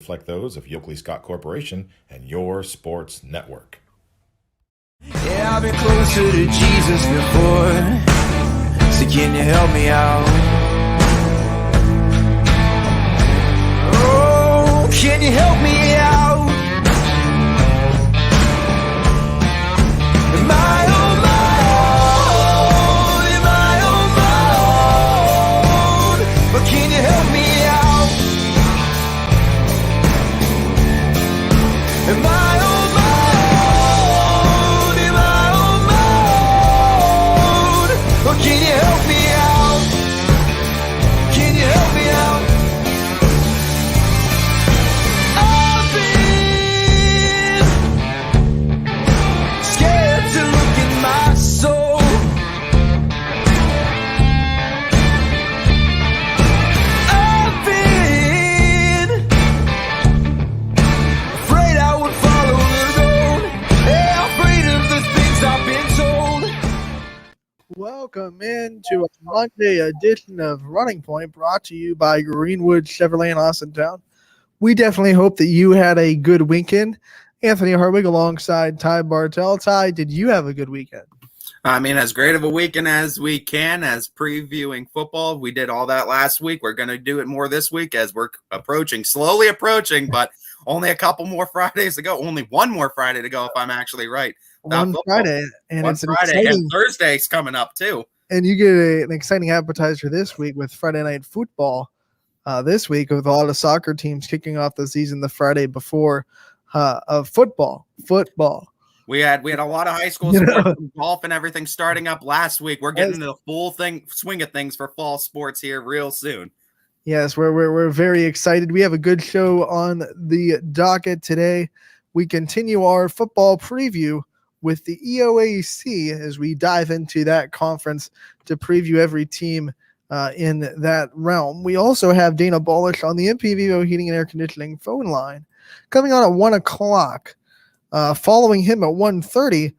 reflect those of Yoakley Scott Corporation and your sports network. Yeah, I've been closer to Jesus before, so can you help me out? Oh, can you help me out? Am I on my own? Am I on my own? But can you help me out? Am I on my own? Am I on my own? Or can you help me out? Can you help me out? I've been scared to look in my soul. I've been afraid I would follow the road. Yeah, afraid of the things I've been told. Welcome into a Monday edition of Running Point, brought to you by Greenwood Chevrolet in Austintown. We definitely hope that you had a good weekend. Anthony Hartwig alongside Ty Bartell. Ty, did you have a good weekend? I mean, as great of a weekend as we can as previewing football. We did all that last week. We're going to do it more this week as we're slowly approaching, but only a couple more Fridays to go. Only one more Friday to go, if I'm actually right. One Friday, and One it's Friday, exciting, and Thursday's coming up too. and you get an exciting appetizer this week with Friday Night Football. This week, with a lot of soccer teams kicking off the season the Friday before of football. We had a lot of high school sports, golf and everything starting up last week. We're getting into the full swing of things for fall sports here real soon. Yes, we're very excited. We have a good show on the docket today. We continue our football preview with the EOAC as we dive into that conference to preview every team in that realm. We also have Dana Bolish on the MPVO Heating and Air Conditioning phone line coming on at 1 o'clock. Following him at 1:30,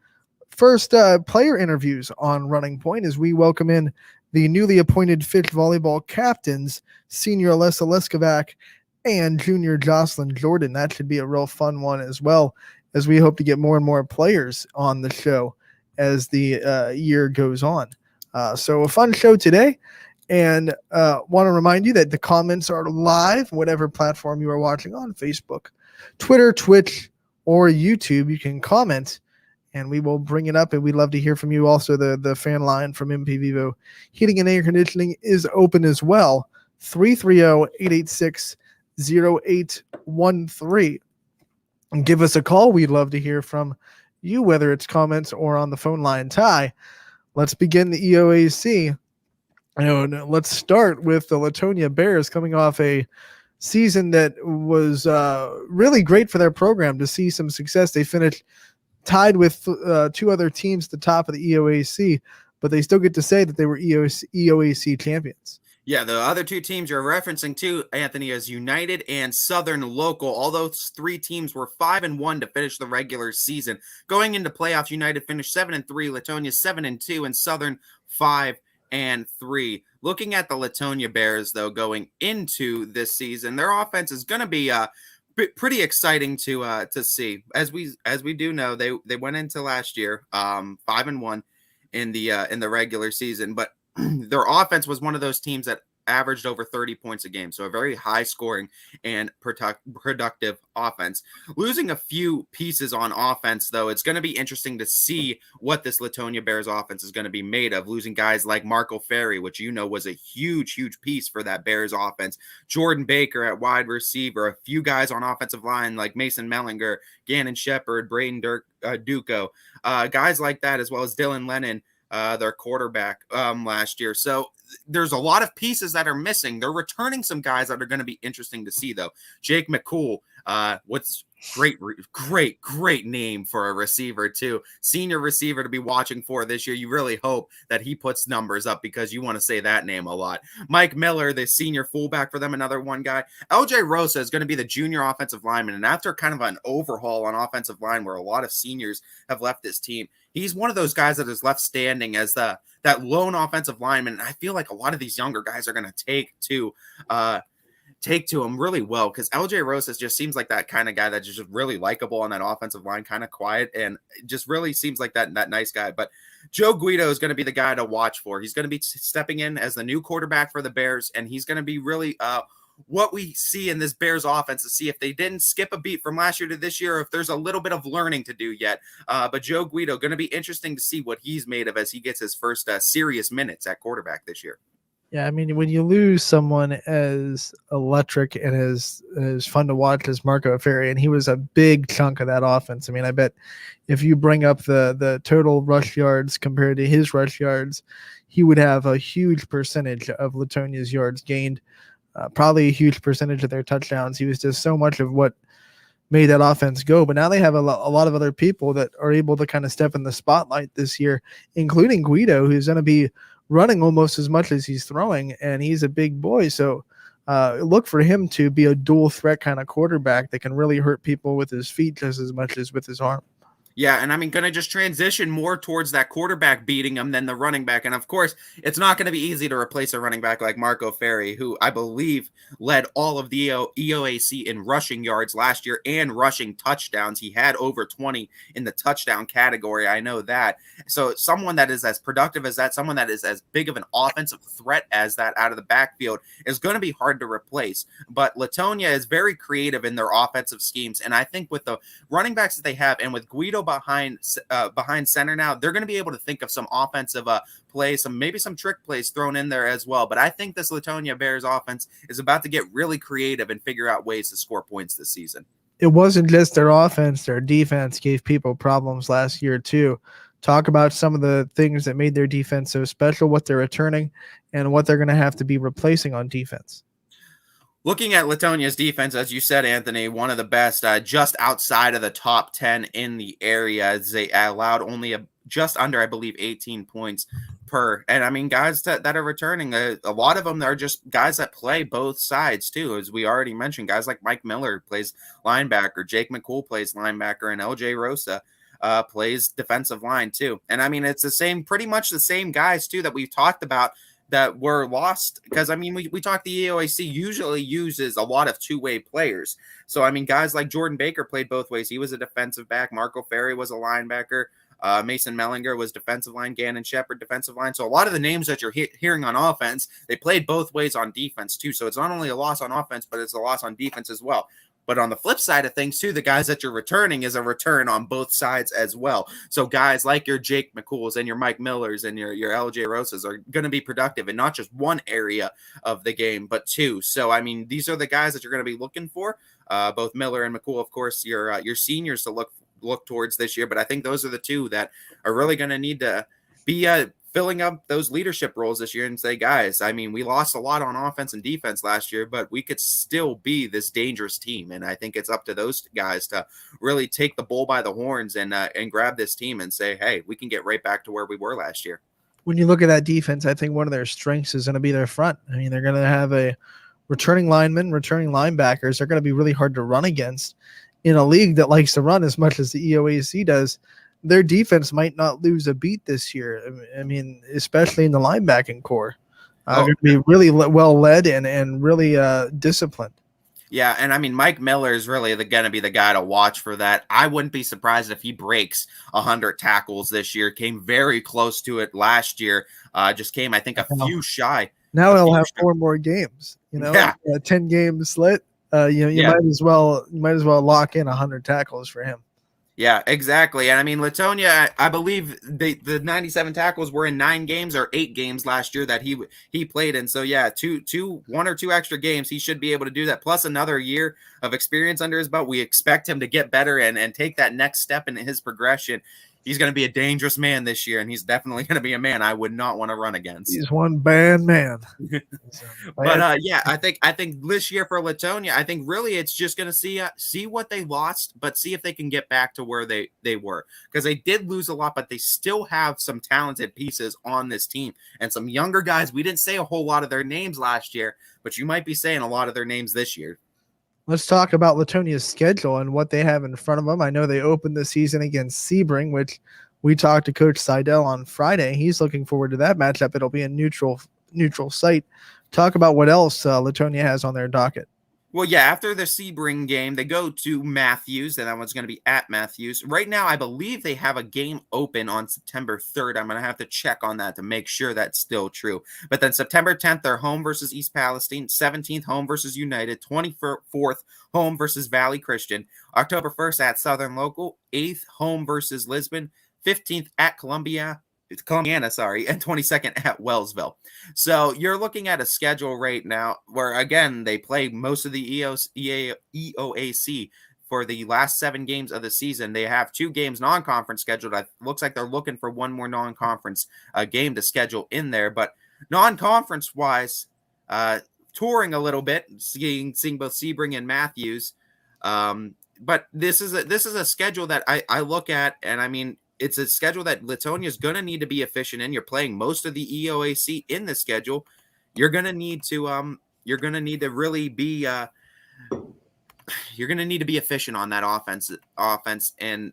first player interviews on Running Point as we welcome in the newly appointed Fitch volleyball captains, senior Alessa Leskovac and junior Jocelyn Jordan. That should be a real fun one as well, as we hope to get more and more players on the show as the year goes on. So a fun show today. And want to remind you that the comments are live, whatever platform you are watching on, Facebook, Twitter, Twitch, or YouTube. You can comment, and we will bring it up, and we'd love to hear from you. Also, the fan line from MPVO Heating and Air Conditioning is open as well, 330-886-0813. And give us a call. We'd love to hear from you, whether it's comments or on the phone line. Ty, let's begin the EOAC. Let's start with the Latonia Bears coming off a season that was really great for their program to see some success. They finished tied with two other teams at the top of the EOAC, but they still get to say that they were EOAC champions. Yeah, the other two teams you're referencing to, Anthony, is United and Southern Local. All those three teams were 5-1 to finish the regular season. Going into playoffs, United finished 7-3, Latonia 7-2, and Southern 5-3. Looking at the Latonia Bears, though, going into this season, their offense is going to be pretty exciting to see. As we do know, they went into last year 5-1 in the regular season, but their offense was one of those teams that averaged over 30 points a game. So a very high scoring and productive offense. Losing a few pieces on offense, though, it's going to be interesting to see what this Latonia Bears offense is going to be made of. Losing guys like Marco Ferry, which was a huge piece for that Bears offense. Jordan Baker at wide receiver, a few guys on offensive line like Mason Mellinger, Gannon Shepard, Braden Duco, guys like that, as well as Dylan Lennon, their quarterback last year. So there's a lot of pieces that are missing. They're returning some guys that are going to be interesting to see, though. Jake Mccool, what's great name for a receiver too. Senior receiver to be watching for this year. You really hope that he puts numbers up because you want to say that name a lot. Mike Miller, the senior fullback for them, another one guy. LJ Rosa is going to be the junior offensive lineman. And after kind of an overhaul on offensive line where a lot of seniors have left this team, he's one of those guys that is left standing as that lone offensive lineman. And I feel like a lot of these younger guys are going to take to take to him really well, because LJ Rosas just seems like that kind of guy that's just really likable on that offensive line, kind of quiet, and just really seems like that nice guy. But Joe Guido is going to be the guy to watch for. He's going to be stepping in as the new quarterback for the Bears, and he's going to be really what we see in this Bears offense to see if they didn't skip a beat from last year to this year, or if there's a little bit of learning to do yet. But Joe Guido, going to be interesting to see what he's made of as he gets his first serious minutes at quarterback this year. Yeah, I mean, when you lose someone as electric and as fun to watch as Marco Ferri, and he was a big chunk of that offense. I mean, I bet if you bring up the total rush yards compared to his rush yards, he would have a huge percentage of Latonia's yards gained, probably a huge percentage of their touchdowns. He was just so much of what made that offense go. But now they have a lot of other people that are able to kind of step in the spotlight this year, including Guido, who's going to be running almost as much as he's throwing, and he's a big boy. So look for him to be a dual threat kind of quarterback that can really hurt people with his feet just as much as with his arm. Yeah, and I mean, going to just transition more towards that quarterback beating him than the running back. And of course, it's not going to be easy to replace a running back like Marco Ferri, who I believe led all of the EOAC in rushing yards last year and rushing touchdowns. He had over 20 in the touchdown category. I know that. So someone that is as productive as that, someone that is as big of an offensive threat as that out of the backfield is going to be hard to replace. But Latonia is very creative in their offensive schemes. And I think with the running backs that they have, and with Guido behind center now, they're going to be able to think of some offensive plays, maybe some trick plays thrown in there as well. But I think this Latonia Bears offense is about to get really creative and figure out ways to score points this season. It wasn't just their offense, their defense gave people problems last year too. Talk about some of the things that made their defense so special, what they're returning, and what they're going to have to be replacing on defense. Looking at Latonia's defense, as you said, Anthony, one of the best, just outside of the top 10 in the area. They allowed only just under, I believe, 18 points per. And I mean, guys that are returning, a lot of them are just guys that play both sides too. As we already mentioned, guys like Mike Miller plays linebacker, Jake Mccool plays linebacker, and LJ Rosa plays defensive line too. And I mean, it's pretty much the same guys too that we've talked about that were lost, because I mean, we talked, the EOAC usually uses a lot of two-way players. So I mean, guys like Jordan Baker played both ways. He was a defensive back. Marco Ferri was a linebacker. Mason Mellinger was defensive line. Gannon Shepard defensive line. So a lot of the names that you're hearing on offense, they played both ways on defense too. So it's not only a loss on offense, but it's a loss on defense as well. But on the flip side of things too, the guys that you're returning is a return on both sides as well. So guys like your Jake McCools and your Mike Millers and your LJ Rosas are going to be productive in not just one area of the game, but two. So, I mean, these are the guys that you're going to be looking for. Both Miller and McCool, of course, your seniors to look towards this year. But I think those are the two that are really going to need to be filling up those leadership roles this year and say, guys, I mean, we lost a lot on offense and defense last year, but we could still be this dangerous team. And I think it's up to those guys to really take the bull by the horns and grab this team and say, hey, we can get right back to where we were last year. When you look at that defense, I think one of their strengths is going to be their front. I mean, they're going to have a returning lineman, returning linebackers. They're going to be really hard to run against in a league that likes to run as much as the EOAC does. Their defense might not lose a beat this year. I mean, especially in the linebacking core. They're going to be really well led and really disciplined. Yeah, and I mean, Mike Miller is really going to be the guy to watch for that. I wouldn't be surprised if he breaks 100 tackles this year. Came very close to it last year. Just came, I think, a few shy. Now he'll have 4 more games. You know, yeah. 10 games slit. You might as well lock in 100 tackles for him. Yeah, exactly. And I mean, Latonia, I believe the 97 tackles were in 9 games or 8 games last year that he played in. So yeah, 1 or 2 extra games, he should be able to do that. Plus another year of experience under his belt. We expect him to get better and take that next step in his progression. He's going to be a dangerous man this year, and he's definitely going to be a man I would not want to run against. He's one bad man. But yeah, I think this year for Latonia, I think really it's just going to see what they lost, but see if they can get back to where they were, because they did lose a lot, but they still have some talented pieces on this team and some younger guys. We didn't say a whole lot of their names last year, but you might be saying a lot of their names this year. Let's talk about Latonia's schedule and what they have in front of them. I know they opened the season against Sebring, which we talked to Coach Seidel on Friday. He's looking forward to that matchup. It'll be a neutral site. Talk about what else Latonia has on their docket. Well, yeah, after the Sebring game, they go to Matthews, and that one's going to be at Matthews. Right now, I believe they have a game open on September 3rd. I'm going to have to check on that to make sure that's still true. But then September 10th, they're home versus East Palestine. 17th, home versus United. 24th, home versus Valley Christian. October 1st, at Southern Local. 8th, home versus Lisbon. 15th, at Columbiana, and 22nd at Wellsville. So you're looking at a schedule right now where, again, they play most of the EOAC for the last 7 games of the season. They have 2 games non-conference scheduled. It looks like they're looking for one more non-conference game to schedule in there. But non-conference wise, touring a little bit, seeing both Sebring and Matthews. But this is a schedule that I look at, and I mean, it's a schedule that Latonia is going to need to be efficient in. You're playing most of the EOAC in the schedule. You're going to need to really be you're going to need to be efficient on that offense, and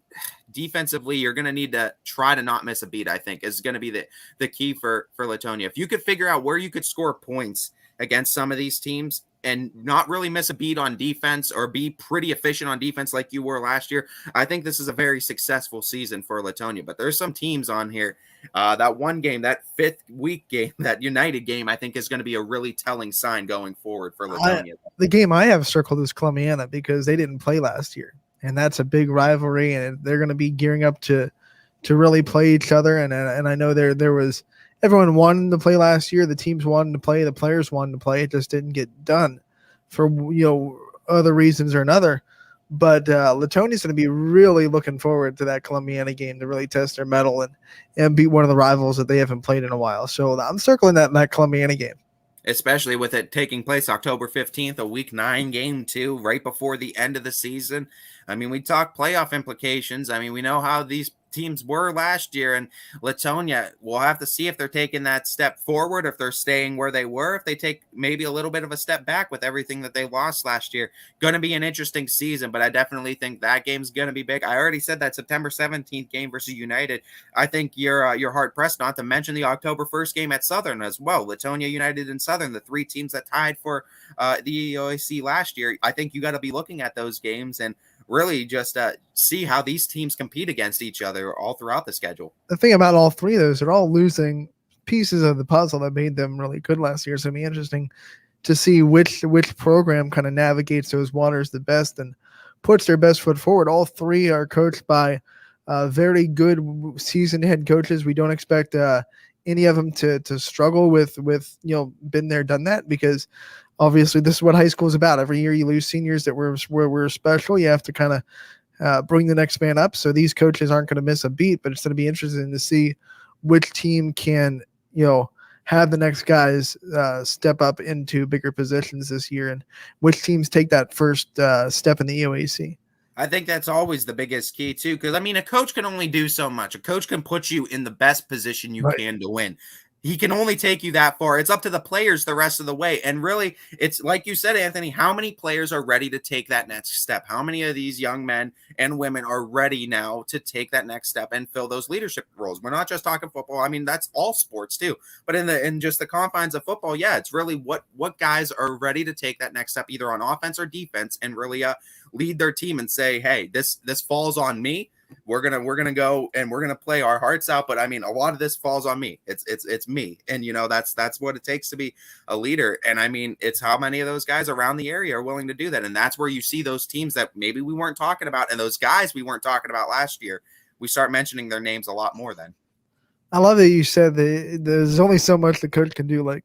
defensively you're going to need to try to not miss a beat. I think is going to be the key for Latonia. If you could figure out where you could score points against some of these teams and not really miss a beat on defense, or be pretty efficient on defense like you were last year, I think this is a very successful season for Latonia. But there's some teams on here. That one game, that 5th week game, that United game, I think is going to be a really telling sign going forward for Latonia. The game I have circled is Columbiana because they didn't play last year, and that's a big rivalry, and they're going to be gearing up to really play each other. And I know there was everyone wanted to play last year. The teams wanted to play. The players wanted to play. It just didn't get done for other reasons or another. But Latonia's going to be really looking forward to that Columbiana game to really test their mettle and beat one of the rivals that they haven't played in a while. So I'm circling that Columbiana game. Especially with it taking place October 15th, a week 9 game too, right before the end of the season. I mean, we talk playoff implications. I mean, we know how these teams were last year, and Latonia, we'll have to see if they're taking that step forward, if they're staying where they were, if they take maybe a little bit of a step back with everything that they lost last year. Going to be an interesting season, but I definitely think that game's going to be big. I already said that September 17th game versus United. I think you're hard pressed not to mention the October 1st game at Southern as well. Latonia, United, and Southern, the 3 teams that tied for the EOAC last year. I think you got to be looking at those games and really just see how these teams compete against each other all throughout the schedule. The thing about all 3 of those, they're all losing pieces of the puzzle that made them really good last year. So it'll be interesting to see which program kind of navigates those waters the best and puts their best foot forward. All 3 are coached by very good seasoned head coaches. We don't expect any of them to struggle with been there, done that, because obviously this is what high school is about. Every year you lose seniors that were special. You have to kind of bring the next man up. So these coaches aren't going to miss a beat, but it's going to be interesting to see which team can, have the next guys step up into bigger positions this year, and which teams take that first step in the EOAC. I think that's always the biggest key too, because I mean, a coach can only do so much. A coach can put you in the best position you can to win. He can only take you that far. It's up to the players the rest of the way. And really, it's like you said, Anthony, how many players are ready to take that next step? How many of these young men and women are ready now to take that next step and fill those leadership roles? We're not just talking football. I mean, that's all sports too. But in just the confines of football, yeah, it's really what guys are ready to take that next step, either on offense or defense, and really lead their team and say, hey, this falls on me. We're gonna go and we're gonna play our hearts out, but I mean, a lot of this falls on me. It's me, and that's what it takes to be a leader. And I mean, it's how many of those guys around the area are willing to do that, and that's where you see those teams that maybe we weren't talking about, and those guys we weren't talking about last year. We start mentioning their names a lot more then. I love that you said that there's only so much the coach can do. Like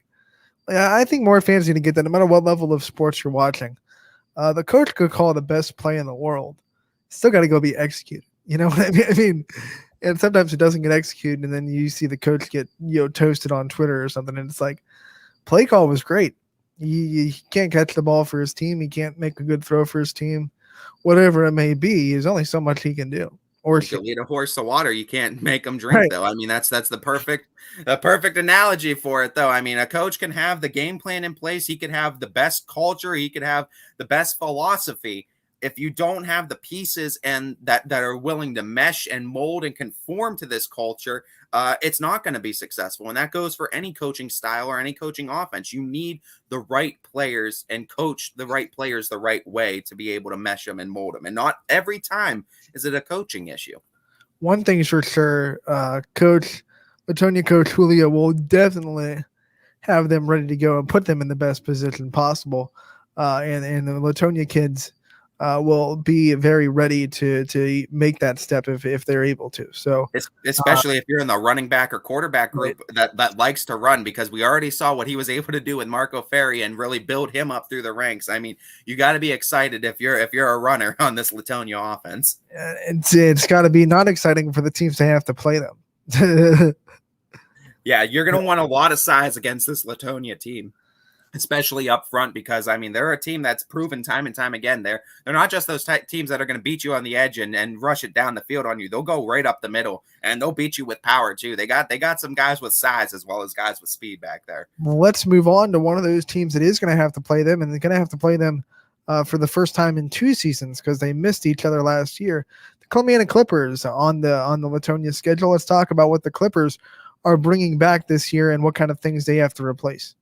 I think more fans need to get that, no matter what level of sports you're watching. The coach could call the best play in the world. Still got to go be executed. You know what I mean? And sometimes it doesn't get executed, and then you see the coach get toasted on Twitter or something, and it's like, play call was great. He can't catch the ball for his team. He can't make a good throw for his team. Whatever it may be, there's only so much he can do. Or you can lead a horse to water. You can't make them drink, though. I mean, that's the perfect analogy for it, though. I mean, a coach can have the game plan in place. He could have the best culture. He could have the best philosophy. if you don't have the pieces and that are willing to mesh and mold and conform to this culture, it's not going to be successful. And that goes for any coaching style or any coaching offense. You need the right players and coach the right players the right way to be able to mesh them and mold them. And not every time is it a coaching issue. One thing's for sure, Latonia Coach Julio will definitely have them ready to go and put them in the best position possible. And the Latonia kids will be very ready to make that step if they're able to. So especially if you're in the running back or quarterback group that likes to run, because we already saw what he was able to do with Marco Ferri and really build him up through the ranks. I mean, you got to be excited if you're a runner on this Latonia offense. It's got to be not exciting for the teams to have to play them. Yeah, you're going to want a lot of size against this Latonia team, especially up front, because, I mean, they're a team that's proven time and time again. They're not just those teams that are going to beat you on the edge and rush it down the field on you. They'll go right up the middle, and they'll beat you with power, too. They got some guys with size as well as guys with speed back there. Well, let's move on to one of those teams that is going to have to play them, and they're going to have to play them for the first time in 2 seasons because they missed each other last year. The Columbiana Clippers on the Latonia schedule. Let's talk about what the Clippers are bringing back this year and what kind of things they have to replace.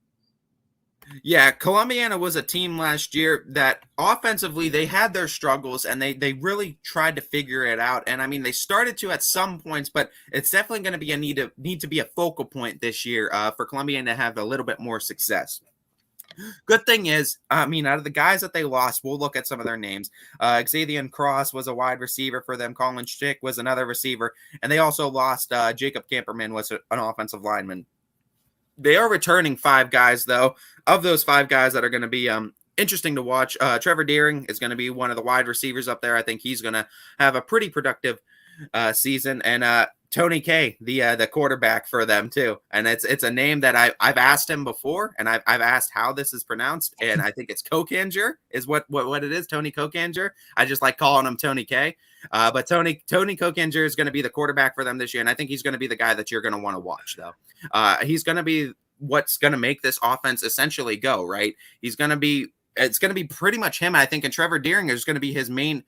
Yeah, Columbiana was a team last year that offensively they had their struggles and they really tried to figure it out. And I mean, they started to at some points, but it's definitely going to be need to be a focal point this year for Columbiana to have a little bit more success. Good thing is, I mean, out of the guys that they lost, we'll look at some of their names. Xavier Cross was a wide receiver for them. Colin Schick was another receiver. And they also lost Jacob Camperman was an offensive lineman. They are returning 5 guys, though. Of those 5 guys that are going to be interesting to watch, Trevor Deering is going to be one of the wide receivers up there. I think he's going to have a pretty productive season. And Tony K, the quarterback for them too, and it's a name that I've asked him before, and I've asked how this is pronounced, and I think it's Kokanger is what it is. Tony Kokanger. I just like calling him Tony K. But Tony Kokanger is going to be the quarterback for them this year, and I think he's going to be the guy that you're going to want to watch, though. He's going to be what's going to make this offense essentially go right. It's going to be pretty much him. I think, and Trevor Deering is going to be his main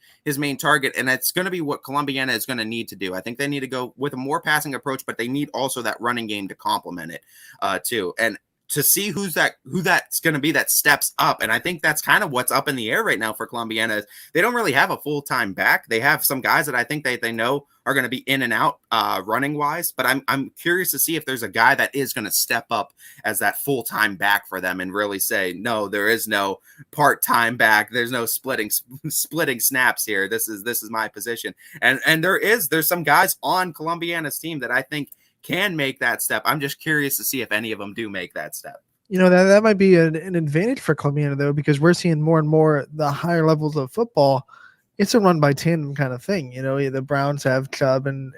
target. And it's going to be what Columbiana is going to need to do. I think they need to go with a more passing approach, but they need also that running game to complement it too. And to see who that's going to be that steps up. And I think that's kind of what's up in the air right now for Columbiana. They don't really have a full-time back. They have some guys that I think they know are going to be in and out running wise, but I'm curious to see if there's a guy that is going to step up as that full-time back for them and really say, no, there is no part-time back. There's no splitting snaps here. This is my position. And there's some guys on Columbiana's team that I think can make that step. I'm just curious to see if any of them do make that step. You know, that might be an advantage for Columbiana, though, because we're seeing more and more the higher levels of football. It's a run by tandem kind of thing. You know, the Browns have Chubb and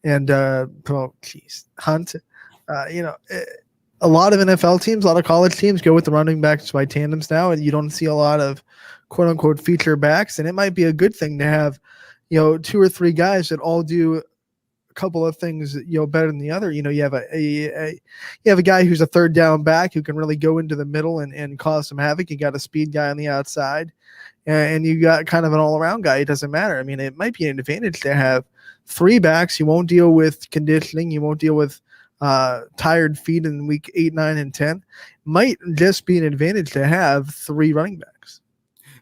Hunt. A lot of NFL teams, a lot of college teams go with the running backs by tandems now, and you don't see a lot of quote unquote feature backs. And it might be a good thing to have, 2 or 3 guys that all do couple of things better than the other. You have a guy who's a third down back who can really go into the middle and cause some havoc. You got a speed guy on the outside, and you got kind of an all-around guy. It doesn't matter. I mean, it might be an advantage to have 3 backs. You won't deal with conditioning. You won't deal with tired feet in week 8, 9, and 10. Might just be an advantage to have 3 running backs.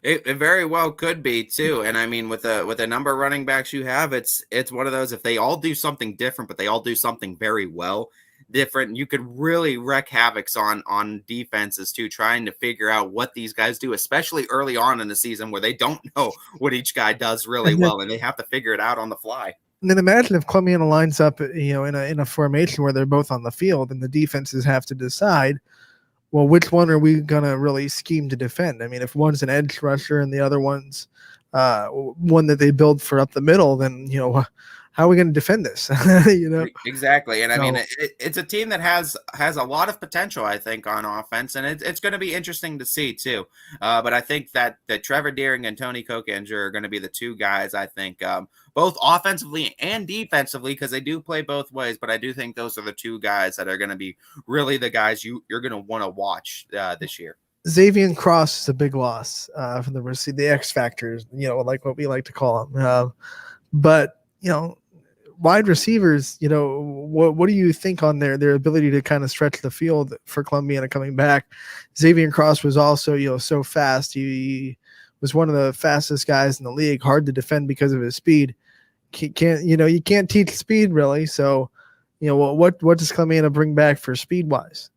It very well could be too, and I mean with the number of running backs you have, it's one of those, if they all do something different, but they all do something very well different, you could really wreak havoc on defenses too, trying to figure out what these guys do, especially early on in the season where they don't know what each guy does really well, and they have to figure it out on the fly. And then imagine if Columbiana lines up, in a formation where they're both on the field, and the defenses have to decide, well, which one are we going to really scheme to defend? I mean, if one's an edge rusher and the other one's one that they build for up the middle, then, how are we going to defend this? Exactly. And I mean, it's a team that has a lot of potential, I think, on offense, and it's going to be interesting to see too. But I think that Trevor Deering and Tony Kokanger are going to be the 2 guys, I think, both offensively and defensively, because they do play both ways. But I do think those are the 2 guys that are going to be really the guys you're going to want to watch this year. Xavier Cross is a big loss for the X factors, like what we like to call them. But wide receivers, what do you think on their ability to kind of stretch the field for Columbiana coming back? Xavier Cross was also so fast. He was one of the fastest guys in the league. Hard to defend because of his speed. You can't teach speed really. So, what does Columbiana bring back for speed wise?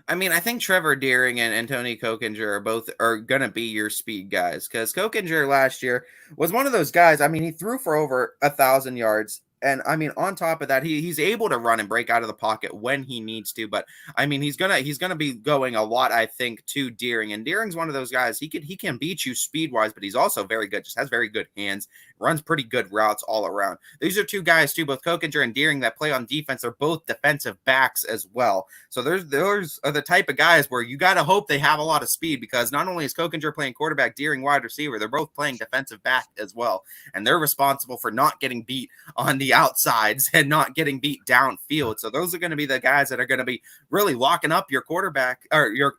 I mean, I think Trevor Deering and Tony Kokinger are going to be your speed guys, because Kokinger last year was one of those guys. I mean, he threw for over 1,000 yards. And I mean, on top of that, he's able to run and break out of the pocket when he needs to. But I mean, he's gonna be going a lot, I think, to Deering. And Deering's one of those guys. He can beat you speed wise, but he's also very good. Just has very good hands, runs pretty good routes all around. These are two guys too, both Kokinger and Deering, that play on defense. They're both defensive backs as well. So those are the type of guys where you got to hope they have a lot of speed, because not only is Kokinger playing quarterback, Deering wide receiver, they're both playing defensive back as well, and they're responsible for not getting beat on the outsides and not getting beat downfield. So those are going to be the guys that are going to be really locking up your quarterback, or your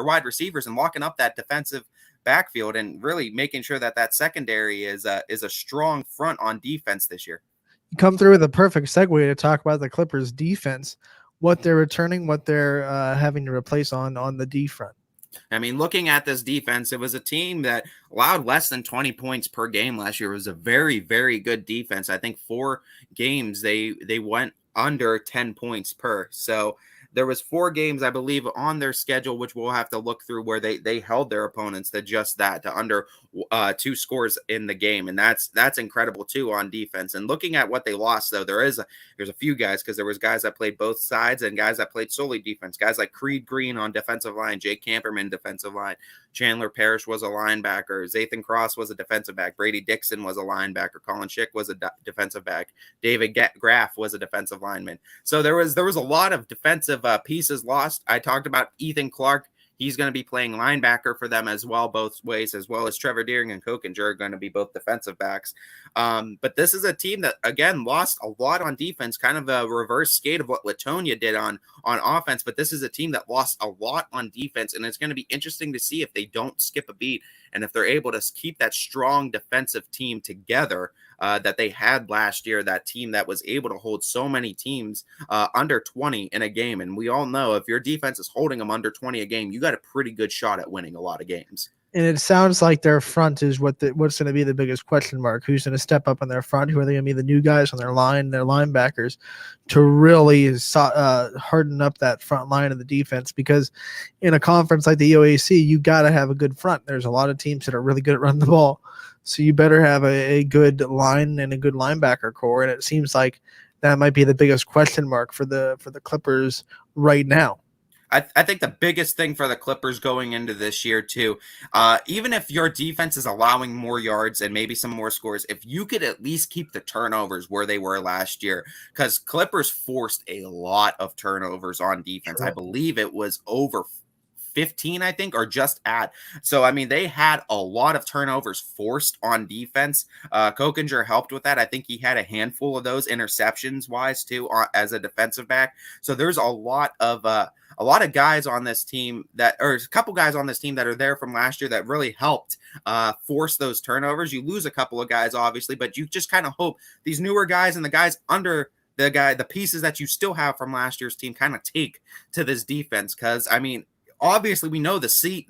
wide receivers, and locking up that defensive backfield, and really making sure that secondary is a strong front on defense this year. You come through with a perfect segue to talk about the Clippers defense, what they're returning, what they're having to replace on the D front. I mean, looking at this defense, it was a team that allowed less than 20 points per game last year. It was a very, very good defense. I think 4 games they went under 10 points per. So there was 4 games, I believe, on their schedule, which we'll have to look through, where they held their opponents to under 2 scores in the game. And that's incredible too on defense. And looking at what they lost, though, there's a few guys, because there was guys that played both sides and guys that played solely defense. Guys like Creed Green on defensive line, Jake Camperman defensive line, Chandler Parrish was a linebacker, Xavier Cross was a defensive back, Brady Dixon was a linebacker, Colin Schick was a defensive back, David Graff was a defensive lineman. So there was a lot of defensive pieces lost. I talked about Ethan Clark. He's going to be playing linebacker for them as well, both ways, as well as Trevor Deering and Kokinger are going to be both defensive backs. But this is a team that, again, lost a lot on defense, kind of a reverse skate of what Latonia did on offense. But this is a team that lost a lot on defense, and it's going to be interesting to see if they don't skip a beat and if they're able to keep that strong defensive team together that they had last year, that team that was able to hold so many teams under 20 in a game. And we all know if your defense is holding them under 20 a game, you got a pretty good shot at winning a lot of games. And it sounds like their front is what's going to be the biggest question mark. Who's going to step up on their front? Who are they going to be the new guys on their line, their linebackers, to really harden up that front line of the defense? Because in a conference like the EOAC, you got to have a good front. There's a lot of teams that are really good at running the ball. So you better have a good line and a good linebacker core. And it seems like that might be the biggest question mark for the Clippers right now. I think the biggest thing for the Clippers going into this year too, even if your defense is allowing more yards and maybe some more scores, if you could at least keep the turnovers where they were last year, because Clippers forced a lot of turnovers on defense. Sure. I believe it was over 15, I think, or just at. So, I mean, they had a lot of turnovers forced on defense. Kokinger helped with that. I think he had a handful of those interceptions wise too, as a defensive back. So there's a lot of guys on this team or a couple guys on this team that are there from last year that really helped force those turnovers. You lose a couple of guys, obviously, but you just kind of hope these newer guys and the guys under the pieces that you still have from last year's team kind of take to this defense. Because, I mean, obviously, we know the scheme,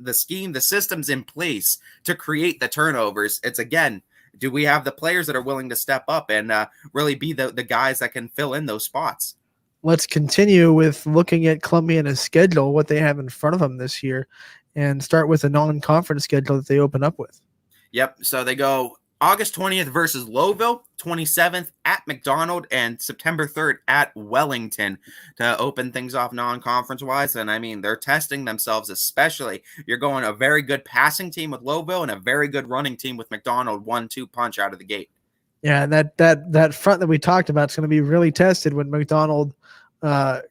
the system's in place to create the turnovers. It's, again, do we have the players that are willing to step up and really be the guys that can fill in those spots? Let's continue with looking at Columbiana's schedule, what they have in front of them this year, and start with a non-conference schedule that they open up with. Yep. So they go August 20th versus Lowville, 27th at McDonald, and September 3rd at Wellington to open things off non-conference wise. And I mean, they're testing themselves, especially you're going a very good passing team with Lowville and a very good running team with McDonald, 1-2 punch out of the gate. Yeah, and that front that we talked about is going to be really tested when McDonald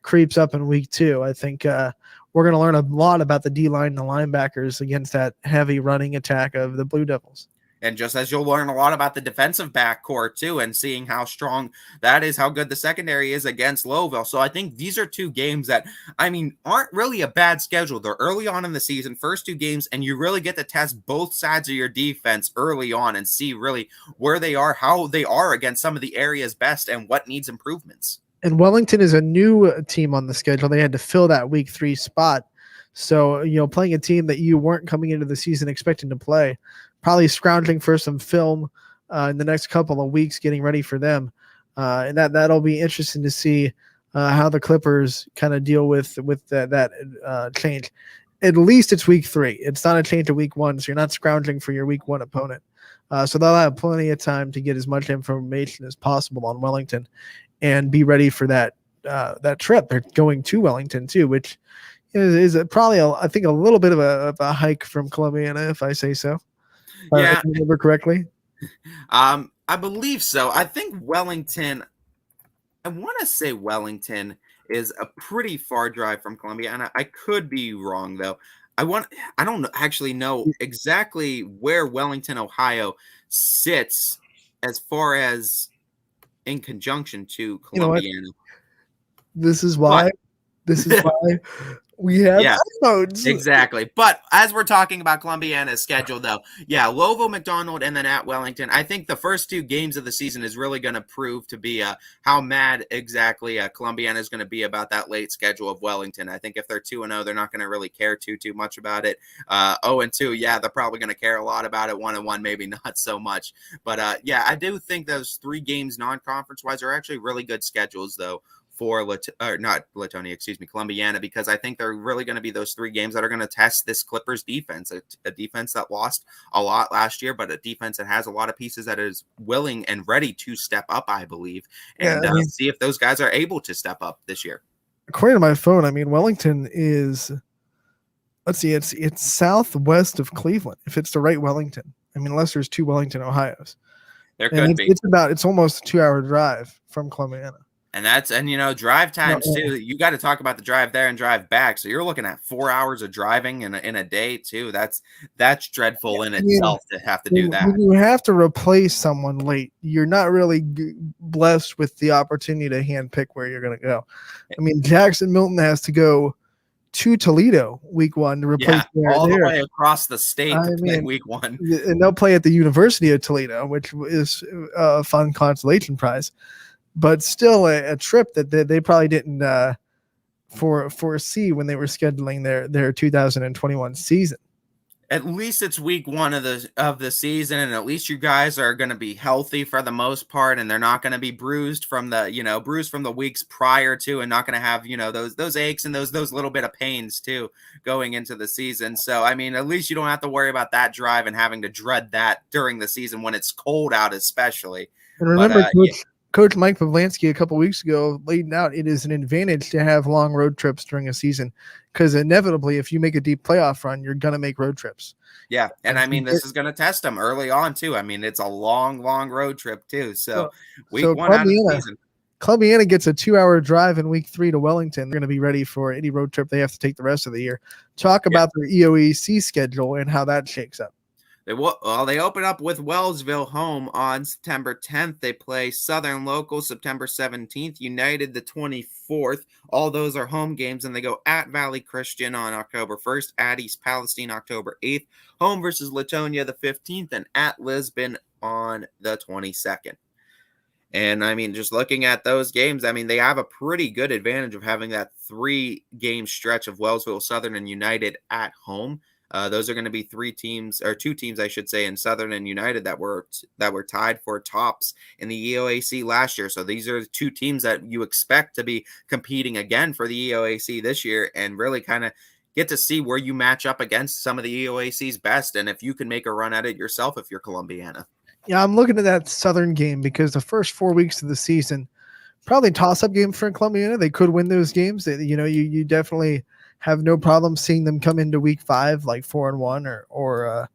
creeps up in week 2. I think we're going to learn a lot about the D-line and the linebackers against that heavy running attack of the Blue Devils. And just as you'll learn a lot about the defensive backcourt too, and seeing how strong that is, how good the secondary is against Louisville. So I think these are two games that, I mean, aren't really a bad schedule. They're early on in the season, first two games, and you really get to test both sides of your defense early on and see really where they are, how they are against some of the areas best, and what needs improvements. And Wellington is a new team on the schedule. They had to fill that week 3 spot. So, playing a team that you weren't coming into the season expecting to play, probably scrounging for some film in the next couple of weeks, getting ready for them. And that'll be interesting to see how the Clippers kind of deal with that change. At least it's week 3. It's not a change to week 1, so you're not scrounging for your week 1 opponent. So they'll have plenty of time to get as much information as possible on Wellington and be ready for that trip. They're going to Wellington too, which is probably, I think, a little bit of a hike from Columbiana, if I say so. Yeah. If I remember correctly. I believe so. I think Wellington, I want to say Wellington is a pretty far drive from Columbiana. I could be wrong, though. I don't actually know exactly where Wellington, Ohio sits as far as in conjunction to Columbiana. This is why we have iPhones. Exactly. But as we're talking about Columbiana's schedule, though, Louisville, McDonald, and then at Wellington, I think the first 2 games of the season is really going to prove to be how mad exactly Columbiana is going to be about that late schedule of Wellington. I think if they're 2-0, they're not going to really care too much about it. 0-2, they're probably going to care a lot about it. 1-1, maybe not so much. But I do think those 3 games non-conference wise are actually really good schedules, though, for Columbiana, because I think they're really going to be those 3 games that are going to test this Clippers defense, a defense that lost a lot last year, but a defense that has a lot of pieces that is willing and ready to step up, I believe, and see if those guys are able to step up this year. According to my phone, I mean, Wellington is, let's see, it's southwest of Cleveland, if it's the right Wellington. I mean, unless there's 2 Wellington, Ohios. There could be. It's almost a 2-hour drive from Columbiana. And drive times too. You got to talk about the drive there and drive back. So you're looking at 4 hours of driving in a day too. That's dreadful in itself to have to do that. When you have to replace someone late, you're not really blessed with the opportunity to handpick where you're going to go. I mean, Jackson Milton has to go to Toledo week 1 to replace all the way across the state to play week 1. And they'll play at the University of Toledo, which is a fun consolation prize. But still a trip that they probably didn't foresee when they were scheduling their 2021 season. At least it's week 1 of the season, and at least you guys are going to be healthy for the most part, and they're not going to be bruised from the weeks prior to, and not going to have those aches and those little bit of pains too going into the season. So I mean, at least you don't have to worry about that drive and having to dread that during the season when it's cold out, especially. And remember, Coach Mike Pavlansky a couple weeks ago laid out it is an advantage to have long road trips during a season, because inevitably, if you make a deep playoff run, you're going to make road trips. Yeah, and I mean, this is going to test them early on too. I mean, it's a long road trip too. So week 1 out of the season. Columbiana gets a 2-hour drive in week 3 to Wellington. They're going to be ready for any road trip they have to take the rest of the year. Talk about their EOAC schedule and how that shakes up. They open up with Wellsville home on September 10th. They play Southern Local September 17th, United the 24th. All those are home games, and they go at Valley Christian on October 1st, at East Palestine October 8th, home versus Latonia the 15th, and at Lisbon on the 22nd. And I mean, just looking at those games, I mean, they have a pretty good advantage of having that 3-game stretch of Wellsville, Southern, and United at home. Those are going to be 2 teams, I should say, in Southern and United that were tied for tops in the EOAC last year. So these are 2 teams that you expect to be competing again for the EOAC this year, and really kind of get to see where you match up against some of the EOAC's best, and if you can make a run at it yourself if you're Columbiana. Yeah, I'm looking at that Southern game because the first 4 weeks of the season, probably toss-up game for Columbiana. They could win those games. You definitely have no problem seeing them come into week 5 like 4-1 or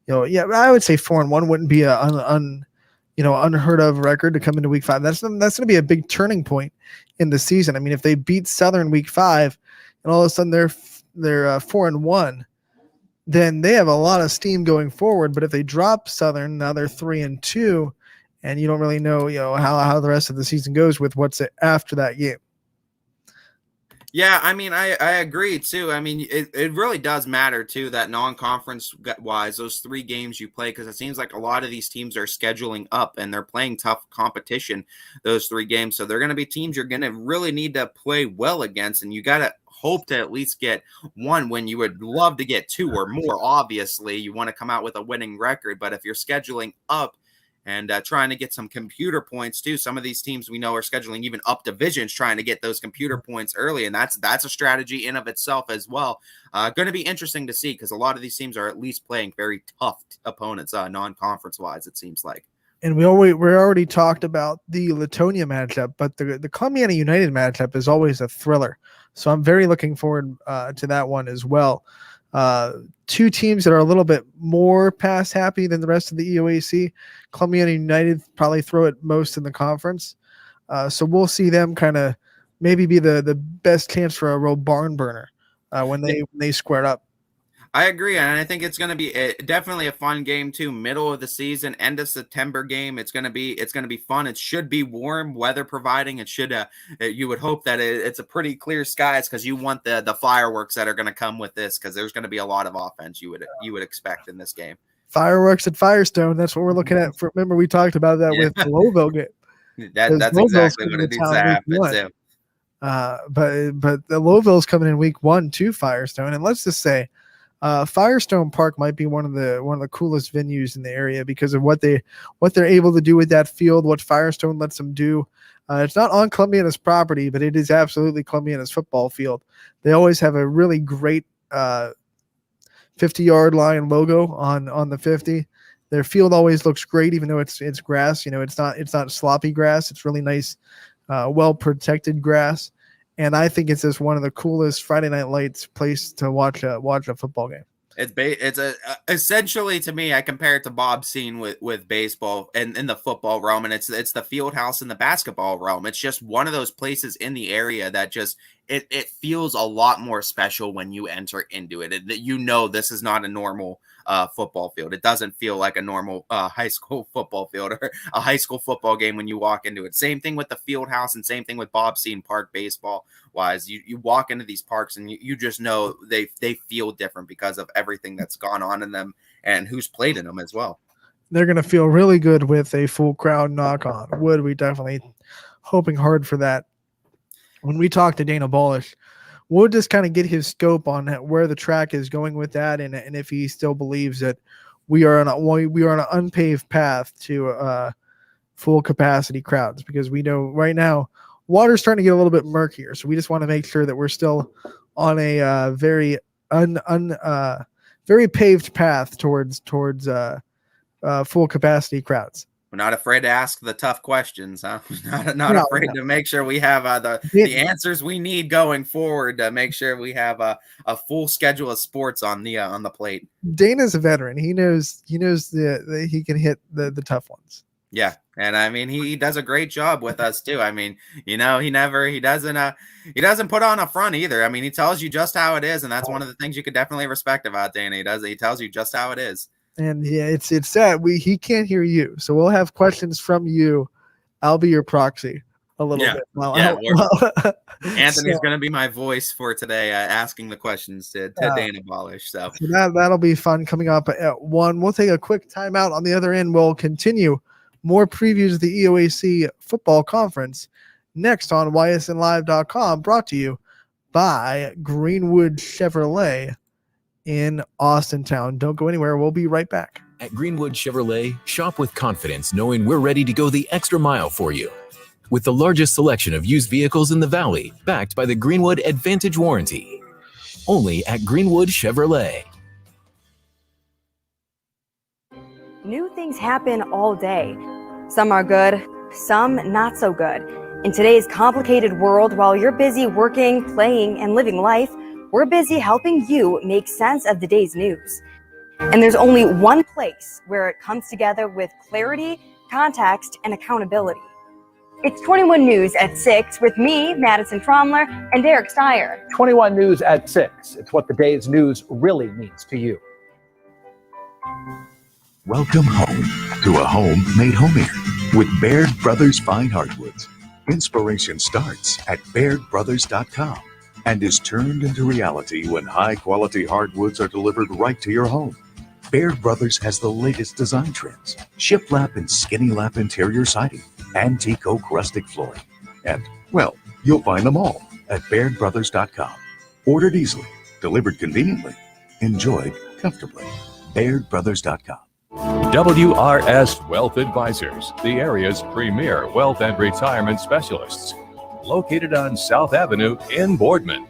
I would say 4-1 wouldn't be unheard of record to come into week 5. That's going to be a big turning point in the season. I mean, if they beat Southern week 5 and all of a sudden they're 4-1, then they have a lot of steam going forward. But if they drop Southern, now they're 3-2, and you don't really know, how the rest of the season goes with what's after that game. Yeah, I mean, I agree too. I mean, it really does matter too that non-conference wise, those 3 games you play, because it seems like a lot of these teams are scheduling up and they're playing tough competition those 3 games. So they're going to be teams you're going to really need to play well against, and you got to hope to at least get 1 win. You would love to get 2 or more. Obviously, you want to come out with a winning record, but if you're scheduling up and trying to get some computer points too. Some of these teams we know are scheduling even up divisions, trying to get those computer points early, and that's a strategy in of itself as well. Going to be interesting to see because a lot of these teams are at least playing very tough opponents, non-conference wise. It seems like. And we already talked about the Latonia matchup, but the Columbiana United matchup is always a thriller. So I'm very looking forward to that one as well. 2 teams that are a little bit more pass happy than the rest of the EOAC. Columbiana United probably throw it most in the conference. So we'll see them kind of maybe be the best chance for a real barn burner when they square up. I agree, and I think it's going to be definitely a fun game too. Middle of the season, end of September game. It's going to be fun. It should be warm, weather providing. It should. You would hope that it's a pretty clear skies because you want the fireworks that are going to come with this because there's going to be a lot of offense you would expect in this game. Fireworks at Firestone. That's what we're looking at. Remember, we talked about that with the Louisville game. That's exactly what it needs to happen too. But the Louisville's coming in week 1 to Firestone, and let's just say. Firestone Park might be one of the coolest venues in the area because of what they're able to do with that field, what Firestone lets them do. It's not on Columbiana's property, but it is absolutely Columbiana's football field. They always have a really great 50-yard line logo on the 50. Their field always looks great, even though it's grass. It's not sloppy grass. It's really nice, well protected grass. And I think it's just one of the coolest Friday Night Lights place to watch a football game. It's essentially, to me, I compare it to Bob's scene with baseball and in the football realm, and it's the field house in the basketball realm. It's just one of those places in the area that just it feels a lot more special when you enter into it. This is not a normal football field. It doesn't feel like a normal high school football field or a high school football game when you walk into it. Same thing with the field house and same thing with Bob's scene park baseball wise. You walk into these parks and you just know they feel different because of everything that's gone on in them and who's played in them as well. They're going to feel really good with a full crowd, knock on wood. We definitely hoping hard for that. When we talk to Dana Balish, we'll just kind of get his scope on where the track is going with that, and if he still believes that we are on an unpaved path to full capacity crowds, because we know right now water's starting to get a little bit murkier. So we just want to make sure that we're still on a very paved path towards full capacity crowds. We're not afraid to ask the tough questions, huh? Not afraid to make sure we have the answers we need going forward to make sure we have a full schedule of sports on the plate. Dana's a veteran. He knows that he can hit the tough ones. Yeah, and I mean he does a great job with us too. I mean, he doesn't put on a front either. I mean, he tells you just how it is, and that's one of the things you could definitely respect about Dana. He tells you just how it is. And yeah, it's sad he can't hear you, so we'll have questions from you. I'll be your proxy a little bit. Anthony's going to be my voice for today, asking the questions to Dana Balish. So that'll be fun. Coming up at 1, we'll take a quick timeout. On the other end, we'll continue more previews of the EOAC football conference next on YSNLive.com. Brought to you by Greenwood Chevrolet in Austintown. Don't go anywhere. We'll be right back. At Greenwood Chevrolet, shop with confidence knowing we're ready to go the extra mile for you. With the largest selection of used vehicles in the Valley, backed by the Greenwood Advantage Warranty. Only at Greenwood Chevrolet. New things happen all day. Some are good, some not so good. In today's complicated world, while you're busy working, playing, and living life, we're busy helping you make sense of the day's news. And there's only one place where it comes together with clarity, context, and accountability. It's 21 News at 6 with me, Madison Tromler, and Derek Steyer. 21 News at 6. It's what the day's news really means to you. Welcome home to a home made homier with Baird Brothers Fine Hardwoods. Inspiration starts at BairdBrothers.com and is turned into reality when high-quality hardwoods are delivered right to your home. Baird Brothers has the latest design trends, shiplap and skinny lap interior siding, antique oak rustic flooring, and, well, you'll find them all at BairdBrothers.com. Ordered easily, delivered conveniently, enjoyed comfortably. BairdBrothers.com. WRS Wealth Advisors, the area's premier wealth and retirement specialists. Located on South Avenue in Boardman.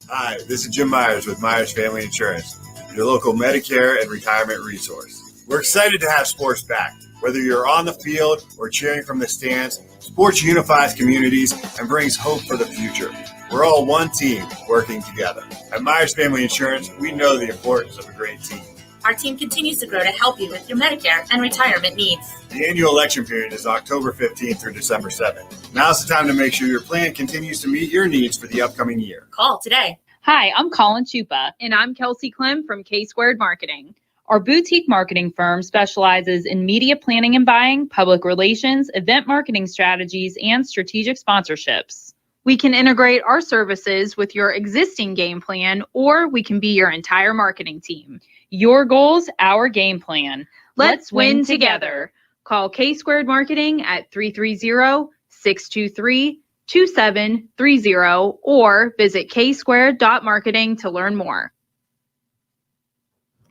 Hi, this is Jim Myers with Myers Family Insurance, your local Medicare and retirement resource. We're excited to have sports back. Whether you're on the field or cheering from the stands, sports unifies communities and brings hope for the future. We're all one team working together. At Myers Family Insurance, we know the importance of a great team. Our team continues to grow to help you with your Medicare and retirement needs. The annual election period is October 15th through December 7th. Now's the time to make sure your plan continues to meet your needs for the upcoming year. Call today. Hi, I'm Colin Chupa. And I'm Kelsey Clem from K-Squared Marketing. Our boutique marketing firm specializes in media planning and buying, public relations, event marketing strategies, and strategic sponsorships. We can integrate our services with your existing game plan, or we can be your entire marketing team. Your goals, our game plan. Let's win together. Call K-Squared Marketing at 330-623-2730 or visit ksquared.marketing to learn more.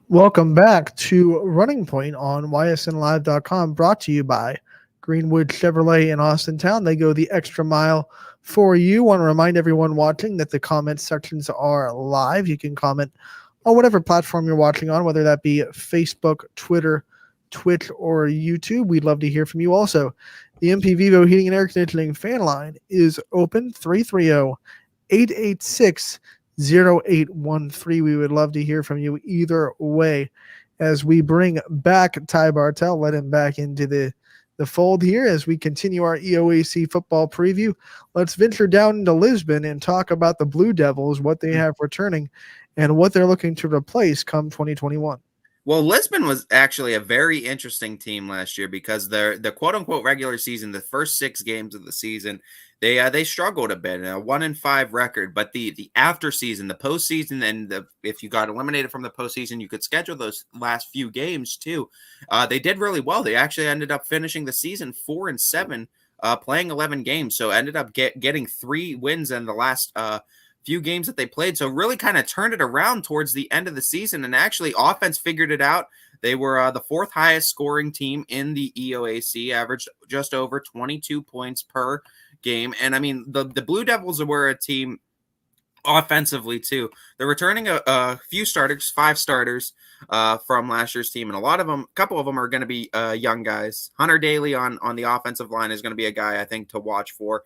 Welcome back to Running Point on ysnlive.com, brought to you by Greenwood Chevrolet in Austintown. They go the extra mile for you. Want to remind everyone watching that the comment sections are live. You can comment on whatever platform you're watching on, whether that be Facebook, Twitter, Twitch, or YouTube. We'd love to hear from you. Also, the MP Vivo Heating and Air Conditioning fan line is open, 330-886-0813. We would love to hear from you either way. As we bring back Ty Bartell, let him back into the fold here as we continue our EOAC football preview. Let's venture down into Lisbon and talk about the Blue Devils, what they have returning, and what they're looking to replace come 2021. Well, Lisbon was actually a very interesting team last year because the quote-unquote regular season, the first 6 games of the season, they struggled a bit, a 1-5 record. But the after season, the postseason, and if you got eliminated from the postseason, you could schedule those last few games too. They did really well. They actually ended up finishing the season 4-7, playing 11 games. So ended up getting 3 wins in the last few games that they played. So really kind of turned it around towards the end of the season, and actually offense figured it out. They were the 4th highest scoring team in the EOAC, averaged just over 22 points per game. And I mean, the Blue Devils were a team offensively too. They're returning a few starters, 5 starters from last year's team, and a couple of them are going to be young guys. Hunter Daly on the offensive line is going to be a guy I think to watch for.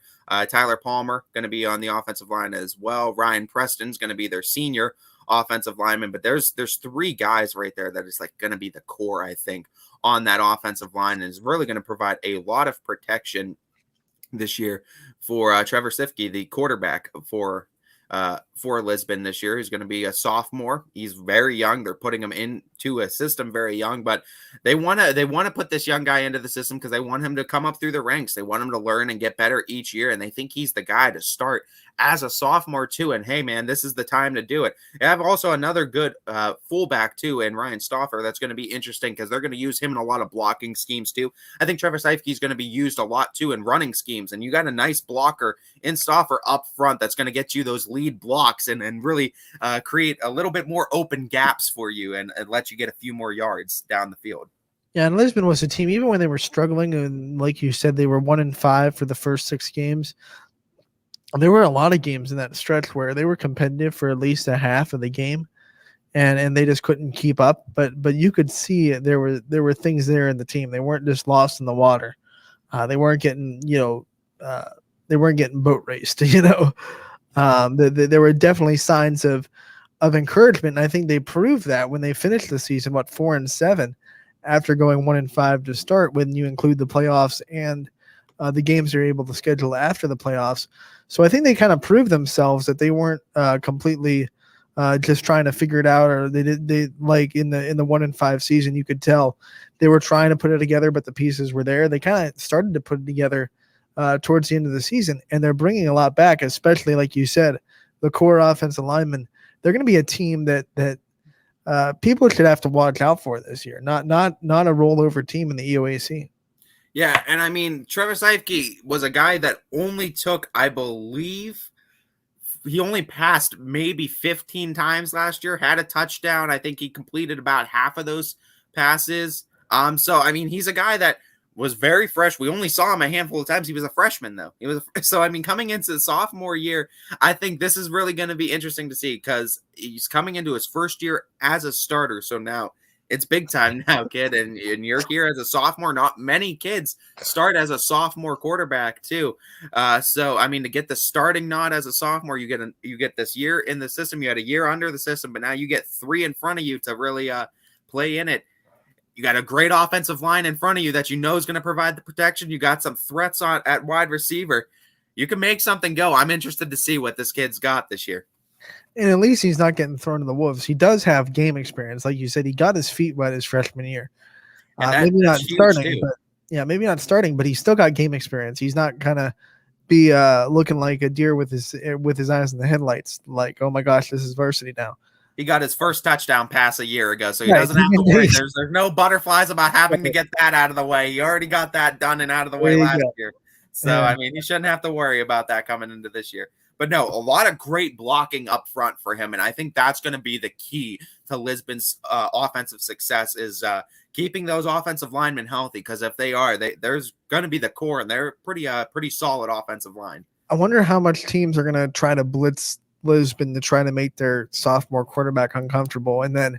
Tyler Palmer going to be on the offensive line as well. Ryan Preston's going to be their senior offensive lineman, but there's 3 guys right there that is like going to be the core, I think, on that offensive line, and is really going to provide a lot of protection this year for Trevor Sifke, the quarterback for Lisbon this year. He's going to be a sophomore. He's very young. They're putting him into a system very young, but they want to put this young guy into the system because they want him to come up through the ranks. They want him to learn and get better each year, and they think he's the guy to start as a sophomore too. And hey, man, this is the time to do it. They have also another good fullback too, and Ryan Stauffer. That's going to be interesting because they're going to use him in a lot of blocking schemes too. I think Trevor Sifke is going to be used a lot too in running schemes, and you got a nice blocker in Stauffer up front that's going to get you those lead blocks and really create a little bit more open gaps for you and let you get a few more yards down the field. Yeah, and Lisbon was a team, even when they were struggling, and like you said, they were 1-5 for the first 6 games. There were a lot of games in that stretch where they were competitive for at least a half of the game, and they just couldn't keep up. But you could see there were things there in the team. They weren't just lost in the water. They weren't getting boat raced. There were definitely signs of encouragement. And I think they proved that when they finished the season, 4-7, after going 1-5 to start. When you include the playoffs and the games they're able to schedule after the playoffs. So I think they kind of proved themselves that they weren't completely just trying to figure it out, or they like in the 1-5 season, you could tell they were trying to put it together, but the pieces were there. They kind of started to put it together towards the end of the season, and they're bringing a lot back, especially like you said, the core offensive linemen. They're going to be a team that people should have to watch out for this year. Not a rollover team in the EOAC. Yeah, and I mean, Trevor Seifke was a guy that only took, I believe, he only passed maybe 15 times last year, had a touchdown. I think he completed about half of those passes. So, I mean, he's a guy that was very fresh. We only saw him a handful of times. He was a freshman, though. So, I mean, coming into the sophomore year, I think this is really going to be interesting to see because he's coming into his first year as a starter. So now it's big time now, kid. And you're here as a sophomore. Not many kids start as a sophomore quarterback, too. So, I mean, to get the starting nod as a sophomore, you get this year in the system. You had a year under the system, but now you get 3 in front of you to really play in it. You got a great offensive line in front of you that you know is going to provide the protection. You got some threats at wide receiver. You can make something go. I'm interested to see what this kid's got this year. And at least he's not getting thrown to the wolves. He does have game experience. Like you said, he got his feet wet his freshman year. Maybe not starting, but he's still got game experience. He's not going to be looking like a deer with his eyes in the headlights. Like, oh my gosh, this is varsity now. He got his first touchdown pass a year ago, so he doesn't have to worry. There's no butterflies about having to get that out of the way. He already got that done and out of the way last year. So, yeah. I mean, he shouldn't have to worry about that coming into this year. But no, a lot of great blocking up front for him, and I think that's going to be the key to Lisbon's offensive success is keeping those offensive linemen healthy, because if they are, there's going to be the core, and they're pretty solid offensive line. I wonder how much teams are going to try to blitz Lisbon to try to make their sophomore quarterback uncomfortable, and then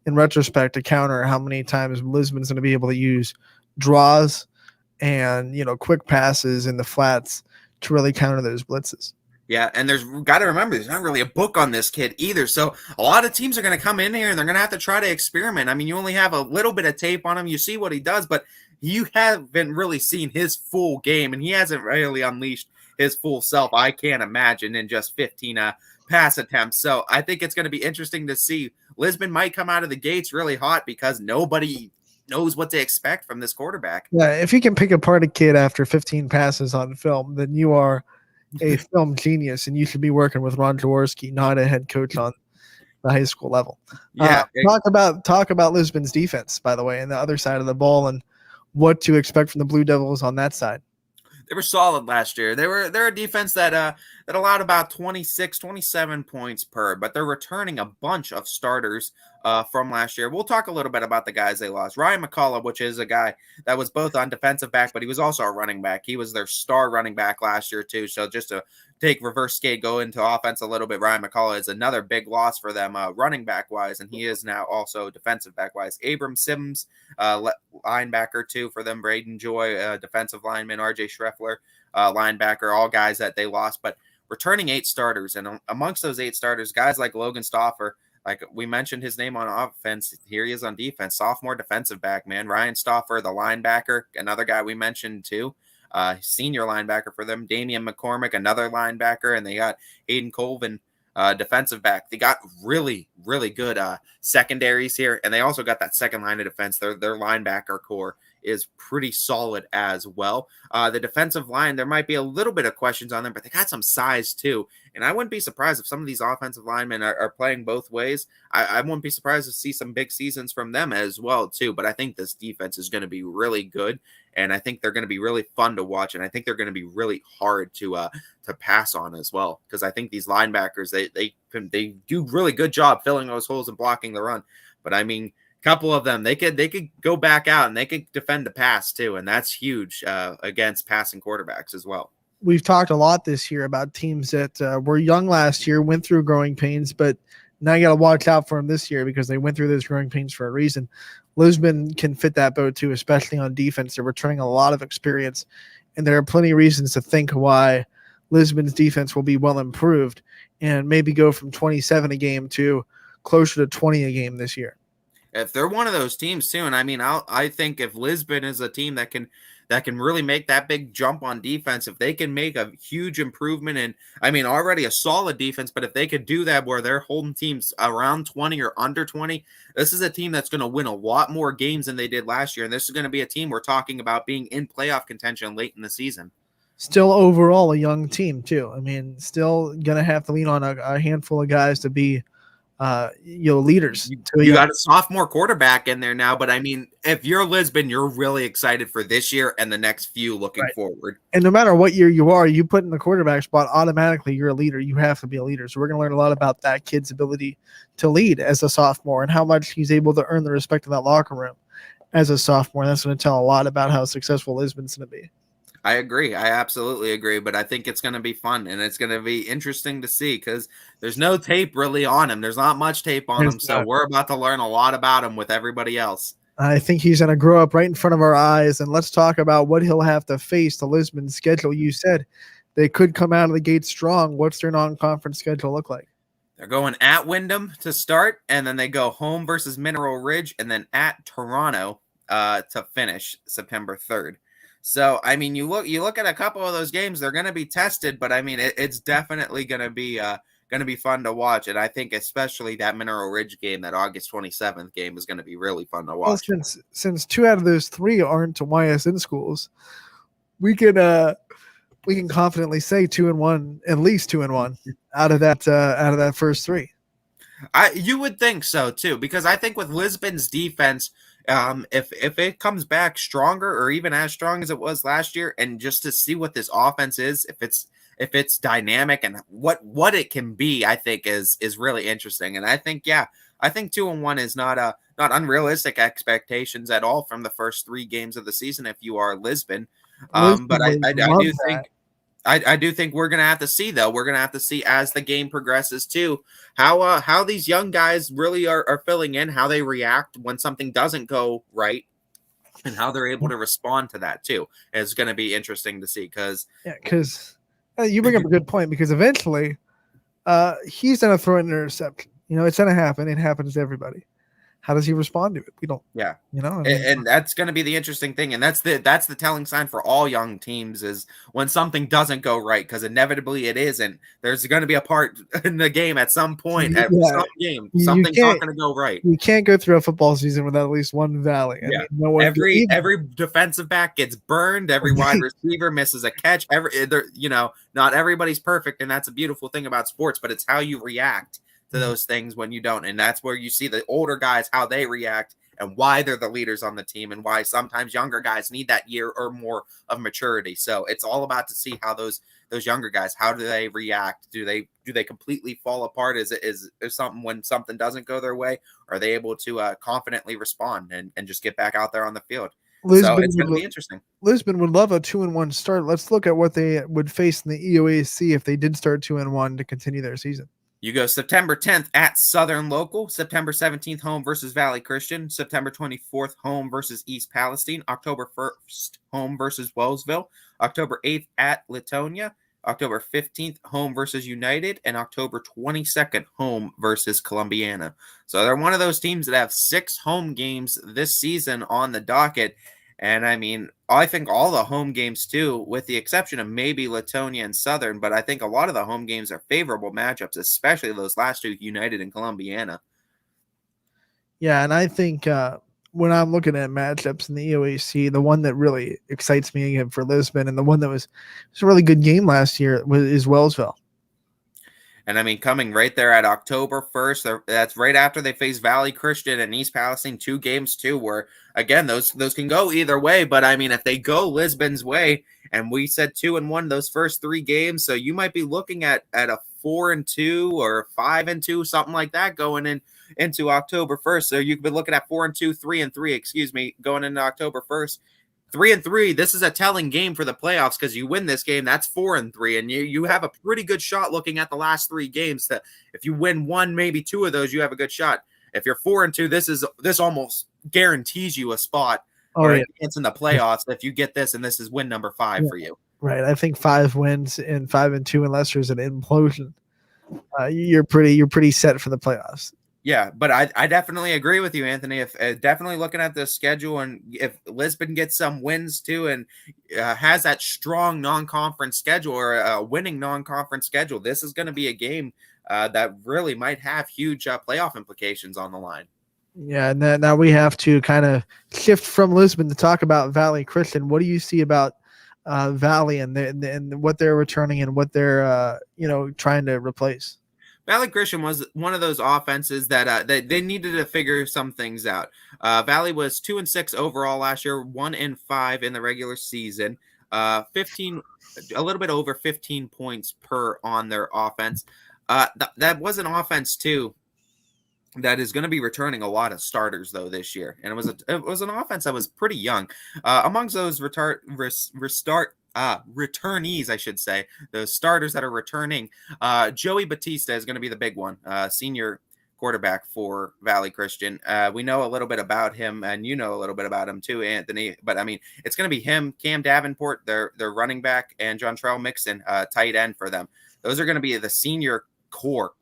in retrospect to counter how many times Lisbon's going to be able to use draws and quick passes in the flats to really counter those blitzes. Yeah, and got to remember, there's not really a book on this kid either. So a lot of teams are going to come in here and they're going to have to try to experiment. I mean, you only have a little bit of tape on him. You see what he does, but you haven't really seen his full game, and he hasn't really unleashed his full self, I can't imagine, in just 15 pass attempts. So I think it's going to be interesting to see. Lisbon might come out of the gates really hot because nobody knows what to expect from this quarterback. Yeah, if you can pick apart a kid after 15 passes on film, then you are a film genius, and you should be working with Ron Jaworski, not a head coach on the high school level. Yeah. Talk about Lisbon's defense, by the way, and the other side of the ball, and what to expect from the Blue Devils on that side. They were solid last year. They're a defense that allowed about 26, 27 points per, but they're returning a bunch of starters from last year. We'll talk a little bit about the guys they lost. Ryan McCullough, which is a guy that was both on defensive back, but he was also a running back. He was their star running back last year too. So just to take reverse skate, go into offense a little bit, Ryan McCullough is another big loss for them running back wise, and he is now also defensive back wise. Abram Sims, linebacker too for them. Braden Joy, defensive lineman. RJ Schreffler, linebacker. All guys that they lost, but returning 8 starters, and amongst those 8 starters, guys like Logan Stauffer, like we mentioned his name on offense, here he is on defense, sophomore defensive back, man. Ryan Stauffer, the linebacker, another guy we mentioned too, senior linebacker for them. Damian McCormick, another linebacker, and they got Aiden Colvin, defensive back. They got really, really good secondaries here, and they also got that second line of defense. Their linebacker core is pretty solid as well. The defensive line, there might be a little bit of questions on them, but they got some size too. And I wouldn't be surprised if some of these offensive linemen are playing both ways. I wouldn't be surprised to see some big seasons from them as well too. But I think this defense is going to be really good, and I think they're going to be really fun to watch, and I think they're going to be really hard to pass on as well, because I think these linebackers they do really good job filling those holes and blocking the run. But I mean, couple of them, they could go back out and they could defend the pass too, and that's huge against passing quarterbacks as well. We've talked a lot this year about teams that were young last year, went through growing pains, but now you got to watch out for them this year because they went through those growing pains for a reason. Lisbon can fit that boat too, especially on defense. They're returning a lot of experience, and there are plenty of reasons to think why Lisbon's defense will be well improved and maybe go from 27 a game to closer to 20 a game this year. If they're one of those teams too, and I mean, I think if Lisbon is a team that can really make that big jump on defense, if they can make a huge improvement in, I mean, already a solid defense, but if they could do that where they're holding teams around 20 or under 20, this is a team that's going to win a lot more games than they did last year. And this is going to be a team we're talking about being in playoff contention late in the season. Still overall a young team too. I mean, still going to have to lean on a handful of guys to be leaders. You got a sophomore quarterback in there now, but I mean, if you're Lisbon, you're really excited for this year and the next few looking forward. And no matter what year you are, you put in the quarterback spot, automatically you're a leader. You have to be a leader. So we're going to learn a lot about that kid's ability to lead as a sophomore and how much he's able to earn the respect of that locker room as a sophomore. That's going to tell a lot about how successful Lisbon's going to be. I agree. I absolutely agree. But I think it's going to be fun and it's going to be interesting to see because there's no tape really on him. There's not much tape on him. So we're about to learn a lot about him with everybody else. I think he's going to grow up right in front of our eyes. And let's talk about what he'll have to face. The Lisbon schedule. You said they could come out of the gate strong. What's their non-conference schedule look like? They're going at Wyndham to start, and then they go home versus Mineral Ridge, and then at Toronto to finish September 3rd. So, I mean, you look at a couple of those games, they're going to be tested, but I mean, it's definitely going to be fun to watch. And I think especially that Mineral Ridge game, that August 27th game is going to be really fun to watch. Well, since 2 out of those 3 aren't to YSN schools, we can confidently say 2-1, at least 2-1 out of that first 3. You would think so too, because I think with Lisbon's defense, if it comes back stronger or even as strong as it was last year, and just to see what this offense is, if it's dynamic and what it can be, I think is really interesting. And I think 2-1 is not unrealistic expectations at all from the first 3 games of the season if you are Lisbon. But I do think we're gonna have to see, though. We're gonna have to see as the game progresses too, how these young guys really are filling in, how they react when something doesn't go right, and how they're able to respond to that too. It's gonna be interesting to see because you bring up a good point, because eventually he's gonna throw an interception. It's gonna happen. It happens to everybody. How does he respond to it? We don't. Yeah. And that's going to be the interesting thing, and that's the telling sign for all young teams is when something doesn't go right, because inevitably it isn't. There's going to be a part in the game at some point, some game, something's not going to go right. You can't go through a football season without at least one valley. Yeah. Every defensive back gets burned. Every wide receiver misses a catch. Not everybody's perfect, and that's a beautiful thing about sports. But it's how you react to those things when you don't. And that's where you see the older guys, how they react and why they're the leaders on the team, and why sometimes younger guys need that year or more of maturity. So it's all about to see how those younger guys, how do they react? Do they completely fall apart? Is there something when something doesn't go their way? Are they able to confidently respond and just get back out there on the field? So it's going to be interesting. Lisbon would love a 2-1 start. Let's look at what they would face in the EOAC if they did start 2-1 to continue their season. You go September 10th at Southern Local, September 17th home versus Valley Christian, September 24th home versus East Palestine, October 1st home versus Wellsville, October 8th at Latonia, October 15th home versus United, and October 22nd home versus Columbiana. So they're one of those teams that have 6 home games this season on the docket. And I mean, I think all the home games too, with the exception of maybe Latonia and Southern, but I think a lot of the home games are favorable matchups, especially those last 2, United and Columbiana. Yeah, and I think when I'm looking at matchups in the EOAC, the one that really excites me again for Lisbon, and the one that was a really good game last year, is Wellsville. And I mean, coming right there at October 1st, that's right after they face Valley Christian and East Palestine, 2 games too, where again, those can go either way. But I mean, if they go Lisbon's way, and we said 2-1 those first 3 games, so you might be looking at a 4-2 or 5-2, something like that going into October 1st. So you could be looking at 4-2, 3-3, going into October 1st. 3-3, this is a telling game for the playoffs, because you win this game, that's 4-3, and you have a pretty good shot looking at the last 3 games that if you win 1, maybe 2 of those, you have a good shot. If you're 4-2, this almost guarantees you a spot or a chance in the playoffs if you get this, and this is win number 5 for you. Right. I think 5 wins and 5-2, unless there's an implosion, you're pretty set for the playoffs. Yeah, but I definitely agree with you, Anthony. If definitely looking at the schedule, and if Lisbon gets some wins too, and has that strong non-conference schedule or a winning non-conference schedule, this is going to be a game that really might have huge playoff implications on the line. Yeah, and now we have to kind of shift from Lisbon to talk about Valley Christian. What do you see about Valley and what they're returning and what they're trying to replace? Valley Christian was one of those offenses that they needed to figure some things out. Valley was 2-6 overall last year, 1-5 in the regular season. 15, a little bit over 15 points per on their offense. That was an offense too that is going to be returning a lot of starters though this year, and it was an offense that was pretty young. Amongst those returnees, I should say, the starters that are returning, Joey Batista is going to be the big one, senior quarterback for Valley Christian. We know a little bit about him, and you know a little bit about him too, Anthony. But I mean, it's going to be him, Cam Davenport, their running back, and Jontrell Mixon, tight end for them. Those are going to be the senior core.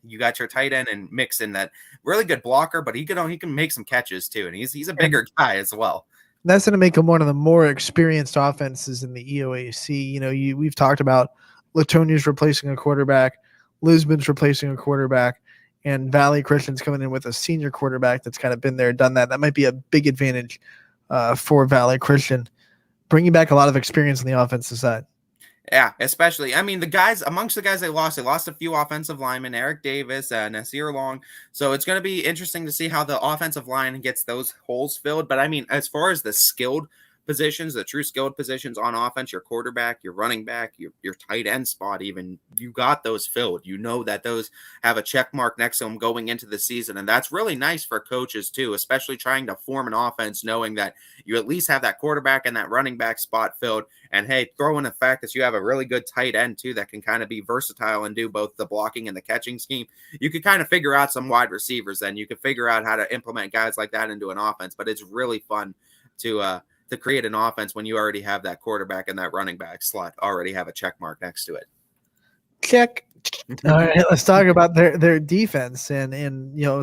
You got your tight end and Mixon, that really good blocker, but he can make some catches too, and he's a bigger guy as well. That's going to make him one of the more experienced offenses in the EOAC. We've talked about Latonia's replacing a quarterback, Lisbon's replacing a quarterback, and Valley Christian's coming in with a senior quarterback that's kind of been there, done that. That might be a big advantage for Valley Christian, bringing back a lot of experience on the offensive side. Yeah, especially, I mean, amongst the guys they lost a few offensive linemen, Eric Davis, Nasir Long. So it's going to be interesting to see how the offensive line gets those holes filled. But I mean, as far as the skilled positions, the true skilled positions on offense, your quarterback, your running back, your tight end spot, even, you got those filled. You know that those have a check mark next to them going into the season. And that's really nice for coaches too, especially trying to form an offense, knowing that you at least have that quarterback and that running back spot filled. And hey, throw in the fact that you have a really good tight end too that can kind of be versatile and do both the blocking and the catching scheme. You could kind of figure out some wide receivers, then you could figure out how to implement guys like that into an offense. But it's really fun to create an offense when you already have that quarterback and that running back slot already have a check mark next to it. Check. All right, let's talk about their defense and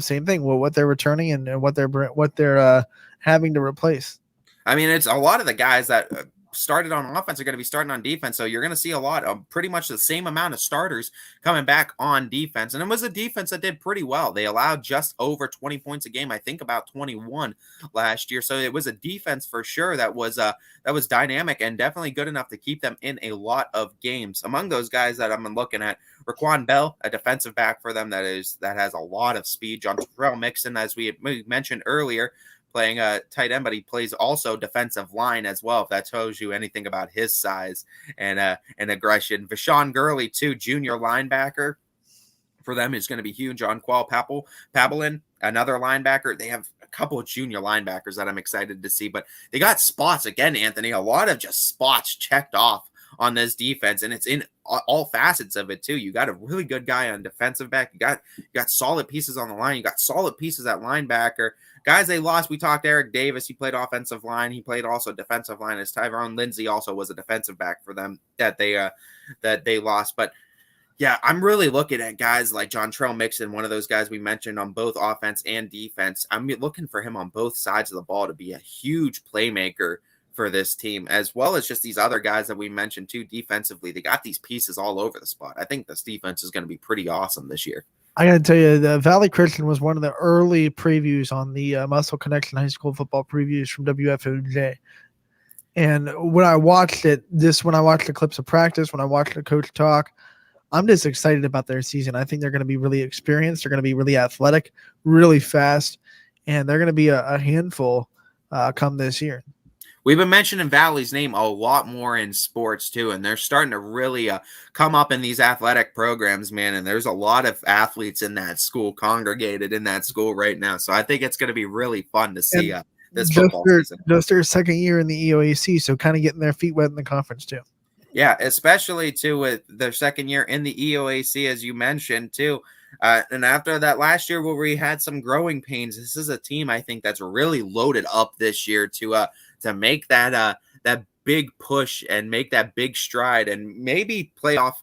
same thing. Well, what they're returning and what they're having to replace. I mean, it's a lot of the guys that started on offense are going to be starting on defense. So you're going to see a lot of pretty much the same amount of starters coming back on defense. And it was a defense that did pretty well. They allowed just over 20 points a game. I think about 21 last year. So it was a defense for sure that was dynamic and definitely good enough to keep them in a lot of games. Among those guys that I'm looking at, Raquan Bell, a defensive back for them that has a lot of speed. Jontrell Mixon, as we mentioned earlier, playing a tight end, but he plays also defensive line as well, if that tells you anything about his size and aggression. Vashawn Gurley, too, junior linebacker for them, is going to be huge. On Qual Pabelin, another linebacker. They have a couple of junior linebackers that I'm excited to see, but they got spots again, Anthony, a lot of just spots checked off on this defense, and it's in all facets of it too. You got a really good guy on defensive back. You got solid pieces on the line. You got solid pieces at linebacker. Guys they lost, we talked Eric Davis. He played offensive line. He played also defensive line. As Tyrone Lindsay also was a defensive back for them that they lost. But yeah, I'm really looking at guys like Jontrell Mixon, one of those guys we mentioned on both offense and defense. I'm looking for him on both sides of the ball to be a huge playmaker for this team, as well as just these other guys that we mentioned too defensively. They got these pieces all over the spot. I think this defense is going to be pretty awesome this year. I got to tell you, the Valley Christian was one of the early previews on the Muscle Connection High School football previews from WFOJ. And when I watched when I watched the clips of practice, when I watched the coach talk, I'm just excited about their season. I think they're going to be really experienced. They're going to be really athletic, really fast, and they're going to be a handful come this year. We've been mentioning Valley's name a lot more in sports too, and they're starting to really come up in these athletic programs, man. And there's a lot of athletes in that school, congregated in that school right now. So I think it's going to be really fun to see this football season. Just their second year in the EOAC, so kind of getting their feet wet in the conference too. Yeah, especially too with their second year in the EOAC, as you mentioned too. And after that last year where we had some growing pains, this is a team I think that's really loaded up this year to make that big push and make that big stride and maybe playoff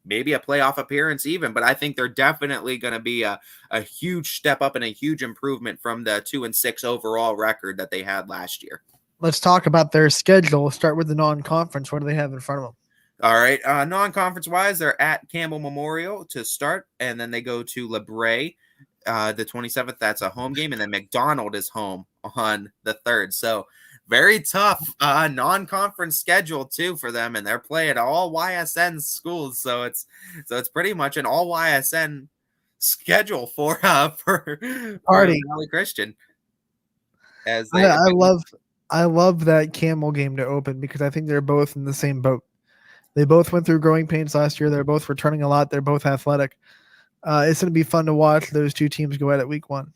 maybe a playoff appearance even, but I think they're definitely going to be a huge step up and a huge improvement from the 2-6 overall record that they had last year. Let's talk about their schedule. We'll start with the non-conference. What do they have in front of them? All right. Non-conference wise, they're at Campbell Memorial to start, and then they go to LeBray the 27th. That's a home game, and then McDonald is home on the 3rd. So very tough non-conference schedule too for them, and they're playing all YSN schools. So it's pretty much an all YSN schedule for Valley Christian. As I love that Camel game to open because I think they're both in the same boat. They both went through growing pains last year. They're both returning a lot. They're both athletic. It's going to be fun to watch those two teams go at it week 1.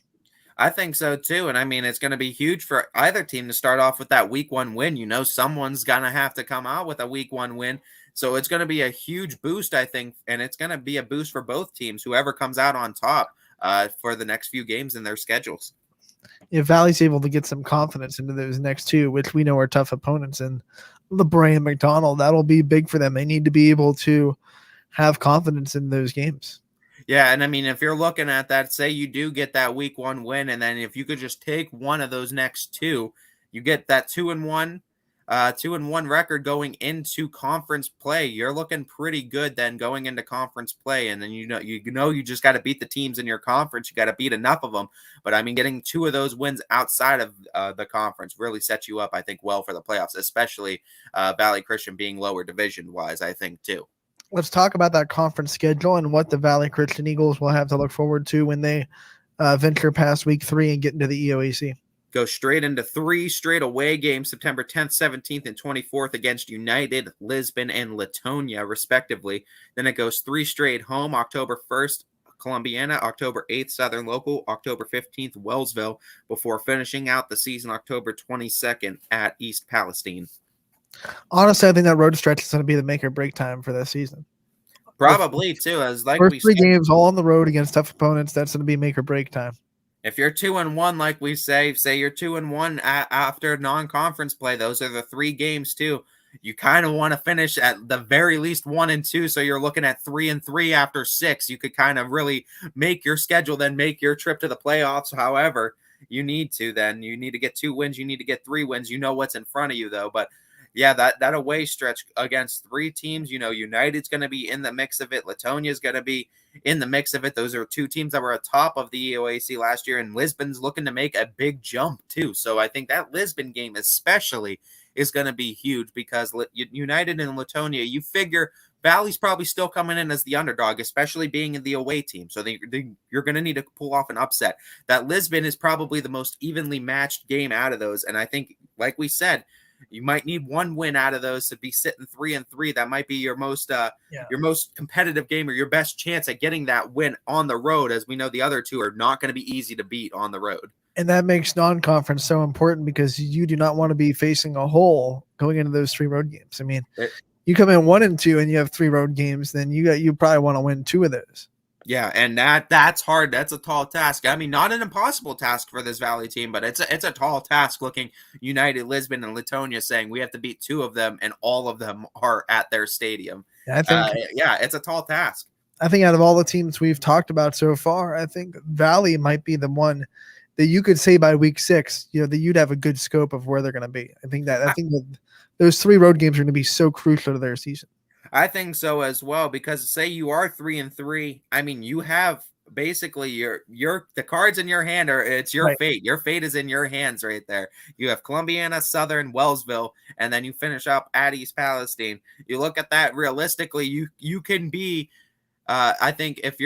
I think so too. And I mean, it's going to be huge for either team to start off with that week 1 win. You know, someone's going to have to come out with a week 1 win. So it's going to be a huge boost, I think. And it's going to be a boost for both teams, whoever comes out on top for the next few games in their schedules. If Valley's able to get some confidence into those next two, which we know are tough opponents, and LeBray and McDonald, that'll be big for them. They need to be able to have confidence in those games. Yeah, and I mean, if you're looking at that, say you do get that week 1 win, and then if you could just take one of those next two, you get that 2-1 record going into conference play. You're looking pretty good then going into conference play, and then you just got to beat the teams in your conference. You got to beat enough of them. But I mean, getting 2 of those wins outside of the conference really sets you up, I think, well for the playoffs, especially Valley Christian being lower division wise, I think too. Let's talk about that conference schedule and what the Valley Christian Eagles will have to look forward to when they venture past week 3 and get into the EOAC. Go straight into 3 straight away games, September 10th, 17th, and 24th against United, Lisbon, and Latonia, respectively. Then it goes 3 straight home, October 1st, Columbiana, October 8th, Southern Local, October 15th, Wellsville, before finishing out the season October 22nd at East Palestine. Honestly, I think that road stretch is going to be the make or break time for this season. Probably, too. As like first we 3 said, games all on the road against tough opponents, that's going to be make or break time. If you're 2-1, like we say you're 2-1 after non-conference play, those are the 3 games too. You kind of want to finish at the very least 1-2, so you're looking at 3-3 after 6. You could kind of really make your schedule, then make your trip to the playoffs. However, you need to get 2 wins. You need to get 3 wins. You know what's in front of you though, but. Yeah, that away stretch against 3 teams, United's going to be in the mix of it. Latonia's going to be in the mix of it. Those are 2 teams that were atop of the EOAC last year, and Lisbon's looking to make a big jump too. So I think that Lisbon game especially is going to be huge because United and Latonia, you figure Valley's probably still coming in as the underdog, especially being in the away team. So you're going to need to pull off an upset. That Lisbon is probably the most evenly matched game out of those, and I think, like we said, you might need 1 win out of those to be sitting 3-3. That might be your most competitive game or your best chance at getting that win on the road, as we know the other 2 are not going to be easy to beat on the road. And that makes non-conference so important because you do not want to be facing a hole going into those 3 road games. I mean, you come in 1-2 and you have 3 road games, then you probably want to win 2 of those. Yeah, and that's hard. That's a tall task. I mean, not an impossible task for this Valley team, but it's a tall task looking United, Lisbon, and Latonia saying we have to beat 2 of them, and all of them are at their stadium. I think, it's a tall task. I think out of all the teams we've talked about so far, I think Valley might be the one that you could say by week 6, that you'd have a good scope of where they're going to be. I think that those 3 road games are going to be so crucial to their season. I think so as well, because say you are 3-3, I mean, you have basically the cards in your hand it's your fate. Your fate is in your hands right there. You have Columbiana, Southern, Wellsville, and then you finish up at East Palestine. You look at that realistically, you can be I think if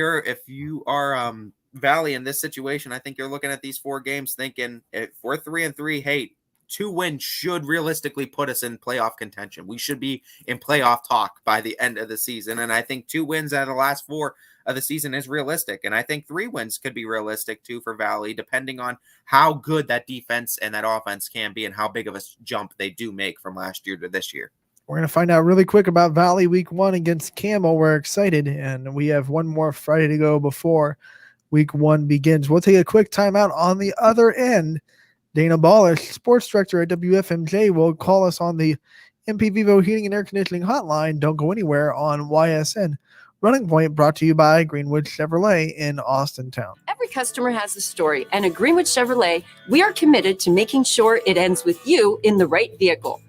you are Valley in this situation, I think you're looking at these 4 games thinking if we're 3-3, hey, 2 wins should realistically put us in playoff contention. We should be in playoff talk by the end of the season. And I think 2 wins out of the last 4 of the season is realistic. And I think 3 wins could be realistic too for Valley, depending on how good that defense and that offense can be and how big of a jump they do make from last year to this year. We're going to find out really quick about Valley week 1 against Camel. We're excited, and we have one more Friday to go before week 1 begins. We'll take a quick timeout. On the other end, Dana Ballish, sports director at WFMJ, will call us on the MP Vivo Heating and Air Conditioning Hotline. Don't go anywhere on YSN Running Point brought to you by Greenwood Chevrolet in Austintown. Every customer has a story, and at Greenwood Chevrolet, we are committed to making sure it ends with you in the right vehicle.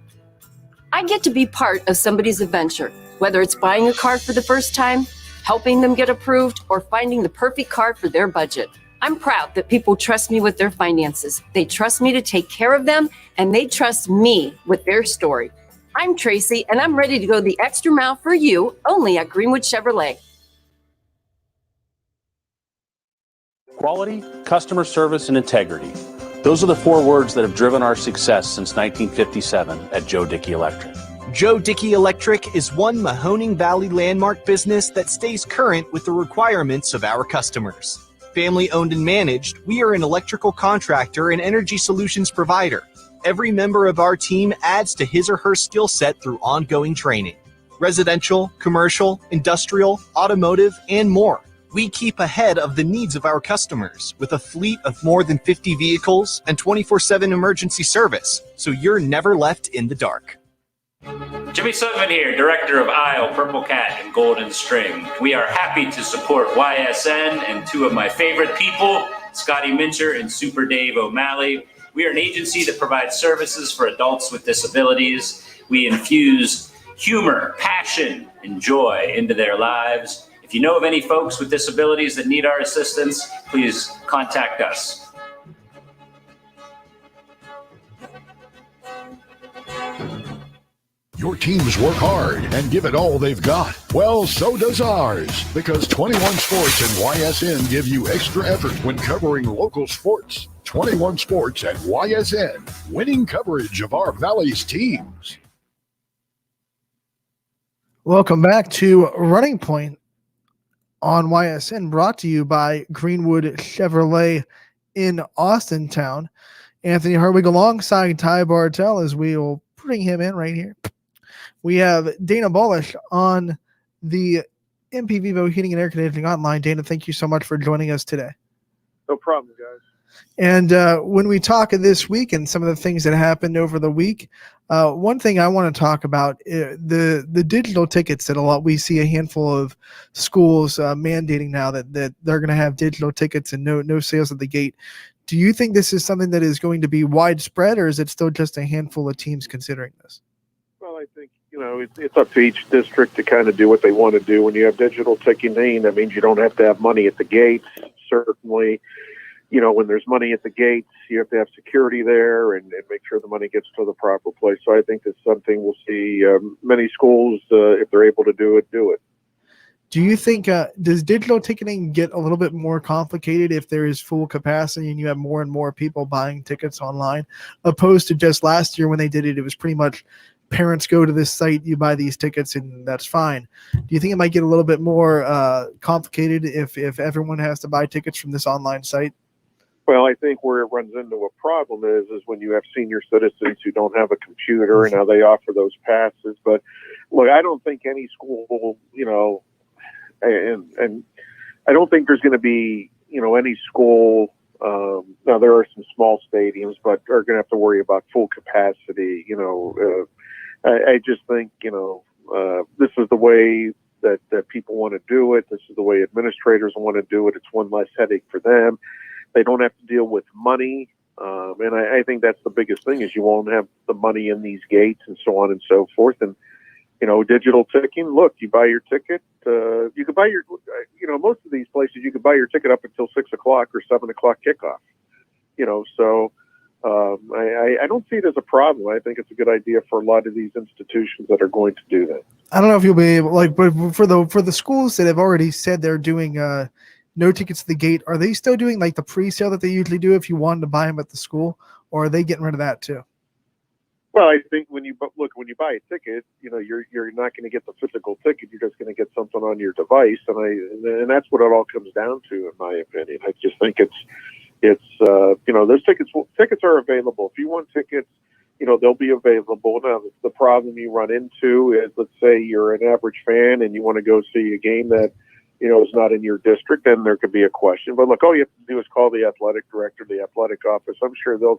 I get to be part of somebody's adventure, whether it's buying a car for the first time, helping them get approved, or finding the perfect car for their budget. I'm proud that people trust me with their finances. They trust me to take care of them, and they trust me with their story. I'm Tracy, and I'm ready to go the extra mile for you, only at Greenwood Chevrolet. Quality, customer service, and integrity. Those are the 4 words that have driven our success since 1957 at Joe Dickey Electric. Joe Dickey Electric is one Mahoning Valley landmark business that stays current with the requirements of our customers. Family owned and managed, we are an electrical contractor and energy solutions provider. Every member of our team adds to his or her skill set through ongoing training. Residential, commercial, industrial, automotive, and more. We keep ahead of the needs of our customers with a fleet of more than 50 vehicles and 24/7 emergency service, so you're never left in the dark. Jimmy Sutton here, Director of Isle, Purple Cat, and Golden String. We are happy to support YSN and 2 of my favorite people, Scotty Mincher and Super Dave O'Malley. We are an agency that provides services for adults with disabilities. We infuse humor, passion, and joy into their lives. If you know of any folks with disabilities that need our assistance, please contact us. Your teams work hard and give it all they've got. Well, so does ours, because 21 Sports and YSN give you extra effort when covering local sports. 21 Sports and YSN, winning coverage of our Valley's teams. Welcome back to Running Point on YSN, brought to you by Greenwood Chevrolet in Austintown. Anthony Harwig alongside Ty Bartell, as we will bring him in right here. We have Dana Bullish on the MP Vivo Heating and Air Conditioning Hotline. Dana, thank you so much for joining us today. No problem, guys. And when we talk of this week and some of the things that happened over the week, one thing I want to talk about, the digital tickets that we see a handful of schools mandating now that they're going to have digital tickets and no sales at the gate. Do you think this is something that is going to be widespread, or is it still just a handful of teams considering this? Well, I think, it's up to each district to kind of do what they want to do. When you have digital ticketing, that means you don't have to have money at the gates. Certainly, when there's money at the gates, you have to have security there and make sure the money gets to the proper place. So I think that's something we'll see many schools, if they're able to do it, do it. Do you think, does digital ticketing get a little bit more complicated if there is full capacity and you have more and more people buying tickets online, opposed to just last year when they did it, it was pretty much parents go to this site, you buy these tickets, and that's fine. Do you think it might get a little bit more complicated if everyone has to buy tickets from this online site? Well, I think where it runs into a problem is when you have senior citizens who don't have a computer and how they offer those passes. But look, I don't think any school, and I don't think there's going to be, any school. Now there are some small stadiums, but are going to have to worry about full capacity. I just think, this is the way that people want to do it. This is the way administrators want to do it. It's one less headache for them. They don't have to deal with money. And I think that's the biggest thing is you won't have the money in these gates and so on and so forth. And, digital ticketing, look, you buy your ticket. You could buy your, most of these places, you could buy your ticket up until 6 o'clock or 7 o'clock kickoff. So I don't see it as a problem. I think it's a good idea for a lot of these institutions that are going to do that. I don't know if you'll be able, but for the schools that have already said they're doing no tickets to the gate, are they still doing the pre-sale that they usually do if you wanted to buy them at the school, or are they getting rid of that too? Well, I think when you buy a ticket, you're not going to get the physical ticket. You're just going to get something on your device, and that's what it all comes down to, in my opinion. I just think it's those tickets are available. If you want tickets, they'll be available. Now, the problem you run into is, let's say you're an average fan and you want to go see a game that is not in your district, then there could be a question. But look, all you have to do is call the athletic director, the athletic office. I'm sure they'll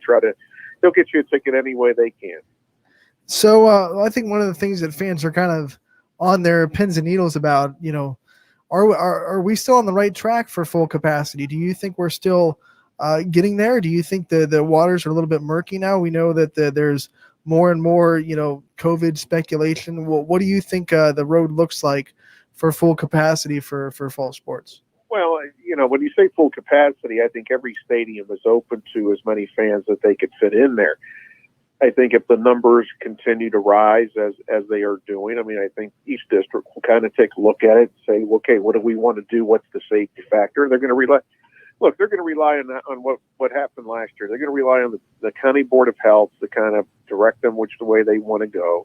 get you a ticket any way they can. So I think one of the things that fans are kind of on their pins and needles about, Are we still on the right track for full capacity? Do you think we're still getting there? Do you think the waters are a little bit murky now? We know that there's more and more, COVID speculation. What do you think the road looks like for full capacity for fall sports? Well, when you say full capacity, I think every stadium is open to as many fans that they could fit in there. I think if the numbers continue to rise as they are doing, I think each district will kind of take a look at it and say, okay, what do we want to do? What's the safety factor? They're going to rely. Look, they're going to rely on what happened last year. They're going to rely on the county board of health to kind of direct them the way they want to go,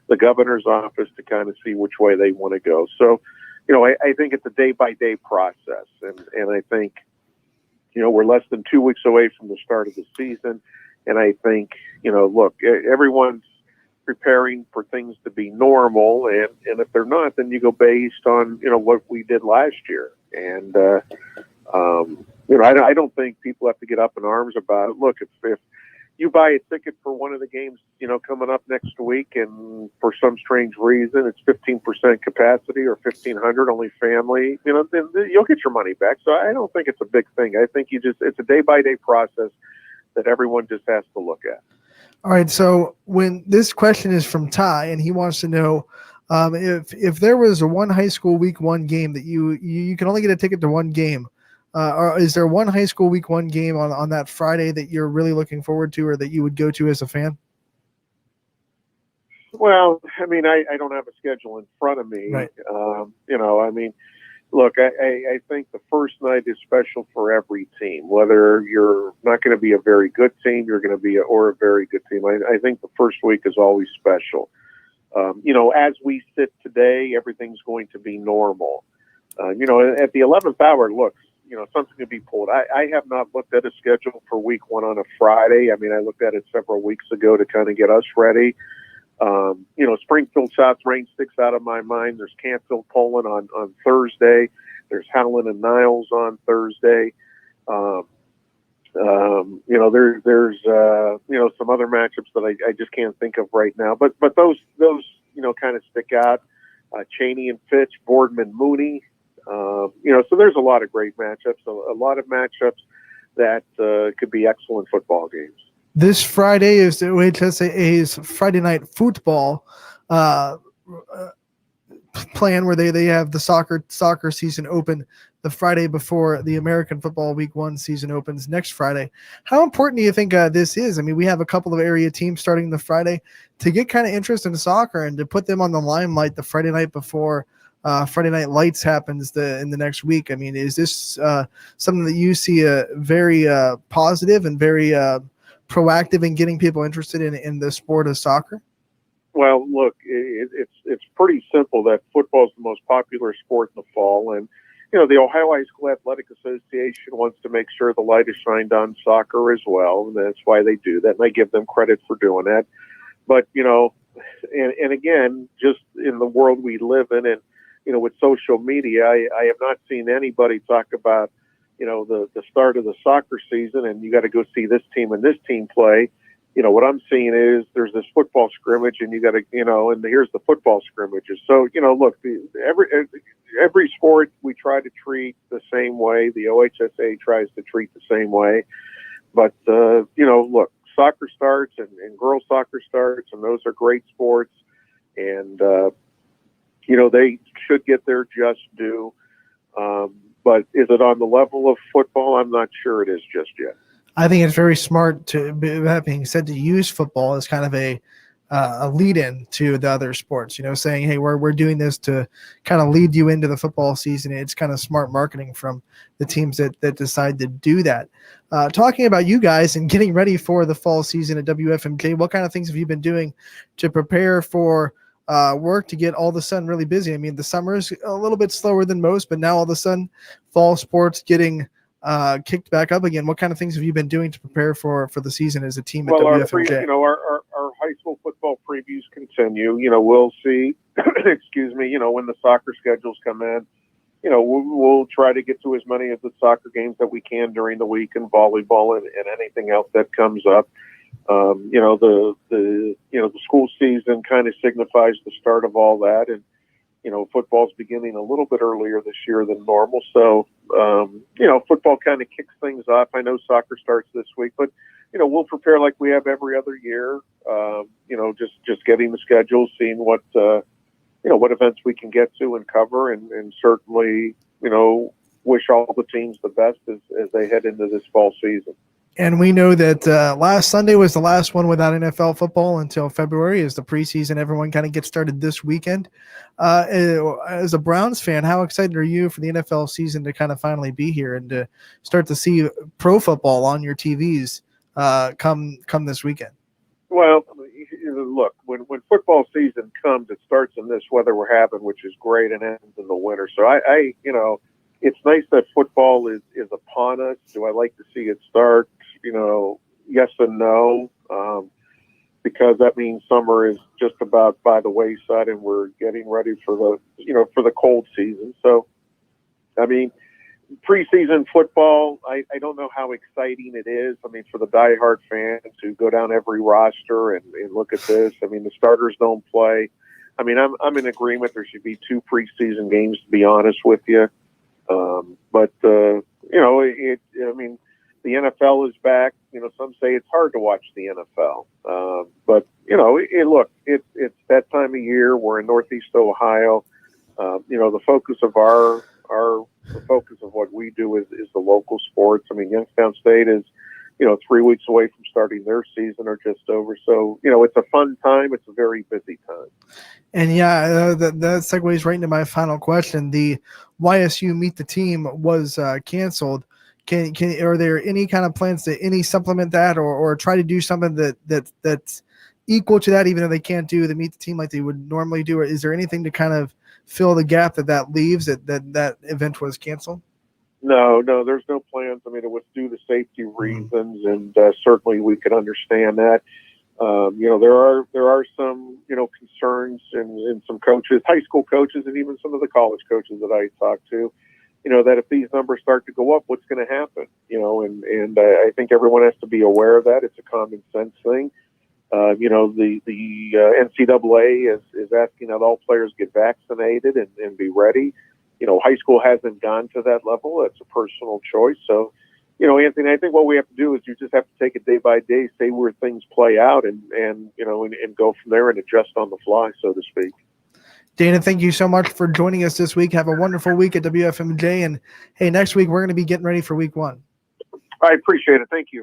the governor's office to kind of see which way they want to go. So, I think it's a day-by-day process, and I think, we're less than 2 weeks away from the start of the season, and I think, look, everyone's preparing for things to be normal, and if they're not, then you go based on, what we did last year, and I don't think people have to get up in arms about it. Look, if you buy a ticket for one of the games, coming up next week, and for some strange reason it's 15% capacity or 1,500 only family, then you'll get your money back. So I don't think it's a big thing. I think it's a day-by-day process that everyone just has to look at. All right. So when this question is from Ty, and he wants to know if there was a one high school week one game that you can only get a ticket to one game. Or is there one high school week one game on that Friday that you're really looking forward to, or that you would go to as a fan? Well, I don't have a schedule in front of me. Right. Look, I think the first night is special for every team, whether you're not going to be a very good team, you're going to be a very good team. I think the first week is always special. As we sit today, everything's going to be normal. At the 11th hour, look, something to be pulled. I have not looked at a schedule for week one on a Friday. I looked at it several weeks ago to kind of get us ready. Springfield South Range sticks out of my mind. There's Canfield Poland on Thursday. There's Howland and Niles on Thursday. There's some other matchups that I just can't think of right now. But those kind of stick out. Cheney and Fitch, Boardman, Mooney. So there's a lot of great matchups, a lot of matchups that could be excellent football games. This Friday is the OHSAA's Friday night football plan, where they have the soccer season open the Friday before the American football week one season opens next Friday. How important do you think this is? We have a couple of area teams starting the Friday to get kind of interest in soccer and to put them on the limelight the Friday night before Friday Night Lights happens in the next week. Is this something that you see very positive and very proactive in getting people interested in the sport of soccer? Well, look, it's pretty simple that football is the most popular sport in the fall, and the Ohio High School Athletic Association wants to make sure the light is shined on soccer as well, and that's why they do that, and I give them credit for doing that. But and again, just in the world we live in, and with social media, I have not seen anybody talk about the start of the soccer season and you got to go see this team and this team play. What I'm seeing is there's this football scrimmage and you got to, and here's the football scrimmages. So, look, every sport we try to treat the same way. The OHSA tries to treat the same way. But, look, soccer starts and girls soccer starts, and those are great sports. And, they should get their just due. But is it on the level of football? I'm not sure it is just yet. I think it's very smart that being said, to use football as kind of a lead-in to the other sports, saying, hey, we're doing this to kind of lead you into the football season. It's kind of smart marketing from the teams that decide to do that. Talking about you guys and getting ready for the fall season at WFMJ, what kind of things have you been doing to prepare for work to get all of a sudden really busy? The summer is a little bit slower than most, but now all of a sudden fall sports getting kicked back up again. What kind of things have you been doing to prepare for the season as a team at WFMJ? Our high school football previews continue. We'll see, excuse me, when the soccer schedules come in, we'll try to get to as many of the soccer games that we can during the week, and volleyball and anything else that comes up. The school season kind of signifies the start of all that. And, football's beginning a little bit earlier this year than normal. So, football kind of kicks things off. I know soccer starts this week, but, we'll prepare like we have every other year, just getting the schedule, seeing what events we can get to and cover, and certainly, wish all the teams the best as they head into this fall season. And we know that last Sunday was the last one without NFL football until February, as the preseason. Everyone kind of gets started this weekend. As a Browns fan, how excited are you for the NFL season to kind of finally be here and to start to see pro football on your TVs come this weekend? Well, look, when football season comes, it starts in this weather we're having, which is great, and ends in the winter. So I it's nice that football is upon us. Do I like to see it start? Yes and no, because that means summer is just about by the wayside, and we're getting ready for the cold season. So, I mean, preseason football, I don't know how exciting it is. I mean, for the diehard fans who go down every roster and look at this, I mean, the starters don't play. I mean, I'm in agreement. There should be 2 preseason games, to be honest with you. The NFL is back. Some say it's hard to watch the NFL. It's that time of year. We're in Northeast Ohio. The focus of the focus of what we do is the local sports. I mean, Youngstown State is, 3 weeks away from starting their season or just over. So, it's a fun time. It's a very busy time. And that segues right into my final question. The YSU Meet the Team was canceled. Are there any kind of plans to supplement that or try to do something that's equal to that, even though they can't do the Meet the Team like they would normally do? Or is there anything to kind of fill the gap that leaves that event was canceled? No, there's no plans. I mean, it was due to safety reasons, and certainly we could understand that. There are some, concerns in some coaches, high school coaches, and even some of the college coaches that I talked to, that if these numbers start to go up, what's going to happen? And I think everyone has to be aware of that. It's a common sense thing. The NCAA is asking that all players get vaccinated and be ready. High school hasn't gone to that level. It's a personal choice. So, Anthony, I think what we have to do is you just have to take it day by day, see where things play out, and go from there and adjust on the fly, so to speak. Dana, thank you so much for joining us this week. Have a wonderful week at WFMJ. And, hey, next week we're going to be getting ready for week 1. I appreciate it. Thank you.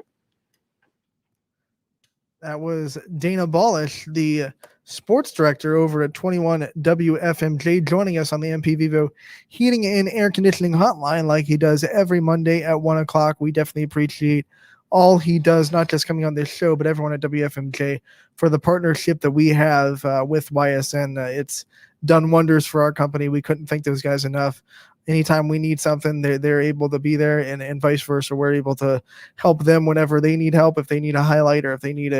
That was Dana Ballish, the sports director over at 21 WFMJ, joining us on the MP Vivo Heating and Air Conditioning Hotline like he does every Monday at 1 o'clock. We definitely appreciate all he does, not just coming on this show, but everyone at WFMJ for the partnership that we have with YSN. It's done wonders for our company. We couldn't thank those guys enough. Anytime we need something, they're able to be there, and vice versa. We're able to help them whenever they need help. If they need a highlight, or if they need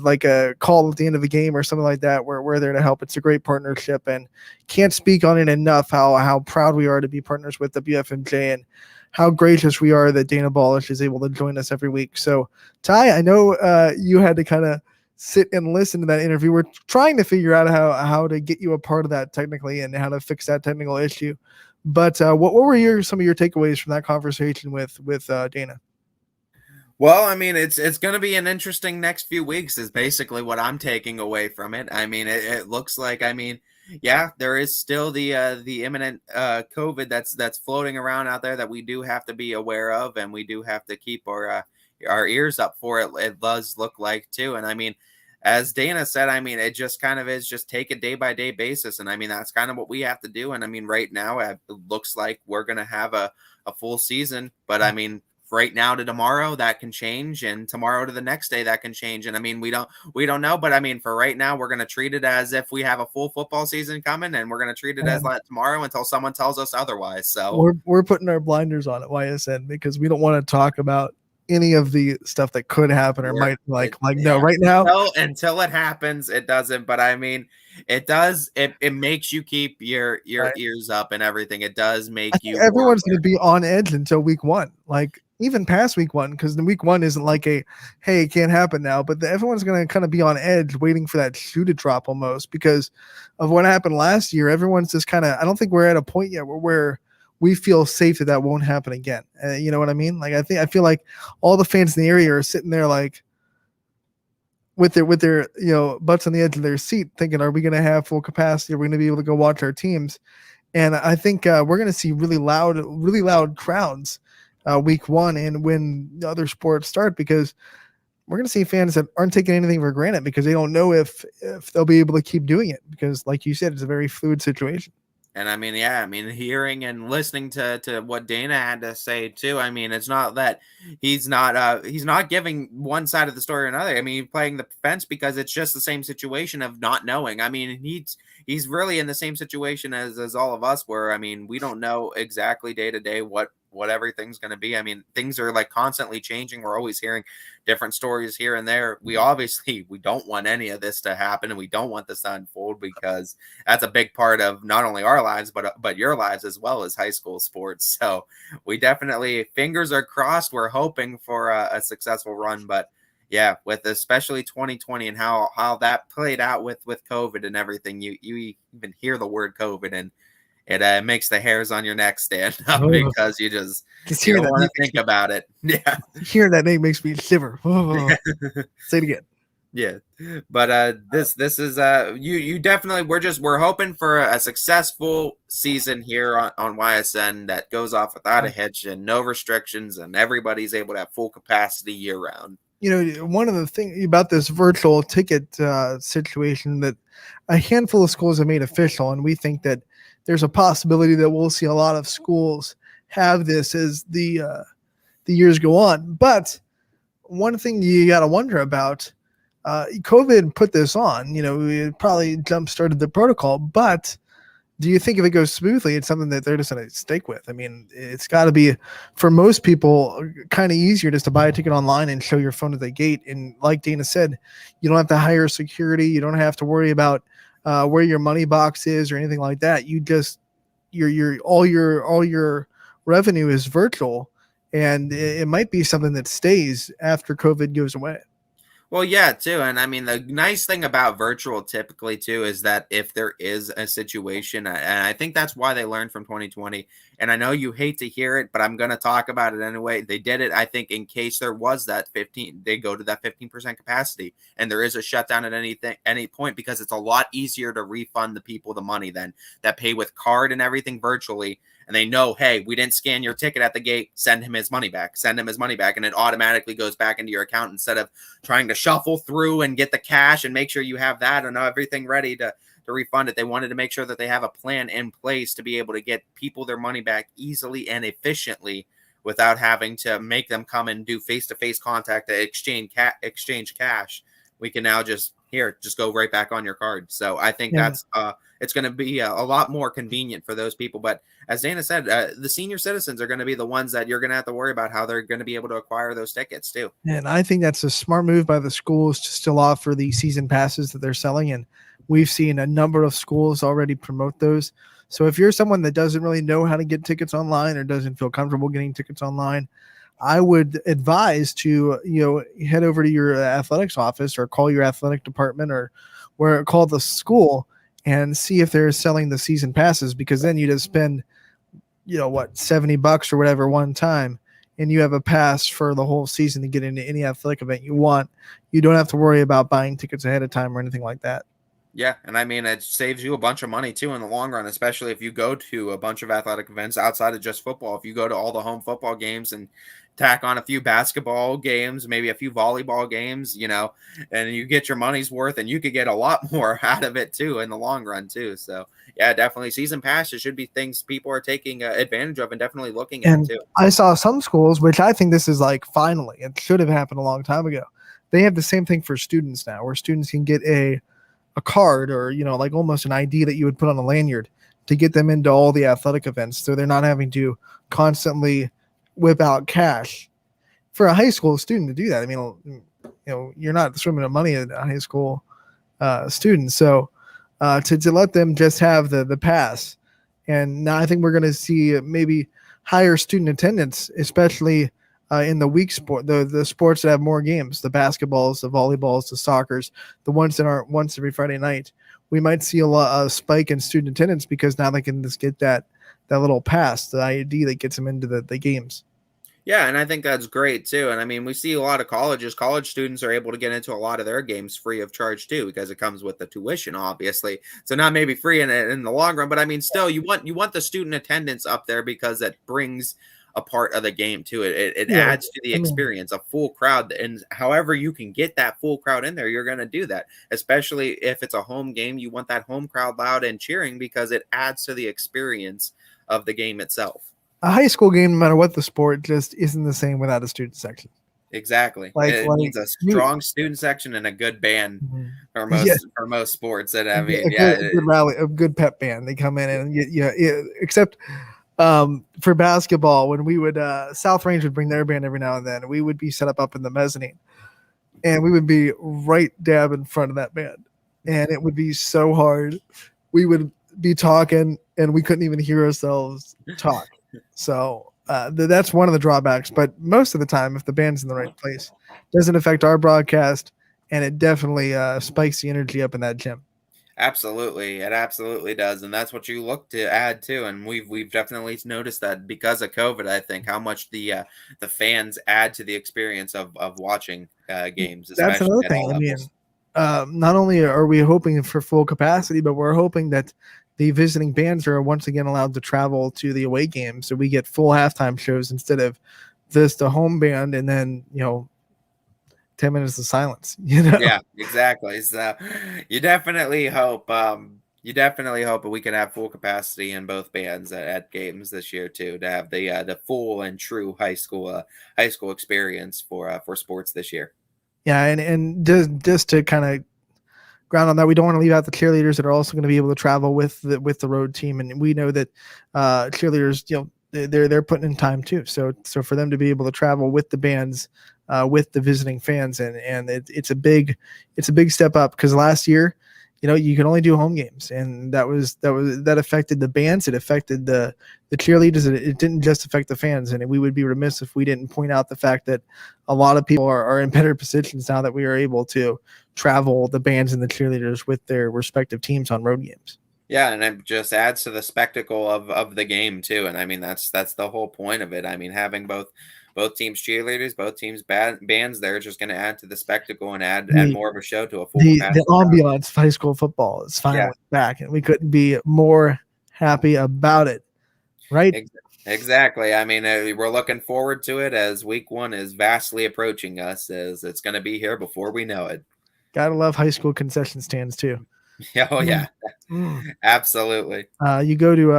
like a call at the end of the game or something like that, we're there to help. It's a great partnership, and can't speak on it enough how proud we are to be partners with WFMJ, and how gracious we are that Dana Ballish is able to join us every week. So, Ty, I know you had to kind of sit and listen to that interview. We're trying to figure out how to get you a part of that technically and how to fix that technical issue. But what were some of your takeaways from that conversation with Dana? Well, I mean, it's going to be an interesting next few weeks is basically what I'm taking away from it. I mean, it looks like, there is still the imminent COVID that's floating around out there that we do have to be aware of, and we do have to keep our ears up for it. It does look like too. And I mean, as Dana said, it just kind of is just take a day by day basis. And that's kind of what we have to do. And right now it looks like we're going to have a full season, but right now to tomorrow that can change, and tomorrow to the next day that can change. And we don't know, but for right now we're going to treat it as if we have a full football season coming, and we're going to treat it as that tomorrow until someone tells us otherwise. So we're putting our blinders on at YSN because we don't want to talk about any of the stuff that could happen or might right now until it happens. It doesn't, but it does. It makes you keep your ears up and everything. It does make you. Everyone's going to be on edge until week 1. even past week 1, because the week 1 isn't like a, hey, it can't happen now, but everyone's going to kind of be on edge waiting for that shoe to drop almost because of what happened last year. Everyone's just kind of, I don't think we're at a point yet where we feel safe that won't happen again. You know what I mean? Like, I feel like all the fans in the area are sitting there like with their butts on the edge of their seat thinking, are we going to have full capacity? Are we going to be able to go watch our teams? And I think we're going to see really loud crowds week 1 and when the other sports start, because we're going to see fans that aren't taking anything for granted because they don't know if they'll be able to keep doing it, because like you said, it's a very fluid situation. And I mean, yeah, I mean, hearing and listening to what Dana had to say too. I mean, it's not that he's not giving one side of the story or another. I mean, he's playing the fence because it's just the same situation of not knowing. I mean, he's really in the same situation as all of us, where I mean, we don't know exactly day to day what everything's going to be. I mean, things are like constantly changing. We're always hearing different stories here and there. We don't want any of this to happen, and we don't want this to unfold, because that's a big part of not only our lives, but your lives as well as high school sports. So we definitely, fingers are crossed. We're hoping for a successful run, but yeah, with especially 2020 and how that played out with COVID and everything, you even hear the word COVID and it makes the hairs on your neck stand up because you don't want to think about it. Yeah. Hearing that name makes me shiver. Say it again. Yeah. But this is you definitely, we're hoping for a successful season here on YSN that goes off without a hitch and no restrictions, and everybody's able to have full capacity year round. You know, one of the things about this virtual ticket situation that a handful of schools have made official, and we think that there's a possibility that we'll see a lot of schools have this as the years go on. But one thing you got to wonder about, COVID put this on, it probably jump-started the protocol, but do you think if it goes smoothly, it's something that they're just going to stick with? I mean, it's got to be, for most people, kind of easier just to buy a ticket online and show your phone at the gate. And like Dana said, you don't have to hire security. You don't have to worry about where your money box is or anything like that. You just all your revenue is virtual, and it might be something that stays after COVID goes away. Well, yeah, too. And I mean, the nice thing about virtual typically, too, is that if there is a situation, and I think that's why they learned from 2020, and I know you hate to hear it, but I'm going to talk about it anyway. They did it, I think, in case there was that 15, they go to that 15% capacity, and there is a shutdown at any point, because it's a lot easier to refund the people the money then that pay with card and everything virtually. And they know, hey, we didn't scan your ticket at the gate, send him his money back, and it automatically goes back into your account instead of trying to shuffle through and get the cash and make sure you have that and everything ready to refund it. They wanted to make sure that they have a plan in place to be able to get people their money back easily and efficiently without having to make them come and do face-to-face contact to exchange cash. We can now just go right back on your card. So I think that's it's going to be a lot more convenient for those people. But as Dana said, the senior citizens are going to be the ones that you're going to have to worry about how they're going to be able to acquire those tickets too. And I think that's a smart move by the schools to still offer the season passes that they're selling. And we've seen a number of schools already promote those. So if you're someone that doesn't really know how to get tickets online or doesn't feel comfortable getting tickets online, I would advise to, head over to your athletics office or call your athletic department or call the school and see if they're selling the season passes, because then you just spend, $70 or whatever one time, and you have a pass for the whole season to get into any athletic event you want. You don't have to worry about buying tickets ahead of time or anything like that. Yeah, and I mean, it saves you a bunch of money too in the long run, especially if you go to a bunch of athletic events outside of just football. If you go to all the home football games and tack on a few basketball games, maybe a few volleyball games, and you get your money's worth, and you could get a lot more out of it too in the long run too. So yeah, definitely season passes should be things people are taking advantage of and definitely looking at too. I saw some schools, which I think this is like finally, it should have happened a long time ago. They have the same thing for students now, where students can get a card or, like almost an ID that you would put on a lanyard to get them into all the athletic events. So they're not having to constantly whip out cash for a high school student to do that. I mean, you're not swimming in money at a high school student. So to let them just have the pass. And now I think we're going to see maybe higher student attendance, especially in the weak sport, the sports that have more games, the basketballs, the volleyballs, the soccers, the ones that aren't once every Friday night, we might see a spike in student attendance because now they can just get that little pass, the ID that gets them into the games. Yeah, and I think that's great too. And I mean, we see a lot of colleges. College students are able to get into a lot of their games free of charge too, because it comes with the tuition, obviously. So not maybe free in the long run, but I mean, still, you want the student attendance up there because it brings a part of the game to it. It adds to the experience, a full crowd, and however you can get that full crowd in there, you're going to do that. Especially if it's a home game, you want that home crowd loud and cheering because it adds to the experience of the game itself. A high school game, no matter what the sport, just isn't the same without a student section. Exactly. It needs a strong student section and a good band for most sports. And I mean, a good rally, a good pep band. They come in and except for basketball, when we would South Range would bring their band every now and then, we would be set up in the mezzanine, and we would be right dab in front of that band, and it would be so hard. We would be talking, and we couldn't even hear ourselves talk. So that's one of the drawbacks. But most of the time, if the band's in the right place, it doesn't affect our broadcast, and it definitely spikes the energy up in that gym. Absolutely, it absolutely does, and that's what you look to add to. And we've definitely noticed that because of COVID. I think how much the fans add to the experience of watching games. That's another thing. I mean, not only are we hoping for full capacity, but we're hoping that the visiting bands are once again allowed to travel to the away games, so we get full halftime shows instead of this the home band and then 10 minutes of silence. Yeah, exactly. So you definitely hope that we can have full capacity in both bands at games this year too, to have the full and true high school experience for sports this year. Yeah, and just to kind of ground on that, we don't want to leave out the cheerleaders that are also going to be able to travel with the road team, and we know that cheerleaders, they're putting in time too. So for them to be able to travel with the bands, with the visiting fans, and it's a big step up, because last year, you can only do home games, and that affected the bands, it affected the cheerleaders, it didn't just affect the fans. And we would be remiss if we didn't point out the fact that a lot of people are in better positions now that we are able to travel the bands and the cheerleaders with their respective teams on road games. Yeah, and it just adds to the spectacle of the game too. And I mean, that's the whole point of it. I mean, having both teams cheerleaders, both teams bands, they're just going to add to the spectacle and add more of a show to a full the ambiance of high school football is finally back, and we couldn't be more happy about it, right? Exactly. I mean, we're looking forward to it as week 1 is vastly approaching us, as it's going to be here before we know it. Gotta love high school concession stands too. Oh yeah, absolutely. You go to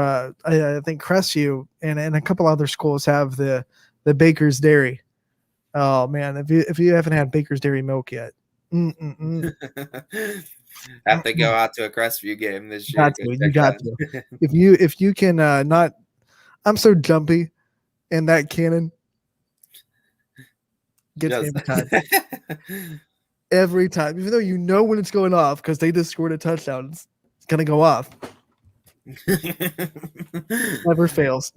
I think Crestview and a couple other schools have the Baker's Dairy. Oh man, if you haven't had Baker's Dairy milk yet, have to go out to a Crestview game this year. You got to. If you can not, I'm so jumpy, and that cannon gets me every time. Every time, even though when it's going off because they just scored a touchdown, it's gonna go off. Never fails,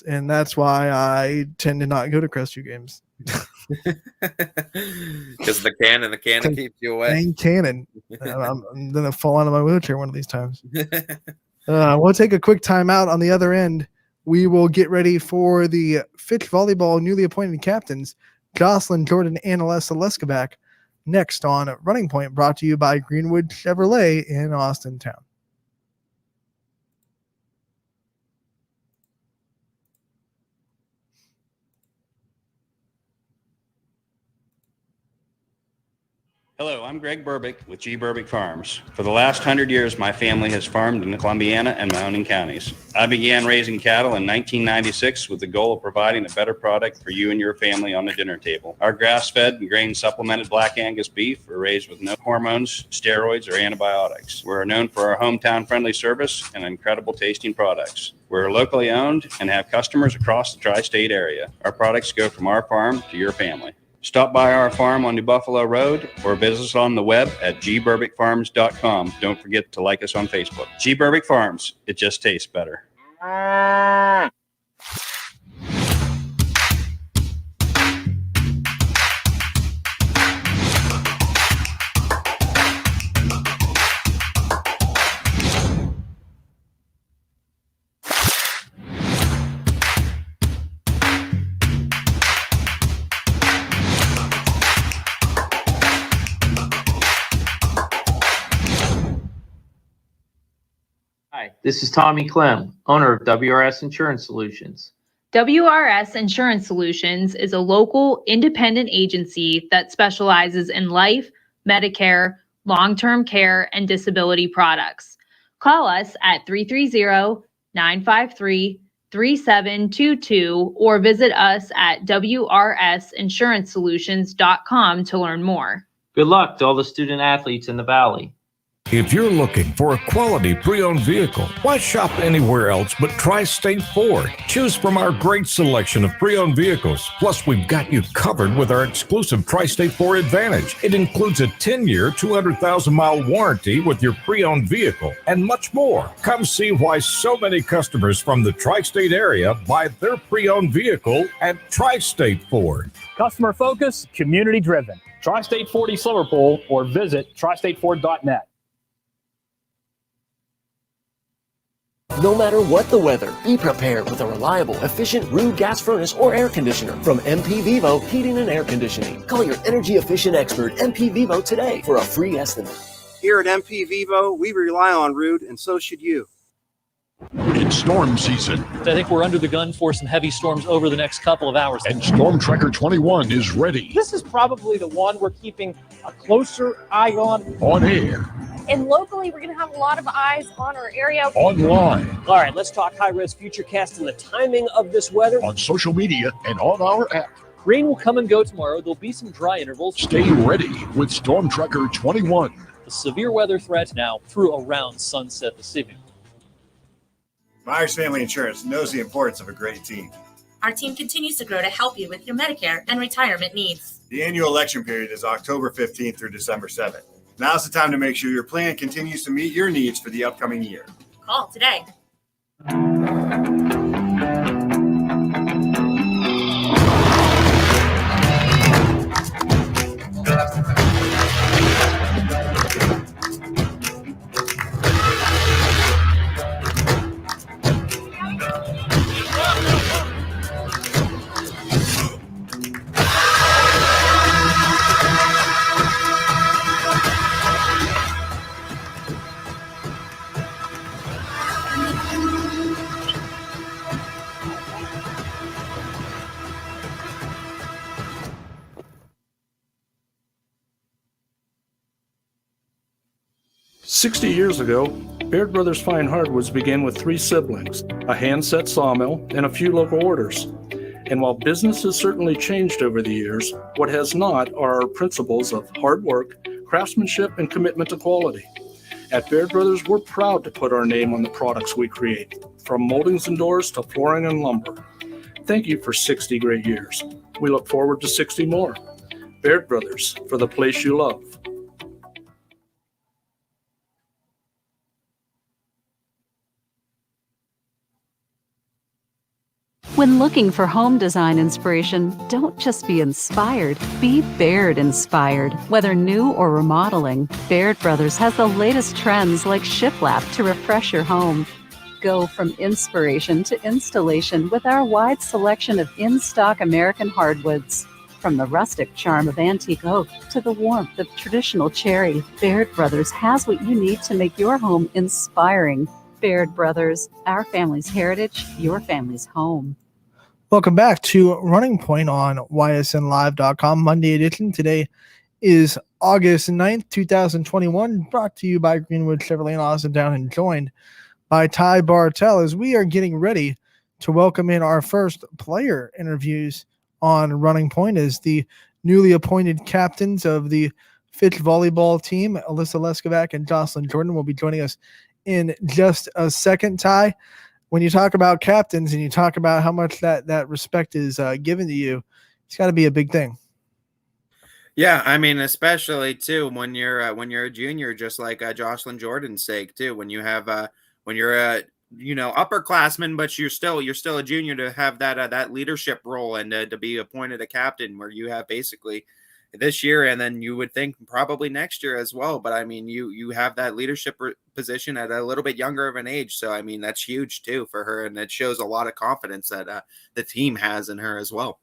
and that's why I tend to not go to Crestview games. Because the cannon keeps you away. Dang cannon! I'm gonna fall out of my wheelchair one of these times. We'll take a quick timeout. On the other end, we will get ready for the Fitch Volleyball newly appointed captains, Jocelyn Jordan and Alessa Leskovac, next on Running Point, brought to you by Greenwood Chevrolet in Austin Town. Hello, I'm Greg Burbick with G. Burbick Farms. For the last 100 years, my family has farmed in the Columbiana and Mahoning counties. I began raising cattle in 1996 with the goal of providing a better product for you and your family on the dinner table. Our grass-fed and grain-supplemented Black Angus beef are raised with no hormones, steroids, or antibiotics. We're known for our hometown-friendly service and incredible tasting products. We're locally owned and have customers across the tri-state area. Our products go from our farm to your family. Stop by our farm on New Buffalo Road or visit us on the web at gburbickfarms.com. Don't forget to like us on Facebook. G. Burbick Farms. It just tastes better. Hi, this is Tommy Clem, owner of WRS Insurance Solutions. WRS Insurance Solutions is a local independent agency that specializes in life, Medicare, long-term care, and disability products. Call us at 330-953-3722 or visit us at wrsinsuranceSolutions.com to learn more. Good luck to all the student athletes in the Valley. If you're looking for a quality pre-owned vehicle, why shop anywhere else but Tri-State Ford? Choose from our great selection of pre-owned vehicles. Plus, we've got you covered with our exclusive Tri-State Ford Advantage. It includes a 10-year, 200,000-mile warranty with your pre-owned vehicle and much more. Come see why so many customers from the Tri-State area buy their pre-owned vehicle at Tri-State Ford. Customer focus, community driven. Tri-State Ford East Liverpool or visit tristateford.net. No matter what the weather, be prepared with a reliable, efficient Rude gas furnace or air conditioner from MP Vivo Heating and Air Conditioning. Call your energy efficient expert, MP Vivo, today for a free estimate. Here at MP Vivo, we rely on Rude, and so should you. It's storm season. I think we're under the gun for some heavy storms over the next couple of hours. And Storm Tracker 21 is ready. This is probably the one we're keeping a closer eye on. On air. And locally, we're going to have a lot of eyes on our area. Online. All right, let's talk high-risk futurecast and the timing of this weather. On social media and on our app. Rain will come and go tomorrow. There'll be some dry intervals. Stay ready with Storm Tracker 21. The severe weather threat now through around sunset this evening. Myers Family Insurance knows the importance of a great team. Our team continues to grow to help you with your Medicare and retirement needs. The annual election period is October 15th through December 7th. Now's the time to make sure your plan continues to meet your needs for the upcoming year. Call today. "60 years ago, Baird Brothers Fine Hardwoods began with 3 siblings, a hand-set sawmill, and a few local orders. And while business has certainly changed over the years, what has not are our principles of hard work, craftsmanship, and commitment to quality. At Baird Brothers, we're proud to put our name on the products we create, from moldings and doors to flooring and lumber. Thank you for 60 great years. We look forward to 60 more. Baird Brothers, for the place you love." When looking for home design inspiration, don't just be inspired, be Baird inspired. Whether new or remodeling, Baird Brothers has the latest trends like shiplap to refresh your home. Go from inspiration to installation with our wide selection of in-stock American hardwoods. From the rustic charm of antique oak to the warmth of traditional cherry, Baird Brothers has what you need to make your home inspiring. Baird Brothers, our family's heritage, your family's home. Welcome back to Running Point on YSNLive.com, Monday edition. Today is August 9th, 2021, brought to you by Greenwood Chevrolet in Austintown and joined by Ty Bartell as we are getting ready to welcome in our first player interviews on Running Point as the newly appointed captains of the Fitch volleyball team, Alyssa Leskovac and Jocelyn Jordan, will be joining us in just a second. Ty, when you talk about captains and you talk about how much that respect is given to you, it's got to be a big thing. Yeah, I mean, especially too when you're a junior, just like Jocelyn Jordan's sake too. When you have when you're a upperclassman, but you're still a junior, to have that leadership role and to be appointed a captain, where you have basically this year, and then you would think probably next year as well. But I mean, you have that leadership position at a little bit younger of an age. So, I mean, that's huge too for her. And it shows a lot of confidence that the team has in her as well.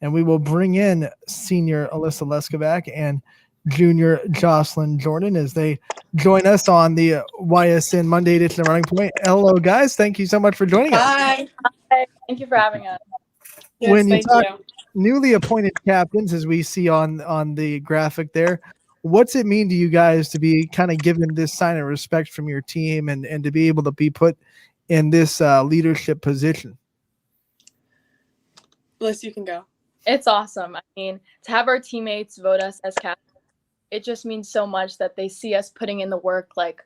And we will bring in senior Alyssa Leskovac and Junior Jocelyn Jordan as they join us on the YSN Monday edition of Running Point. Hello, guys. Thank you so much for joining us. Hi. Thank you for having us. When you talk newly appointed captains, as we see on the graphic there, what's it mean to you guys to be kind of given this sign of respect from your team and to be able to be put in this leadership position? Liz, you can go. It's awesome. I mean, to have our teammates vote us as captains, it just means so much that they see us putting in the work, like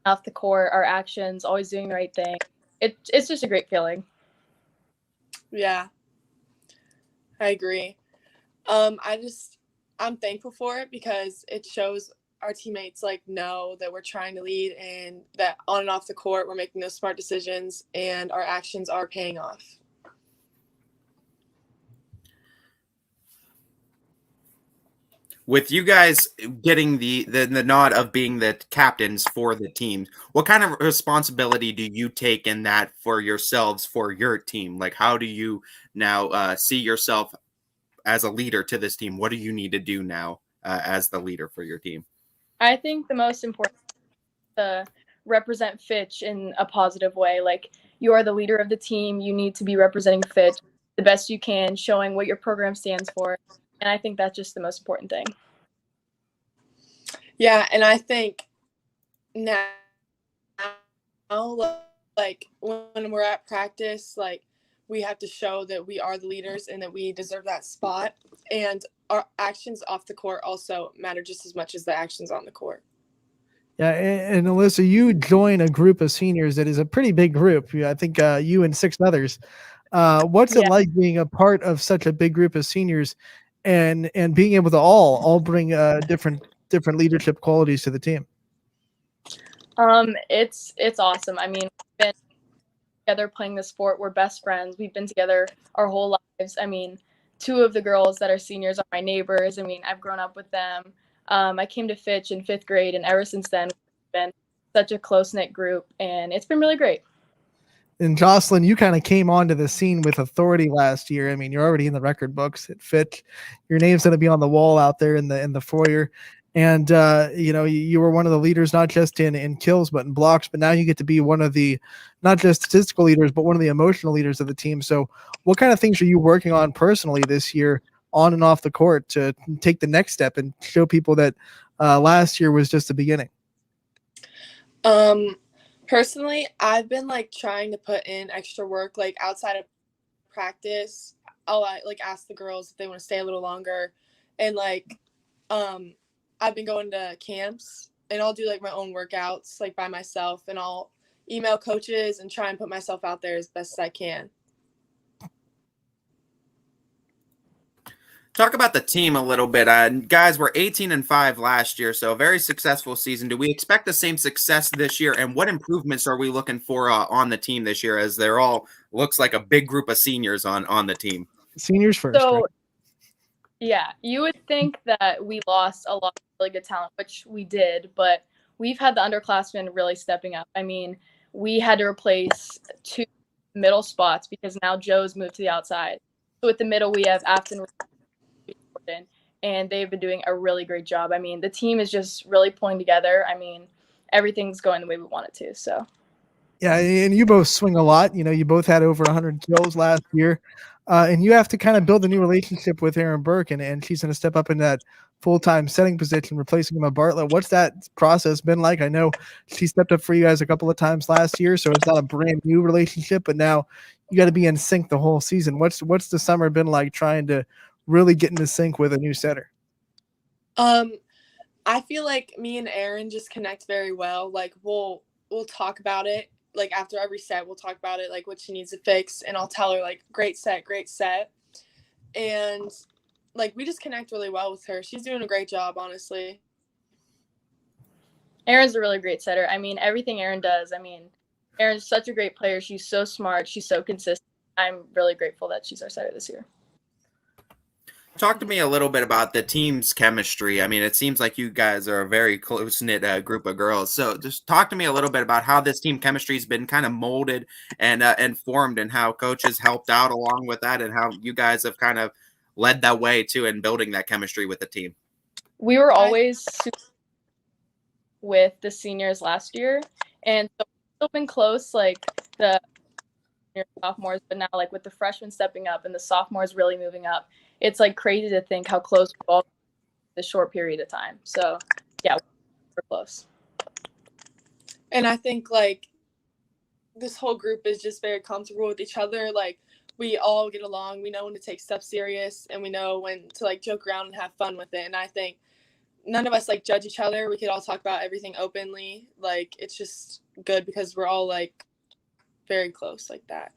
off the court, our actions, always doing the right thing. It's just a great feeling. Yeah, I agree. I'm thankful for it because it shows our teammates know that we're trying to lead and that on and off the court we're making those smart decisions and our actions are paying off. With you guys getting the nod of being the captains for the team, what kind of responsibility do you take in that for yourselves, for your team? Like, how do you now see yourself as a leader to this team? What do you need to do now as the leader for your team? I think the most important is to represent Fitch in a positive way. Like, you are the leader of the team. You need to be representing Fitch the best you can, showing what your program stands for. And I think that's just the most important thing. Yeah, and I think now, like when we're at practice, we have to show that we are the leaders and that we deserve that spot. And our actions off the court also matter just as much as the actions on the court. Yeah, and Alyssa, you join a group of seniors that is a pretty big group. I think you and 6 others. What's it like being a part of such a big group of seniors and being able to all bring different leadership qualities to the team? It's awesome. I mean, we've been together playing the sport. We're best friends. We've been together our whole lives. I mean, 2 of the girls that are seniors are my neighbors. I mean, I've grown up with them. I came to Fitch in 5th grade, and ever since then, we've been such a close-knit group, and it's been really great. And Jocelyn, you kind of came onto the scene with authority last year. I mean, you're already in the record books at Fitch. Your name's going to be on the wall out there in the foyer. And, you were one of the leaders, not just in kills, but in blocks. But now you get to be one of the, not just statistical leaders, but one of the emotional leaders of the team. So what kind of things are you working on personally this year on and off the court to take the next step and show people that last year was just the beginning? Personally, I've been trying to put in extra work, outside of practice. I'll ask the girls if they want to stay a little longer. And I've been going to camps and I'll do my own workouts by myself, and I'll email coaches and try and put myself out there as best as I can. Talk about the team a little bit. Guys, we're 18-5 last year, so a very successful season. Do we expect the same success this year? And what improvements are we looking for on the team this year, as they're all looks like a big group of seniors on the team? Seniors first. So, right? yeah, you would think that we lost a lot of really good talent, which we did, but we've had the underclassmen really stepping up. I mean, we had to replace 2 middle spots because now Joe's moved to the outside. So with the middle, we have Afton and they've been doing a really great job. I mean, the team is just really pulling together. I mean, everything's going the way we want it to. So, yeah, and you both swing a lot. You both had over 100 kills last year, and you have to kind of build a new relationship with Erin Burke, and she's going to step up in that full-time setting position, replacing Emma Bartlett. What's that process been like? I know she stepped up for you guys a couple of times last year, so it's not a brand new relationship, but now you got to be in sync the whole season. What's the summer been like trying to really get into sync with a new setter? I feel like me and Erin just connect very well. We'll talk about it. After every set, we'll talk about it, what she needs to fix, and I'll tell her great set. And we just connect really well with her. She's doing a great job, honestly. Erin's a really great setter. I mean, everything Erin does. I mean, Erin's such a great player. She's so smart. She's so consistent. I'm really grateful that she's our setter this year. Talk to me a little bit about the team's chemistry. I mean, it seems like you guys are a very close-knit group of girls. So just talk to me a little bit about how this team chemistry has been kind of molded and formed, and how coaches helped out along with that, and how you guys have kind of led that way too in building that chemistry with the team. We were always super with the seniors last year, and so we've still been close, like the sophomores, but now like with the freshmen stepping up and the sophomores really moving up, it's like crazy to think how close we've all been in this short period of time. So yeah, we're close. And I think like this whole group is just very comfortable with each other. Like we all get along. We know when to take stuff serious, and we know when to like joke around and have fun with it. And I think none of us like judge each other. We could all talk about everything openly. Like it's just good because we're all like very close like that.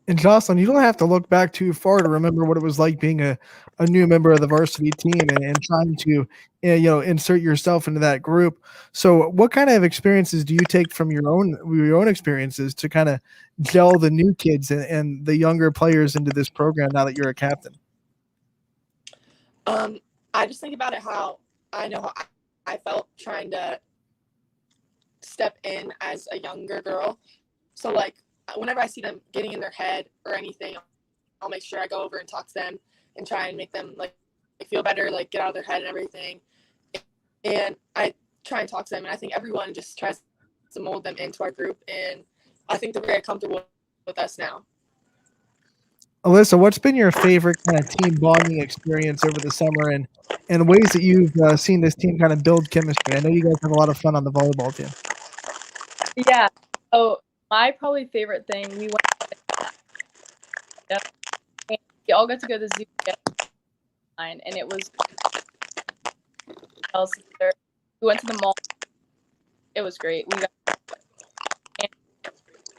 And Jocelyn, you don't have to look back too far to remember what it was like being a new member of the varsity team and trying to, insert yourself into that group. So what kind of experiences do you take from your own experiences to kind of gel the new kids and the younger players into this program now that you're a captain? I just think about it how I know how I felt trying to step in as a younger girl. So like whenever I see them getting in their head or anything, I'll make sure I go over and talk to them and try and make them like feel better, like get out of their head and everything. And I try and talk to them, and I think everyone just tries to mold them into our group, and I think they're very comfortable with us now. Alyssa, what's been your favorite kind of team bonding experience over the summer and ways that you've seen this team kind of build chemistry? I know you guys have a lot of fun on the volleyball team. Yeah. So my probably favorite thing, we went and we all got to go to the zoo and it was we went to the mall. It was great. We got and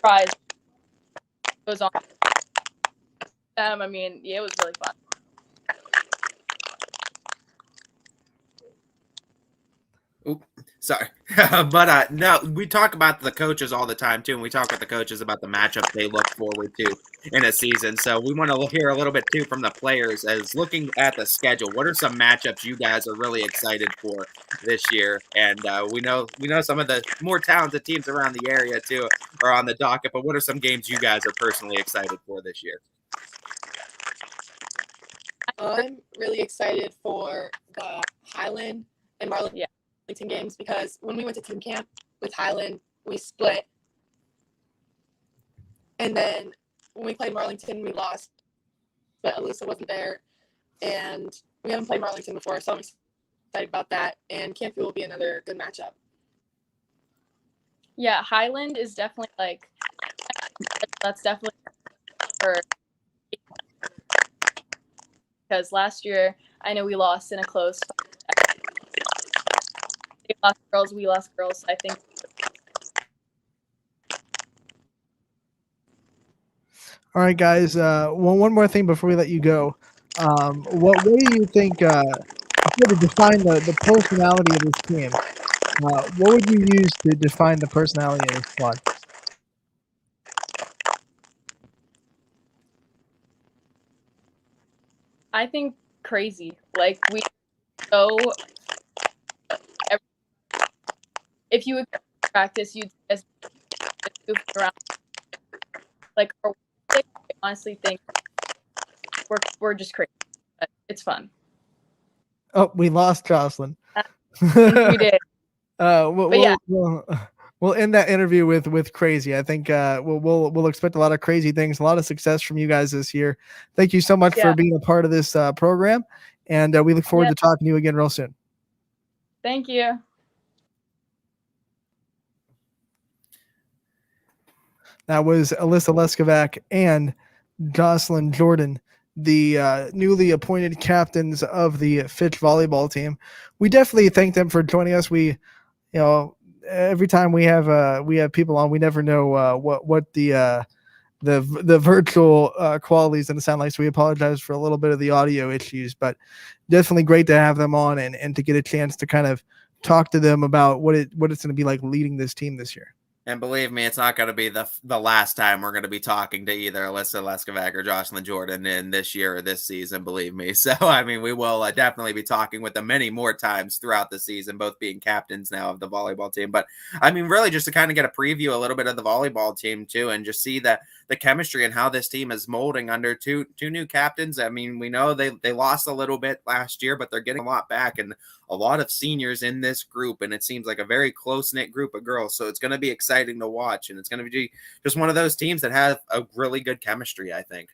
prize goes on. I mean, yeah, it was really fun. Sorry. But no, we talk about the coaches all the time too, and we talk with the coaches about the matchups they look forward to in a season. So we want to hear a little bit too from the players as looking at the schedule. What are some matchups you guys are really excited for this year? And we know some of the more talented teams around the area too are on the docket, but what are some games you guys are personally excited for this year? I'm really excited for the Highland and Marlington games because when we went to team camp with Highland, we split. And then when we played Marlington, we lost, but Alyssa wasn't there. And we haven't played Marlington before, so I'm excited about that. And Campview will be another good matchup. Yeah, Highland is definitely that's definitely for because last year I know we lost in a close. They lost girls, we lost girls. I think. All right, guys. One more thing before we let you go. What do you think? If you had to define the personality of this team, what would you use to define the personality of this squad? I think crazy. Like we so. If you would practice, you'd just move around. Like, I honestly think we're just crazy, but it's fun. Oh, we lost Jocelyn. We did. We'll end that interview with crazy. I think we'll expect a lot of crazy things, a lot of success from you guys this year. Thank you so much for being a part of this program, and we look forward to talking to you again real soon. Thank you. That was Alyssa Leskovac and Jocelyn Jordan, the newly appointed captains of the Fitch volleyball team. We definitely thank them for joining us. We, every time we have people on, we never know what the virtual qualities and the sound like. So we apologize for a little bit of the audio issues, but definitely great to have them on and to get a chance to kind of talk to them about what it's going to be like leading this team this year. And believe me, it's not going to be the last time we're going to be talking to either Alyssa Leskovac or Jocelyn Jordan in this year or this season, believe me. So, I mean, we will definitely be talking with them many more times throughout the season, both being captains now of the volleyball team. But, I mean, really just to kind of get a preview a little bit of the volleyball team, too, and just see the chemistry and how this team is molding under two new captains. I mean, we know they lost a little bit last year, but they're getting a lot back, and a lot of seniors in this group, and it seems like a very close-knit group of girls. So it's going to be exciting to watch, and it's going to be just one of those teams that have a really good chemistry, I think.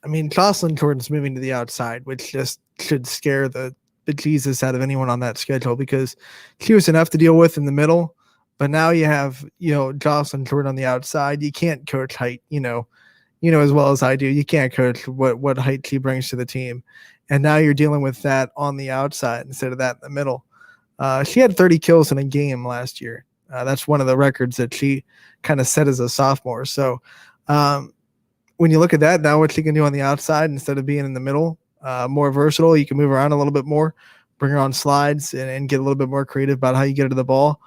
I mean, Jocelyn Jordan's moving to the outside, which just should scare the Jesus out of anyone on that schedule, because she was enough to deal with in the middle. But now you have, Jocelyn Jordan on the outside. You can't coach height, as well as I do. You can't coach what height she brings to the team. And now you're dealing with that on the outside instead of that in the middle. She had 30 kills in a game last year. That's one of the records that she kind of set as a sophomore. So when you look at that, now what she can do on the outside instead of being in the middle, more versatile, you can move around a little bit more, bring her on slides, and get a little bit more creative about how you get her to the ball.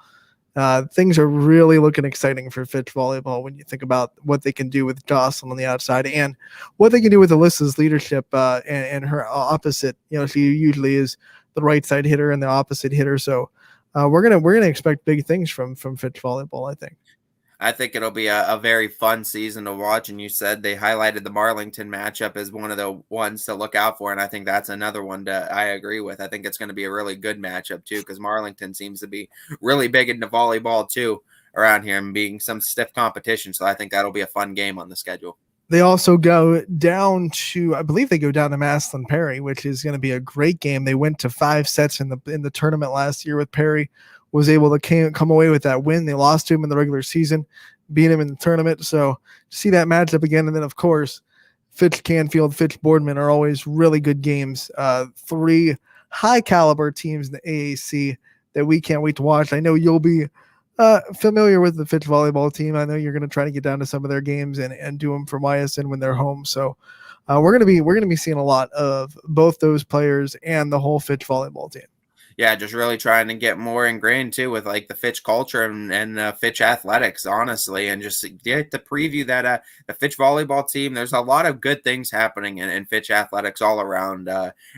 Things are really looking exciting for Fitch volleyball when you think about what they can do with Jocelyn on the outside and what they can do with Alyssa's leadership and her opposite. She usually is the right side hitter and the opposite hitter. So we're gonna expect big things from Fitch volleyball, I think. I think it'll be a very fun season to watch. And you said they highlighted the Marlington matchup as one of the ones to look out for. And I think that's another one I agree with. I think it's going to be a really good matchup too, because Marlington seems to be really big into volleyball too around here and being some stiff competition. So I think that'll be a fun game on the schedule. They also go down to, I believe they go down to Maslin Perry, which is going to be a great game. They went to 5 sets in the tournament last year with Perry. Was able to come away with that win. They lost to him in the regular season, beat him in the tournament. So see that matchup again. And then, of course, Fitch Canfield, Fitch Boardman are always really good games. 3 high-caliber teams in the AAC that we can't wait to watch. I know you'll be familiar with the Fitch volleyball team. I know you're going to try to get down to some of their games and do them from YSN when they're home. So we're going to be seeing a lot of both those players and the whole Fitch volleyball team. Yeah, just really trying to get more ingrained too with like the Fitch culture and Fitch athletics, honestly, and just get to preview that the Fitch volleyball team. There's a lot of good things happening in Fitch athletics all around,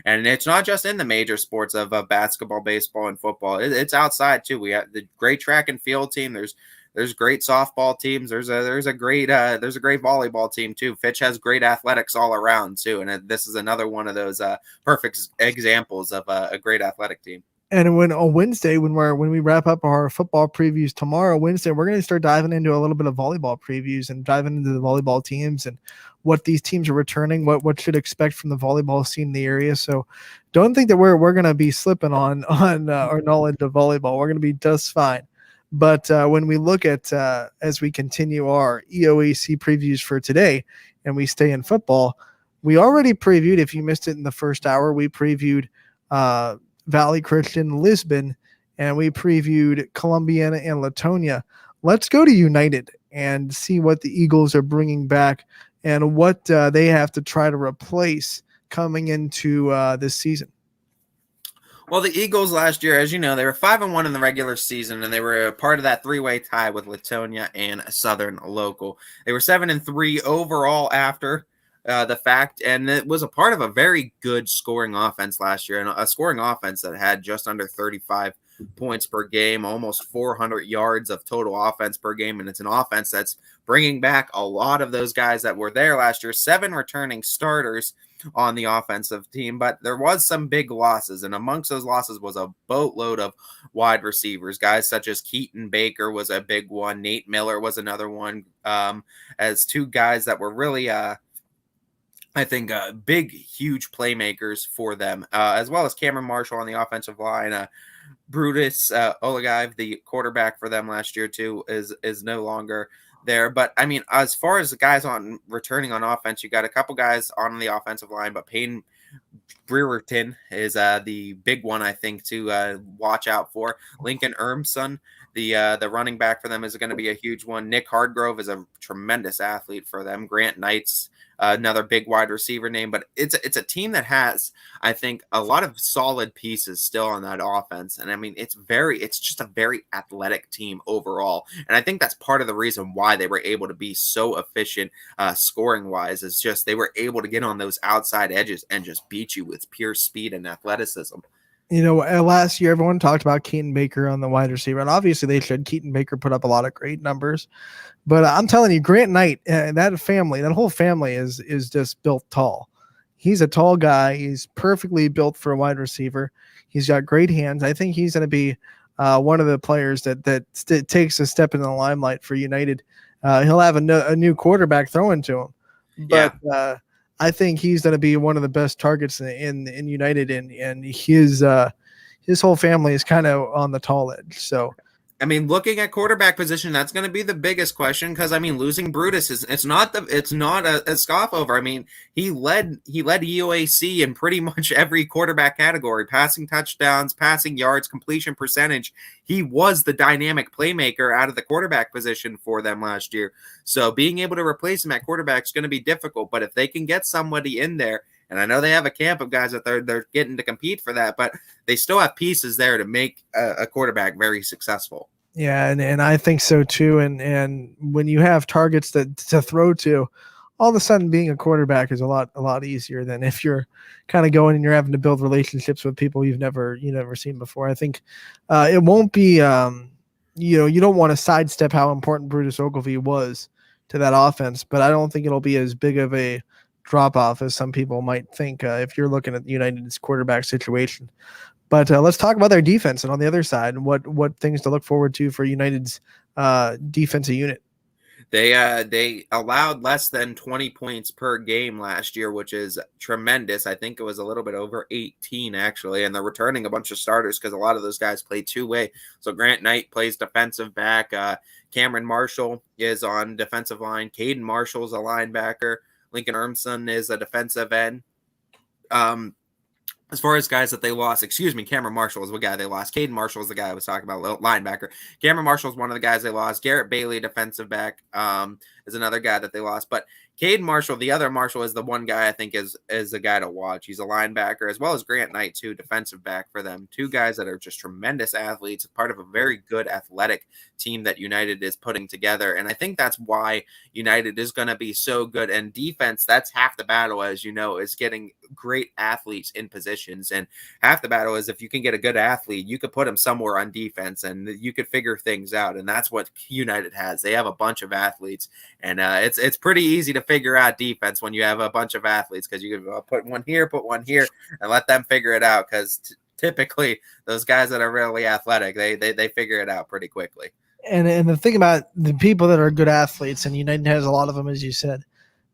and it's not just in the major sports of basketball, baseball, and football. It's outside too. We have the great track and field team. There's great softball teams. There's a great volleyball team too. Fitch has great athletics all around too, and this is another one of those perfect examples of a great athletic team. And on Wednesday, when we wrap up our football previews tomorrow, Wednesday, we're going to start diving into a little bit of volleyball previews and diving into the volleyball teams and what these teams are returning, what should expect from the volleyball scene in the area. So don't think that we're going to be slipping on our knowledge of volleyball. We're going to be just fine. But when we look at, as we continue our EOAC previews for today and we stay in football, we already previewed, if you missed it in the first hour, we previewed Valley Christian, Lisbon, and we previewed Columbiana and Latonia. Let's go to United and see what the Eagles are bringing back and what they have to try to replace coming into this season. Well, the Eagles last year, as you know, they were 5-1 in the regular season, and they were a part of that 3-way tie with Latonia and Southern Local. They were 7-3 overall after the fact, and it was a part of a very good scoring offense last year, and a scoring offense that had just under 35 points per game, almost 400 yards of total offense per game, and it's an offense that's bringing back a lot of those guys that were there last year. 7 returning starters on the offensive team, but there was some big losses, and amongst those losses was a boatload of wide receivers. Guys such as Keaton Baker was a big one. Nate Miller was another one, as 2 guys that were really I think big, huge playmakers for them, as well as Cameron Marshall on the offensive line. Brutus Oligaev, the quarterback for them last year too, is no longer there. But I mean, as far as the guys on returning on offense, you got a couple guys on the offensive line, but Payne Brewerton is the big one, I think, to watch out for. Lincoln Ermson The running back for them is going to be a huge one. Nick Hardgrove is a tremendous athlete for them. Grant Knight's another big wide receiver name, but it's a team that has, I think, a lot of solid pieces still on that offense. And I mean, it's just a very athletic team overall. And I think that's part of the reason why they were able to be so efficient scoring wise, is just they were able to get on those outside edges and just beat you with pure speed and athleticism. Last year, everyone talked about Keaton Baker on the wide receiver, and obviously they should. Keaton Baker put up a lot of great numbers. But I'm telling you, Grant Knight, that whole family is just built tall. He's a tall guy. He's perfectly built for a wide receiver. He's got great hands. I think he's going to be one of the players that takes a step into the limelight for United. He'll have a new quarterback throwing to him. But I think he's going to be one of the best targets in United, and his whole family is kind of on the tall edge. So, I mean, looking at quarterback position, that's going to be the biggest question, because I mean, losing Brutus it's not a scoff over. I mean, he led UAC in pretty much every quarterback category: passing touchdowns, passing yards, completion percentage. He was the dynamic playmaker out of the quarterback position for them last year. So being able to replace him at quarterback is going to be difficult. But if they can get somebody in there, and I know they have a camp of guys that they're getting to compete for that, but they still have pieces there to make a quarterback very successful. Yeah, and I think so too. And when you have targets to throw to, all of a sudden being a quarterback is a lot easier than if you're kind of going and you're having to build relationships with people you've never seen before. I think it won't be you don't want to sidestep how important Brutus Ogilvie was to that offense, but I don't think it'll be as big of a drop off as some people might think if you're looking at United's quarterback situation. But let's talk about their defense, and on the other side, what things to look forward to for United's defensive unit. They allowed less than 20 points per game last year, which is tremendous. I think it was a little bit over 18 actually, and they're returning a bunch of starters because a lot of those guys play two-way. So Grant Knight plays defensive back. Cameron Marshall is on defensive line. Caden Marshall's a linebacker. Lincoln Urmson is a defensive end. As far as guys that they lost, Cameron Marshall is the guy they lost. Caden Marshall is the guy I was talking about, linebacker. Cameron Marshall is one of the guys they lost. Garrett Bailey, defensive back, is another guy that they lost. But Caden Marshall, the other Marshall, is the one guy I think is the guy to watch. He's a linebacker, as well as Grant Knight, too, defensive back for them. Two guys that are just tremendous athletes, part of a very good athletic team that United is putting together. And I think that's why United is going to be so good. And defense, that's half the battle, as you know, is getting great athletes in positions. And half the battle is if you can get a good athlete, you could put him somewhere on defense and you could figure things out. And that's what United has. They have a bunch of athletes, and it's pretty easy to figure out defense when you have a bunch of athletes, because you can put one here, and let them figure it out, because typically those guys that are really athletic, they figure it out pretty quickly. And the thing about the people that are good athletes, and United has a lot of them, as you said,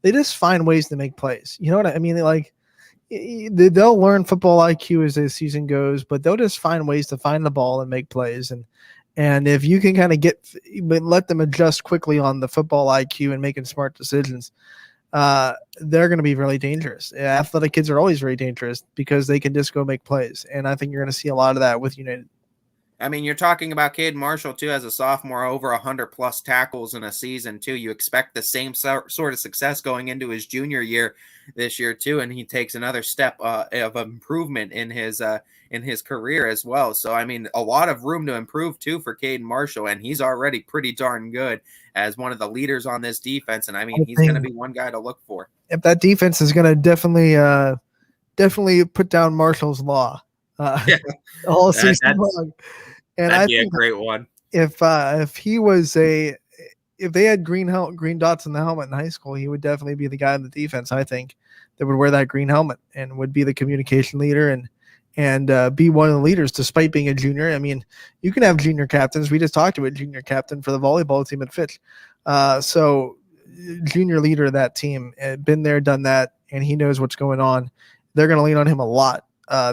they just find ways to make plays. You know what I mean? They'll learn football IQ as the season goes, but they'll just find ways to find the ball and make plays. And if you can kind of let them adjust quickly on the football IQ and making smart decisions, they're going to be really dangerous. Athletic kids are always very dangerous because they can just go make plays. And I think you're going to see a lot of that with United. I mean, you're talking about Caden Marshall, too, as a sophomore, over 100-plus tackles in a season, too. You expect the same sort of success going into his junior year this year, too, and he takes another step of improvement in his career as well. So, I mean, a lot of room to improve, too, for Caden Marshall, and he's already pretty darn good as one of the leaders on this defense, and, I mean, he's going to be one guy to look for. If that defense is going to definitely put down Marshall's law all season long. And that'd be a great one. If they had green dots in the helmet in high school, he would definitely be the guy in the defense, I think, that would wear that green helmet and would be the communication leader and be one of the leaders despite being a junior. I mean, you can have junior captains. We just talked to a junior captain for the volleyball team at Fitch. So junior leader of that team, been there, done that, and he knows what's going on. They're going to lean on him a lot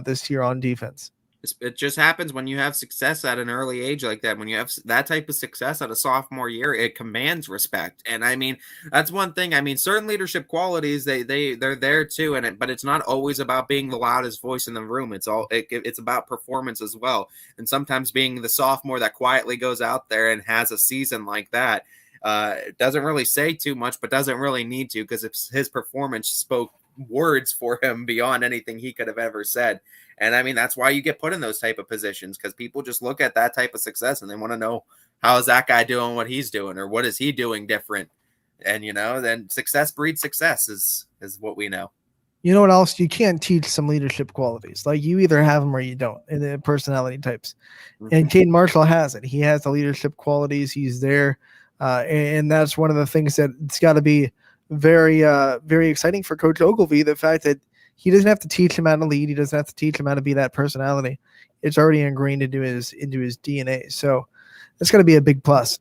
this year on defense. It just happens when you have success at an early age like that. When you have that type of success at a sophomore year, it commands respect. And I mean, that's one thing. I mean, certain leadership qualities they're there too, but it's not always about being the loudest voice in the room. It's about performance as well. And sometimes being the sophomore that quietly goes out there and has a season like that doesn't really say too much, but doesn't really need to, because his performance spoke words for him beyond anything he could have ever said. And I mean, that's why you get put in those type of positions, because people just look at that type of success and they want to know, how is that guy doing what he's doing, or what is he doing different? And, then success breeds success is what we know. You know what else? You can't teach some leadership qualities. Like, you either have them or you don't, in the personality types. And Caden Marshall has it. He has the leadership qualities. He's there. And that's one of the things that it's got to be very, very exciting for Coach Ogilvie. The fact that he doesn't have to teach him how to lead. He doesn't have to teach him how to be that personality. It's already ingrained into his DNA. So that's going to be a big plus.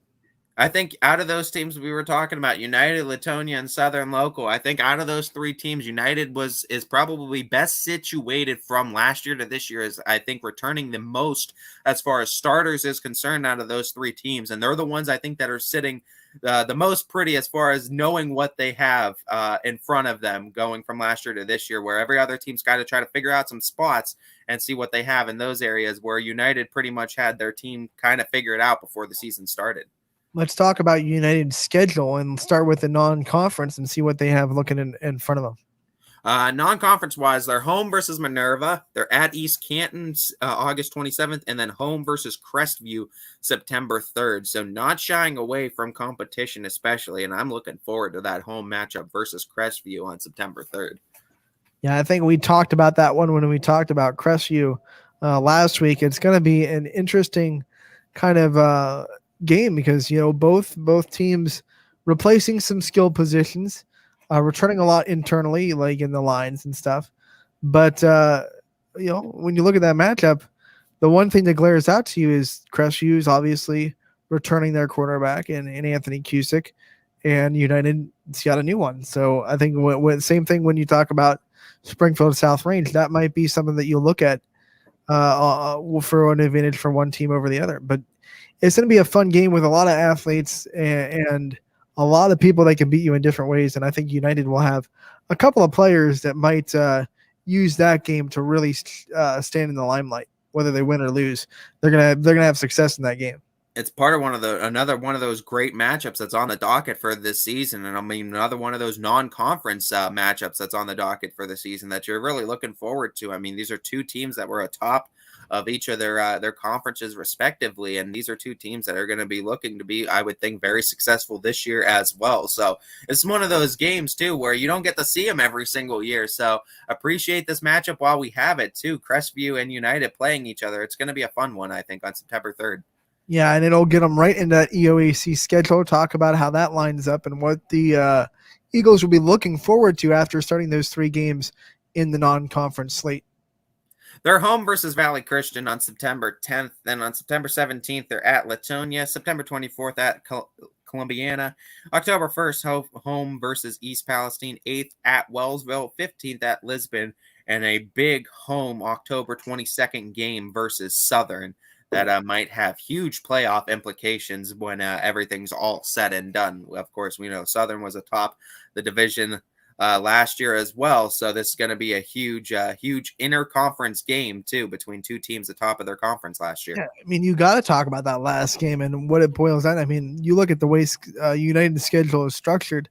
I think out of those teams we were talking about, United, Latonia, and Southern Local, I think out of those three teams, United is probably best situated from last year to this year, is I think returning the most as far as starters is concerned out of those three teams. And they're the ones I think that are sitting the most pretty as far as knowing what they have in front of them going from last year to this year, where every other team's got to try to figure out some spots and see what they have in those areas, where United pretty much had their team kind of figured out before the season started. Let's talk about United's schedule and start with the non-conference and see what they have looking in front of them. Non-conference wise, they're home versus Minerva. They're at East Canton August 27th, and then home versus Crestview September 3rd. So not shying away from competition, especially. And I'm looking forward to that home matchup versus Crestview on September 3rd. Yeah, I think we talked about that one when we talked about Crestview last week. It's going to be an interesting kind of game, because both teams replacing some skill positions, returning a lot internally, like in the lines and stuff. But when you look at that matchup, the one thing that glares out to you is Crestview's obviously returning their quarterback in Anthony Cusick, and United's got a new one. So I think same thing when you talk about Springfield South Range, that might be something that you look at for an advantage for one team over the other. But it's going to be a fun game with a lot of athletes and a lot of people that can beat you in different ways. And I think United will have a couple of players that might use that game to really stand in the limelight. Whether they win or lose, they're gonna have success in that game. It's part of another one of those great matchups that's on the docket for this season. And I mean, another one of those non-conference matchups that's on the docket for the season that you're really looking forward to. I mean, these are two teams that were atop of each of their conferences respectively. And these are two teams that are going to be looking to be, I would think, very successful this year as well. So it's one of those games too, where you don't get to see them every single year. So appreciate this matchup while we have it too. Crestview and United playing each other. It's going to be a fun one, I think, on September 3rd. Yeah, and it'll get them right into that EOAC schedule, talk about how that lines up and what the Eagles will be looking forward to after starting those three games in the non-conference slate. They're home versus Valley Christian on September 10th. Then on September 17th, they're at Latonia. September 24th at Columbiana. October 1st, home versus East Palestine. 8th at Wellsville. 15th at Lisbon. And a big home October 22nd game versus Southern that might have huge playoff implications when everything's all said and done. Of course, we know Southern was atop the division last year as well. So this is going to be a huge inter-conference game too, between two teams at the top of their conference last year. Yeah, I mean, you got to talk about that last game and what it boils down. I mean, you look at the way United's schedule is structured,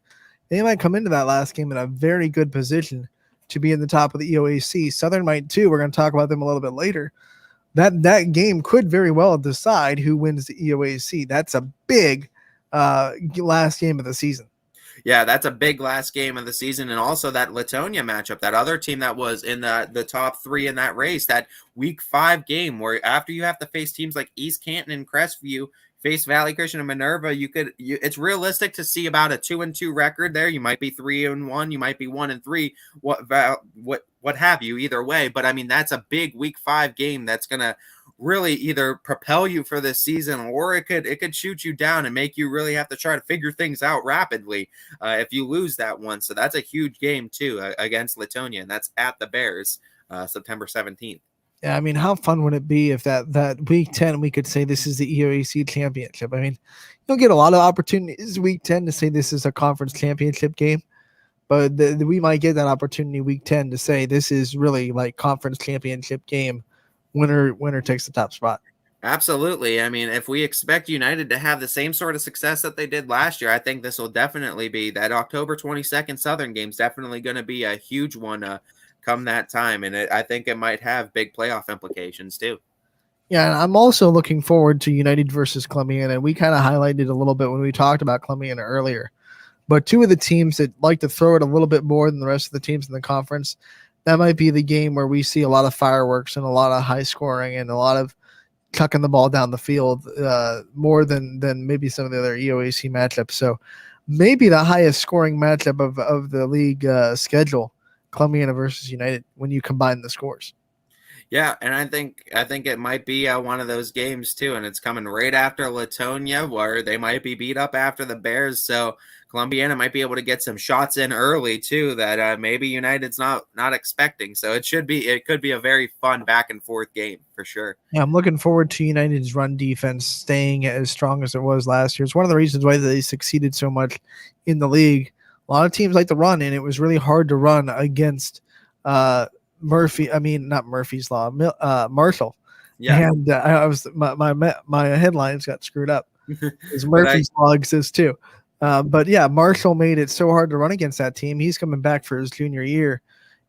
they might come into that last game in a very good position to be in the top of the EOAC. Southern might too. We're going to talk about them a little bit later. That game could very well decide who wins the EOAC. That's a big last game of the season. Yeah, that's a big last game of the season. And also that Latonia matchup, that other team that was in the top three in that race, that week 5 game where after you have to face teams like East Canton and Crestview, face Valley Christian and Minerva, it's realistic to see about a 2-2 record there. You might be 3-1, you might be 1-3, what have you, either way. But I mean, that's a big week 5 game that's gonna really either propel you for this season, or it could shoot you down and make you really have to try to figure things out rapidly if you lose that one. So that's a huge game too against Latonia, and that's at the Bears September 17th. Yeah, I mean, how fun would it be if that week 10 we could say this is the EOAC championship? I mean, you'll get a lot of opportunities week 10 to say this is a conference championship game, but we might get that opportunity week 10 to say this is really like conference championship game. Winner takes the top spot. Absolutely. I mean, if we expect United to have the same sort of success that they did last year, I think this will definitely be that October 22nd Southern game's definitely going to be a huge one come that time. And I think it might have big playoff implications too. Yeah, and I'm also looking forward to United versus Columbiana. We kind of highlighted a little bit when we talked about Columbiana earlier. But two of the teams that like to throw it a little bit more than the rest of the teams in the conference, that might be the game where we see a lot of fireworks and a lot of high scoring and a lot of chucking the ball down the field more than maybe some of the other EOAC matchups. So maybe the highest scoring matchup of the league schedule, Columbiana versus United, when you combine the scores. Yeah, and I think it might be one of those games too, and it's coming right after Latonia, where they might be beat up after the Bears. So Columbiana might be able to get some shots in early too that maybe United's not expecting. So it could be a very fun back and forth game for sure. Yeah, I'm looking forward to United's run defense staying as strong as it was last year. It's one of the reasons why they succeeded so much in the league. A lot of teams like to run, and it was really hard to run against Marshall. Yeah, and I was my headlines got screwed up. Because Murphy's Law exists too. But yeah, Marshall made it so hard to run against that team. He's coming back for his junior year.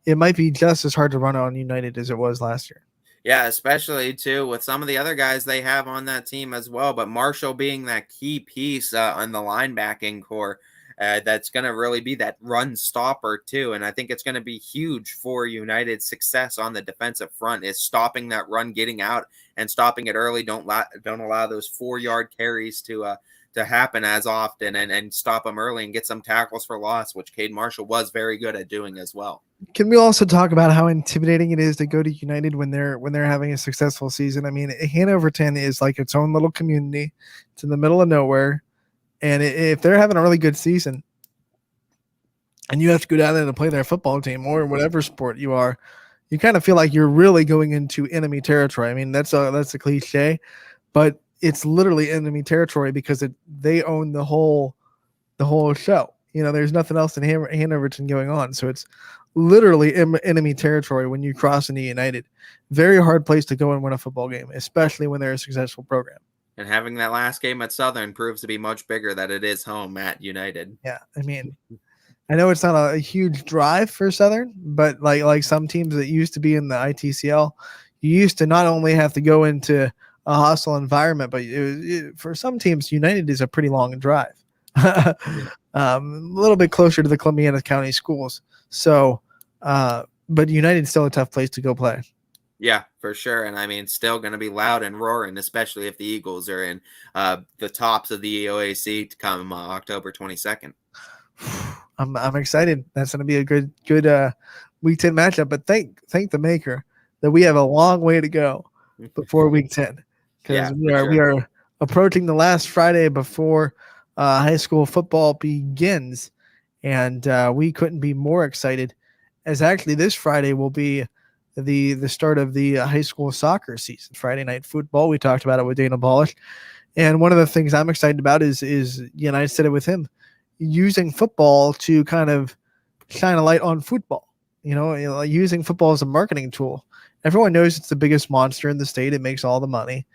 It might be just as hard to run on United as it was last year. Yeah, especially too with some of the other guys they have on that team as well. But Marshall being that key piece on the linebacking core, that's going to really be that run stopper too. And I think it's going to be huge for United's success on the defensive front is stopping that run, getting out and stopping it early. Don't allow those 4-yard carries to happen as often and stop them early and get some tackles for loss, which Cade Marshall was very good at doing as well. Can we also talk about how intimidating it is to go to United when they're having a successful season? I mean, Hanoverton is like its own little community. It's in the middle of nowhere. And if they're having a really good season and you have to go down there to play their football team or whatever sport you are, you kind of feel like you're really going into enemy territory. I mean, that's a cliche, but it's literally enemy territory because they own the whole show. You know, there's nothing else in Hanoverton going on. So it's literally enemy territory when you cross into United. Very hard place to go and win a football game, especially when they're a successful program. And having that last game at Southern proves to be much bigger that it is home at United. Yeah, I mean, I know it's not a huge drive for Southern, but like some teams that used to be in the ITCL, you used to not only have to go into a hostile environment, but for some teams, United is a pretty long drive. A little bit closer to the Columbiana County schools. So, but United's still a tough place to go play. Yeah, for sure. And I mean, still going to be loud and roaring, especially if the Eagles are in the tops of the EOAC to come October 22nd. I'm excited. That's going to be a good week 10 matchup. But thank the maker that we have a long way to go before week 10 because we are approaching the last Friday before high school football begins, and we couldn't be more excited. As actually this Friday will be the start of the high school soccer season, Friday night football. We talked about it with Dana Ballish. And one of the things I'm excited about is I said it with him, using football to kind of shine a light on football, using football as a marketing tool. Everyone knows it's the biggest monster in the state. It makes all the money.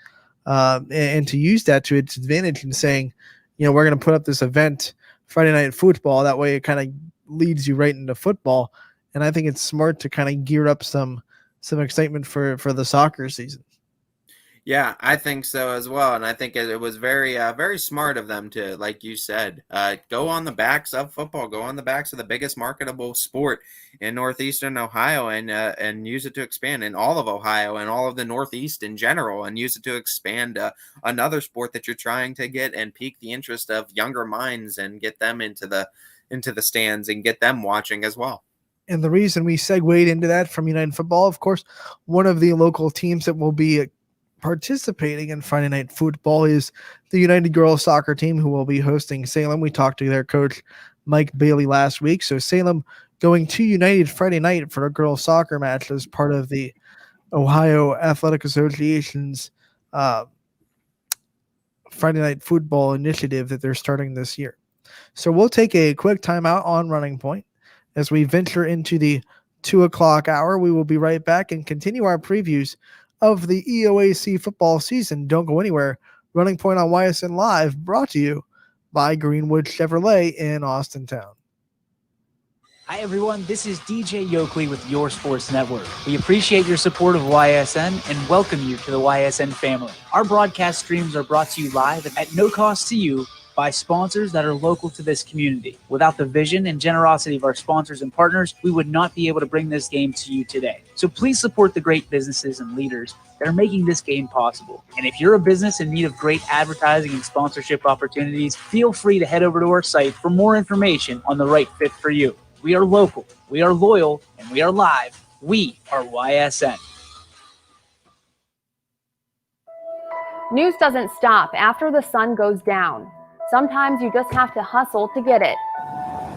And to use that to its advantage and saying, we're going to put up this event, Friday night football. That way it kind of leads you right into football. And I think it's smart to kind of gear up some excitement for the soccer season. Yeah, I think so as well. And I think it was very, very smart of them to, like you said, go on the backs of football, go on the backs of the biggest marketable sport in Northeastern Ohio and use it to expand in all of Ohio and all of the Northeast in general and use it to expand another sport that you're trying to get and pique the interest of younger minds and get them into the stands and get them watching as well. And the reason we segued into that from United Football, of course, one of the local teams that will be participating in Friday night football is the United Girls Soccer team, who will be hosting Salem. We talked to their coach, Mike Bailey, last week. So Salem going to United Friday night for a girls soccer match as part of the Ohio Athletic Association's Friday Night Football initiative that they're starting this year. So we'll take a quick timeout on Running Point as we venture into the 2 o'clock hour. We will be right back and continue our previews of the EOAC football season. Don't go anywhere. Running Point on YSN Live, brought to you by Greenwood Chevrolet in Austintown. Hi, everyone. This is DJ Yoakley with Your Sports Network. We appreciate your support of YSN and welcome you to the YSN family. Our broadcast streams are brought to you live at no cost to you by sponsors that are local to this community. Without the vision and generosity of our sponsors and partners, we would not be able to bring this game to you today. So please support the great businesses and leaders that are making this game possible. And if you're a business in need of great advertising and sponsorship opportunities, feel free to head over to our site for more information on the right fit for you. We are local, we are loyal, and we are live. We are YSN. News doesn't stop after the sun goes down. Sometimes you just have to hustle to get it.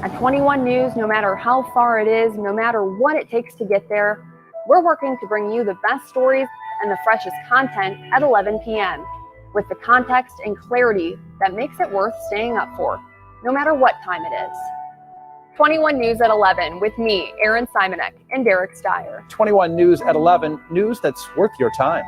At 21 News, no matter how far it is, no matter what it takes to get there, we're working to bring you the best stories and the freshest content at 11 p.m. with the context and clarity that makes it worth staying up for, no matter what time it is. 21 News at 11 with me, Aaron Simonek, and Derek Steyer. 21 News at 11, news that's worth your time.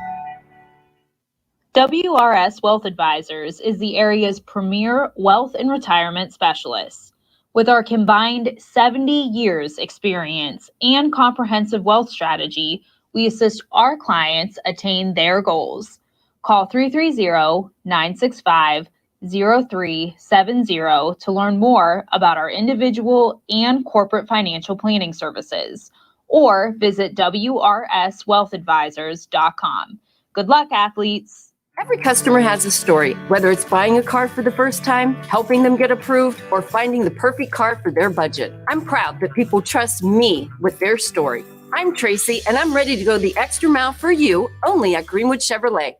WRS Wealth Advisors is the area's premier wealth and retirement specialist. With our combined 70 years experience and comprehensive wealth strategy, we assist our clients attain their goals. Call 330-965-0370 to learn more about our individual and corporate financial planning services, or visit wrswealthadvisors.com. Good luck, athletes. Every customer has a story, whether it's buying a car for the first time, helping them get approved, or finding the perfect car for their budget. I'm proud that people trust me with their story. I'm Tracy, and I'm ready to go the extra mile for you, only at Greenwood Chevrolet.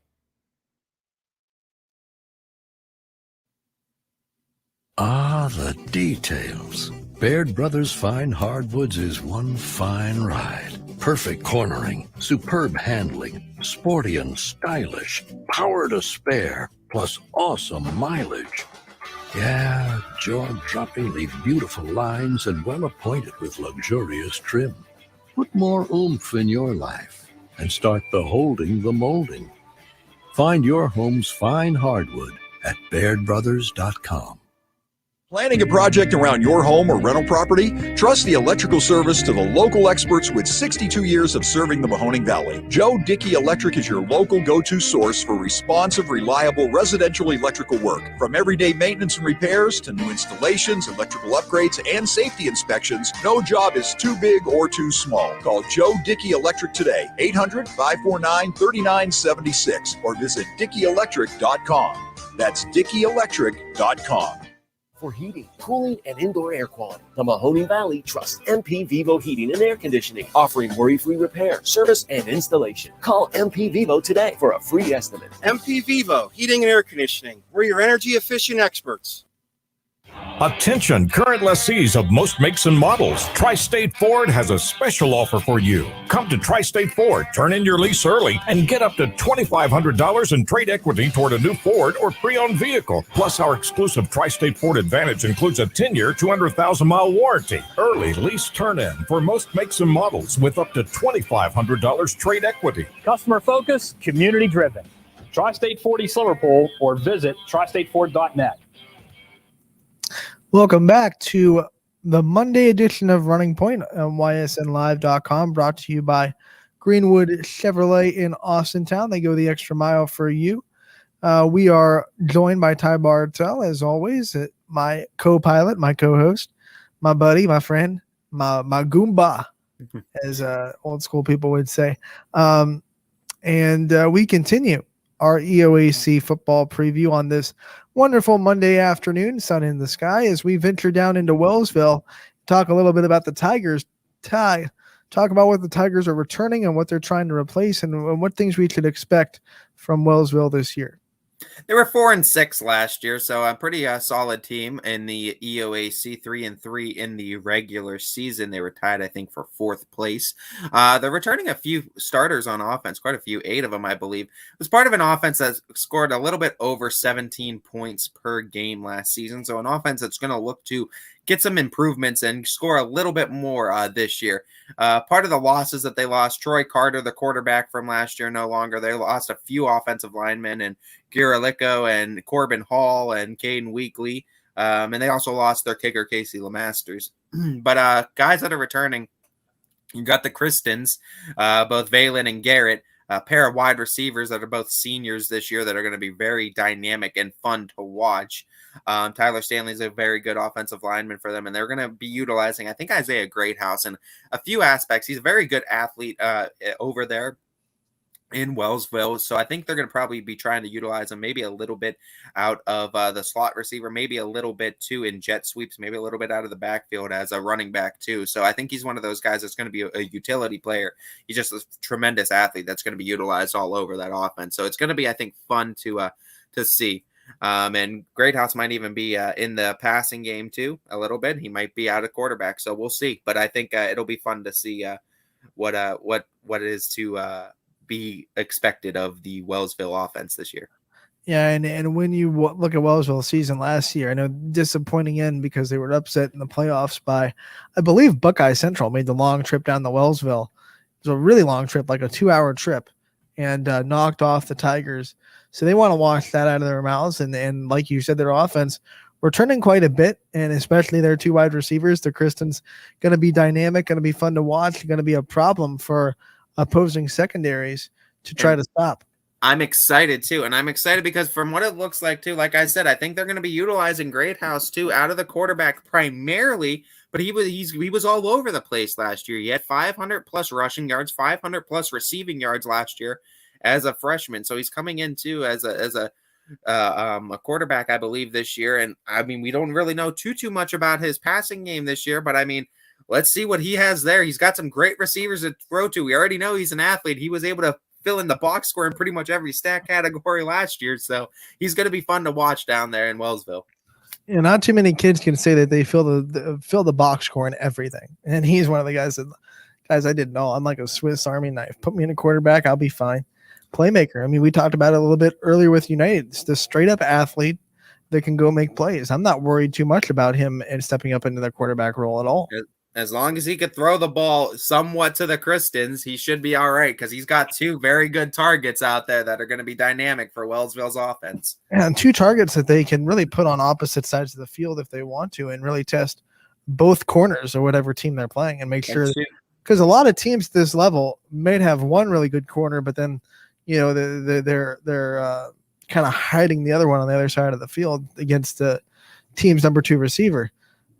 Ah, the details. Baird Brothers Fine Hardwoods is one fine ride. Perfect cornering, superb handling, sporty and stylish, power to spare, plus awesome mileage. Yeah, jaw-droppingly beautiful lines and well appointed with luxurious trim. Put more oomph in your life and start beholding the molding. Find your home's fine hardwood at BairdBrothers.com. Planning a project around your home or rental property? Trust the electrical service to the local experts with 62 years of serving the Mahoning Valley. Joe Dickey Electric is your local go-to source for responsive, reliable residential electrical work. From everyday maintenance and repairs to new installations, electrical upgrades, and safety inspections, no job is too big or too small. Call Joe Dickey Electric today, 800-549-3976, or visit DickeyElectric.com. That's DickeyElectric.com. For heating, cooling, and indoor air quality, the Mahoning Valley trusts MP Vivo Heating and Air Conditioning, offering worry-free repair, service, and installation. Call MP Vivo today for a free estimate. MP Vivo Heating and Air Conditioning. We're your energy-efficient experts. Attention, current lessees of most makes and models. Tri-State Ford has a special offer for you. Come to Tri-State Ford, turn in your lease early, and get up to $2,500 in trade equity toward a new Ford or pre-owned vehicle. Plus, our exclusive Tri-State Ford Advantage includes a 10-year, 200,000-mile warranty. Early lease turn-in for most makes and models with up to $2,500 trade equity. Customer focus, community driven. Tri-State Ford East Liverpool or visit tristateford.net. Welcome back to the Monday edition of Running Point on YSNLive.com, brought to you by Greenwood Chevrolet in Austintown. They go the extra mile for you. We are joined by Ty Bartell, as always, my co-pilot, my co-host, my buddy, my friend, my Goomba, as old school people would say. And we continue our EOAC football preview on this wonderful Monday afternoon, sun in the sky, as we venture down into Wellsville, talk a little bit about the Tigers. Ty, talk about what the Tigers are returning and what they're trying to replace and what things we should expect from Wellsville this year. They were 4-6 last year, so a pretty solid team in the EOAC. 3-3 in the regular season. They were tied, I think, for 4th place. They're returning a few starters on offense, quite a few, 8 of them, I believe. It was part of an offense that scored a little bit over 17 points per game last season. So an offense that's going to look to get some improvements and score a little bit more this year. Part of the losses that they lost, Troy Carter, the quarterback from last year, no longer. They lost a few offensive linemen, and Girolico and Corbin Hall and Caden Weekly. And they also lost their kicker, Casey LeMasters. But guys that are returning, you got the Christens, both Valen and Garrett, a pair of wide receivers that are both seniors this year that are going to be very dynamic and fun to watch. Tyler Stanley's a very good offensive lineman for them, and they're going to be utilizing, I think, Isaiah Greathouse in a few aspects. He's a very good athlete over there in Wellsville. So I think they're going to probably be trying to utilize him maybe a little bit out of the slot receiver, maybe a little bit too in jet sweeps, maybe a little bit out of the backfield as a running back too. So I think he's one of those guys that's going to be a utility player. He's just a tremendous athlete that's going to be utilized all over that offense. So it's going to be, I think, fun to see. And Greathouse might even be in the passing game too a little bit. He might be out of quarterback. So we'll see. But I think it'll be fun to see what it is to be expected of the Wellsville offense this year. Yeah, and when you look at Wellsville's season last year, I know disappointing end because they were upset in the playoffs by, I believe, Buckeye Central made the long trip down to Wellsville. It was a really long trip, like a 2-hour trip, and knocked off the Tigers. So they want to wash that out of their mouths. And like you said, their offense returning quite a bit, and especially their 2 wide receivers. The Christens going to be dynamic, going to be fun to watch, going to be a problem for opposing secondaries to try to stop. I'm excited too, and I'm excited because from what it looks like too, like I said, I think they're going to be utilizing Greathouse too out of the quarterback primarily, but he was all over the place last year. He had 500 plus rushing yards, 500 plus receiving yards last year as a freshman. So he's coming in too as a quarterback, I believe, this year. And I mean, we don't really know too much about his passing game this year, but I mean, let's see what he has there. He's got some great receivers to throw to. We already know he's an athlete. He was able to fill in the box score in pretty much every stat category last year. So he's going to be fun to watch down there in Wellsville. Yeah, not too many kids can say that they fill the box score and everything. And he's one of the guys I didn't know. I'm like a Swiss Army knife. Put me in a quarterback, I'll be fine. Playmaker. I mean, we talked about it a little bit earlier with United. It's the straight up athlete that can go make plays. I'm not worried too much about him and stepping up into the quarterback role at all. As long as he could throw the ball somewhat to the Christens, he should be all right because he's got 2 very good targets out there that are going to be dynamic for Wellsville's offense. And 2 targets that they can really put on opposite sides of the field if they want to and really test both corners or whatever team they're playing and make sure because a lot of teams at this level may have one really good corner, but then they're kind of hiding the other one on the other side of the field against the team's number 2 receiver.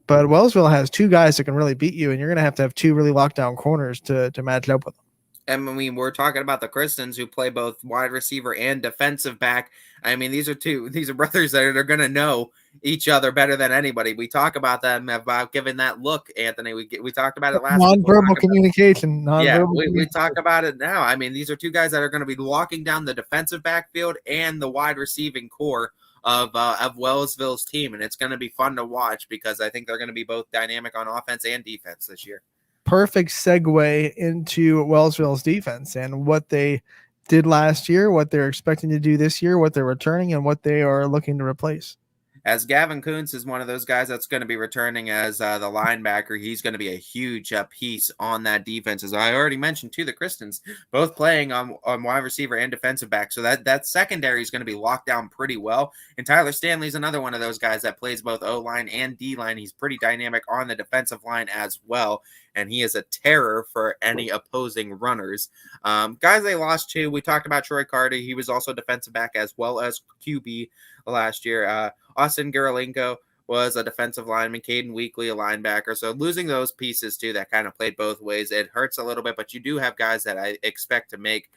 But Wellsville has 2 guys that can really beat you, and you're going to have 2 really lockdown corners to match up with them. And I mean, we're talking about the Christens who play both wide receiver and defensive back. I mean, these are brothers that are going to know each other better than anybody. We talk about them about giving that look, Anthony. We talked about it last week. Nonverbal communication. We talk about it now. I mean, these are 2 guys that are going to be locking down the defensive backfield and the wide receiving core of Wellsville's team, and it's going to be fun to watch because I think they're going to be both dynamic on offense and defense this year. Perfect segue into Wellsville's defense and what they did last year, what they're expecting to do this year, what they're returning, and what they are looking to replace. As Gavin Kuntz is one of those guys that's going to be returning as the linebacker, he's going to be a huge piece on that defense. As I already mentioned, too, the Christens both playing on wide receiver and defensive back. So that secondary is going to be locked down pretty well. And Tyler Stanley's another one of those guys that plays both O-line and D-line. He's pretty dynamic on the defensive line as well. And he is a terror for any opposing runners. Guys they lost to, we talked about Troy Carter. He was also defensive back as well as QB last year. Austin Garalenko was a defensive lineman. Caden Weekly, a linebacker. So losing those pieces too that kind of played both ways, it hurts a little bit, but you do have guys that I expect to make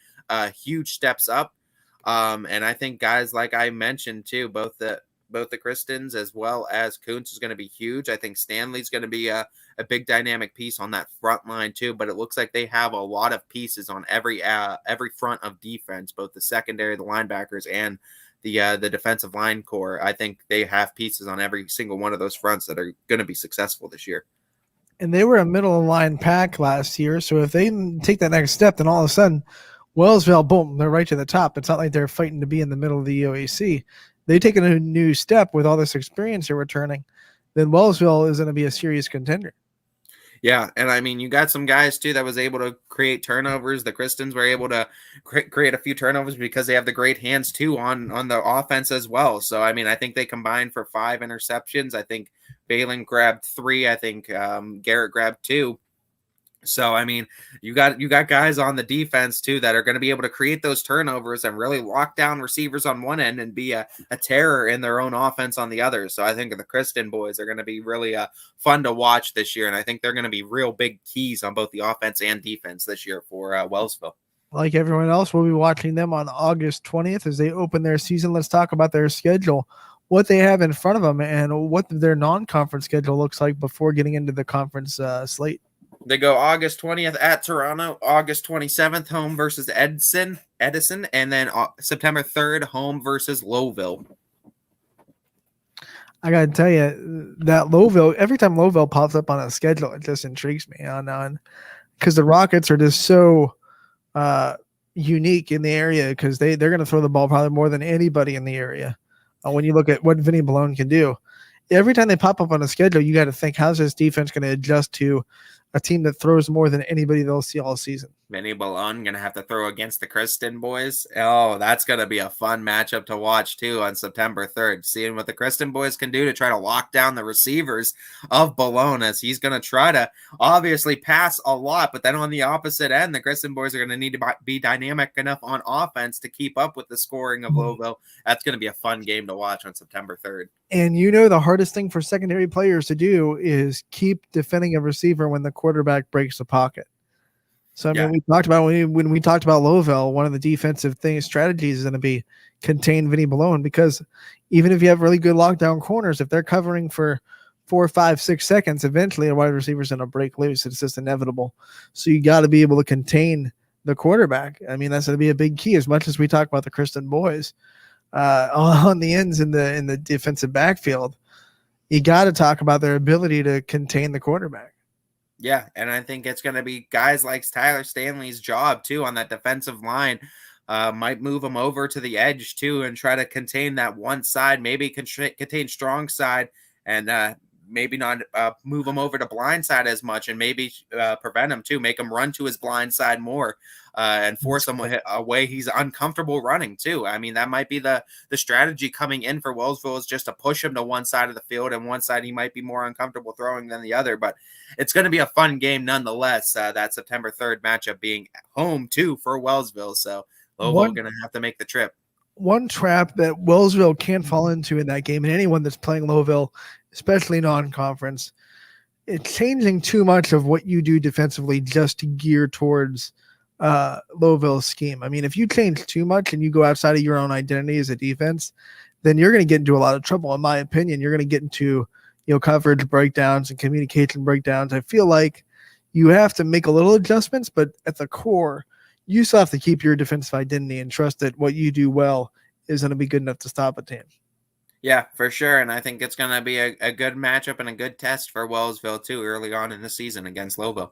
huge steps up. And I think guys like I mentioned too, both the Christens as well as Kuntz is going to be huge. I think Stanley's going to be a big dynamic piece on that front line too, but it looks like they have a lot of pieces on every front of defense, both the secondary, the linebackers, and the defensive line core. I think they have pieces on every single one of those fronts that are going to be successful this year. And they were a middle of the line pack last year. So if they take that next step, then all of a sudden, Wellsville, boom, they're right to the top. It's not like they're fighting to be in the middle of the EOAC. They take a new step with all this experience they're returning, then Wellsville is going to be a serious contender. Yeah, and I mean, you got some guys, too, that was able to create turnovers. The Christians were able to create a few turnovers because they have the great hands, too, on the offense as well. So, I mean, I think they combined for 5 interceptions. I think Balin grabbed 3. I think Garrett grabbed 2. So, I mean, you got guys on the defense, too, that are going to be able to create those turnovers and really lock down receivers on one end and be a terror in their own offense on the other. So I think the Kristen boys are going to be really fun to watch this year, and I think they're going to be real big keys on both the offense and defense this year for Wellsville. Like everyone else, we'll be watching them on August 20th as they open their season. Let's talk about their schedule, what they have in front of them, and what their non-conference schedule looks like before getting into the conference slate. They go August 20th at Toronto, August 27th home versus Edison, and then September 3rd home versus Lowville. I got to tell you, that Lowville, every time Lowville pops up on a schedule, it just intrigues me on because the Rockets are just so unique in the area because they're going to throw the ball probably more than anybody in the area. When you look at what Vinny Balone can do, every time they pop up on a schedule, you got to think, how's this defense going to adjust to a team that throws more than anybody they'll see all season? Vinny Balone going to have to throw against the Kristen boys. Oh, that's going to be a fun matchup to watch, too, on September 3rd. Seeing what the Kristen boys can do to try to lock down the receivers of Balone, as he's going to try to obviously pass a lot. But then on the opposite end, the Kristen boys are going to need to be dynamic enough on offense to keep up with the scoring of Lowville. That's going to be a fun game to watch on September 3rd. And the hardest thing for secondary players to do is keep defending a receiver when the quarterback breaks the pocket. So, I mean, we talked about when we talked about Lowville, one of the defensive strategies is going to be contain Vinny Balone, because even if you have really good lockdown corners, if they're covering for 4, 5, 6 seconds, eventually a wide receiver is going to break loose. It's just inevitable. So you got to be able to contain the quarterback. I mean, that's going to be a big key, as much as we talk about the Kristen boys on the ends in the defensive backfield. You got to talk about their ability to contain the quarterback. Yeah, and I think it's going to be guys like Tyler Stanley's job, too, on that defensive line. Might move him over to the edge, too, and try to contain that one side, maybe contain strong side, and maybe not move him over to blind side as much, and maybe prevent him, too, make him run to his blind side more and force him away he's uncomfortable running, too. I mean, that might be the strategy coming in for Wellsville, is just to push him to one side of the field, and one side he might be more uncomfortable throwing than the other. But it's going to be a fun game nonetheless, that September 3rd matchup being home, too, for Wellsville. So Lowville going to have to make the trip. One trap that Wellsville can't fall into in that game, and anyone that's playing Lowville, especially non-conference, it's changing too much of what you do defensively just to gear towards Lowville's scheme. I mean, if you change too much and you go outside of your own identity as a defense, then you're going to get into a lot of trouble. In my opinion, you're going to get into coverage breakdowns and communication breakdowns. I feel like you have to make a little adjustments, but at the core, you still have to keep your defensive identity and trust that what you do well is going to be good enough to stop a team. Yeah, for sure. And I think it's going to be a good matchup and a good test for Wellsville, too, early on in the season against Lowville.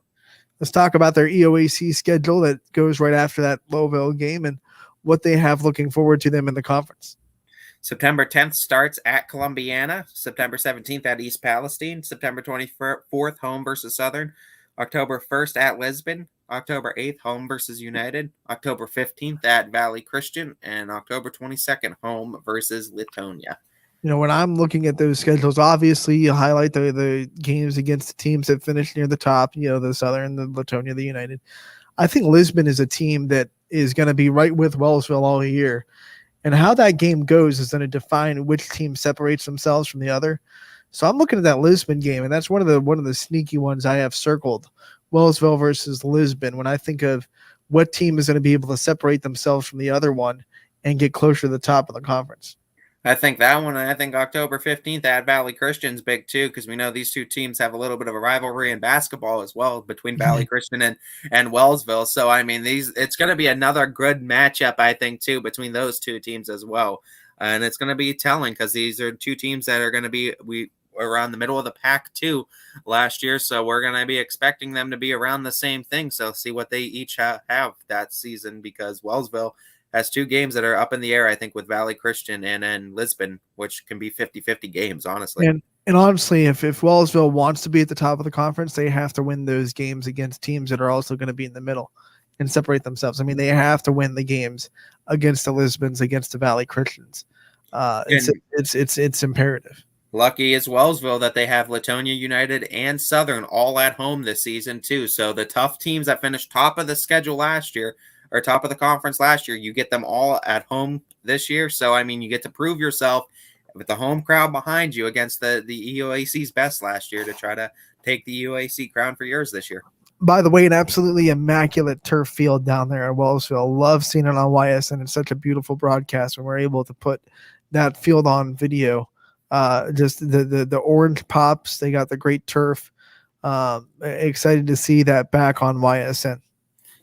Let's talk about their EOAC schedule that goes right after that Lowville game and what they have looking forward to them in the conference. September 10th starts at Columbiana. September 17th at East Palestine. September 24th, home versus Southern. October 1st at Lisbon. October 8th, home versus United. October 15th at Valley Christian. And October 22nd, home versus Latonia. When I'm looking at those schedules, obviously you highlight the games against the teams that finish near the top, the Southern, the Latonia, the United. I think Lisbon is a team that is going to be right with Wellsville all year. And how that game goes is going to define which team separates themselves from the other. So I'm looking at that Lisbon game, and that's one of the sneaky ones I have circled, Wellsville versus Lisbon, when I think of what team is going to be able to separate themselves from the other one and get closer to the top of the conference. I think that one, I think October 15th at Valley Christian's big too, because we know these two teams have a little bit of a rivalry in basketball as well between Valley Christian and Wellsville. So, I mean, it's going to be another good matchup, I think, too, between those two teams as well. And it's going to be telling because these are two teams that are going to be around the middle of the pack too last year. So we're going to be expecting them to be around the same thing. So see what they each have that season, because Wellsville has two games that are up in the air, I think, with Valley Christian and then Lisbon, which can be 50-50 games, honestly. And honestly, if Wellsville wants to be at the top of the conference, they have to win those games against teams that are also going to be in the middle and separate themselves. I mean, they have to win the games against the Lisbons, against the Valley Christians. It's imperative. Lucky is Wellsville that they have Latonia United and Southern all at home this season too. So the tough teams that finished top of the schedule last year or top of the conference last year, you get them all at home this year. So, I mean, you get to prove yourself with the home crowd behind you against the EOAC's best last year to try to take the EOAC crown for yours this year. By the way, an absolutely immaculate turf field down there at Wellsville. Love seeing it on YSN. It's such a beautiful broadcast when we're able to put that field on video. Just the orange pops. They got the great turf. Excited to see that back on YSN.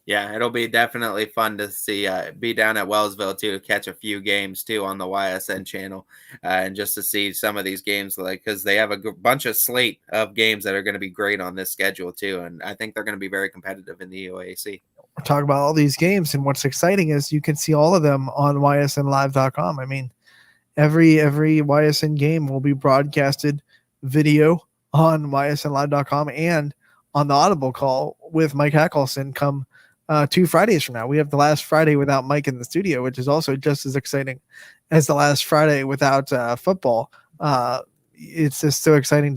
Yeah, it'll be definitely fun to see be down at Wellsville too, catch a few games too on the YSN channel, and just to see some of these games, like, because they have a bunch of slate of games that are going to be great on this schedule too, and I think they're going to be very competitive in the EOAC. We're talking about all these games, and what's exciting is you can see all of them on ysnlive.com. I mean, every YSN game will be broadcasted video on ysnlive.com and on the Audible call with Mike Hackelson come 2 Fridays from now. We have the last Friday without Mike in the studio, which is also just as exciting as the last Friday without football. It's just so exciting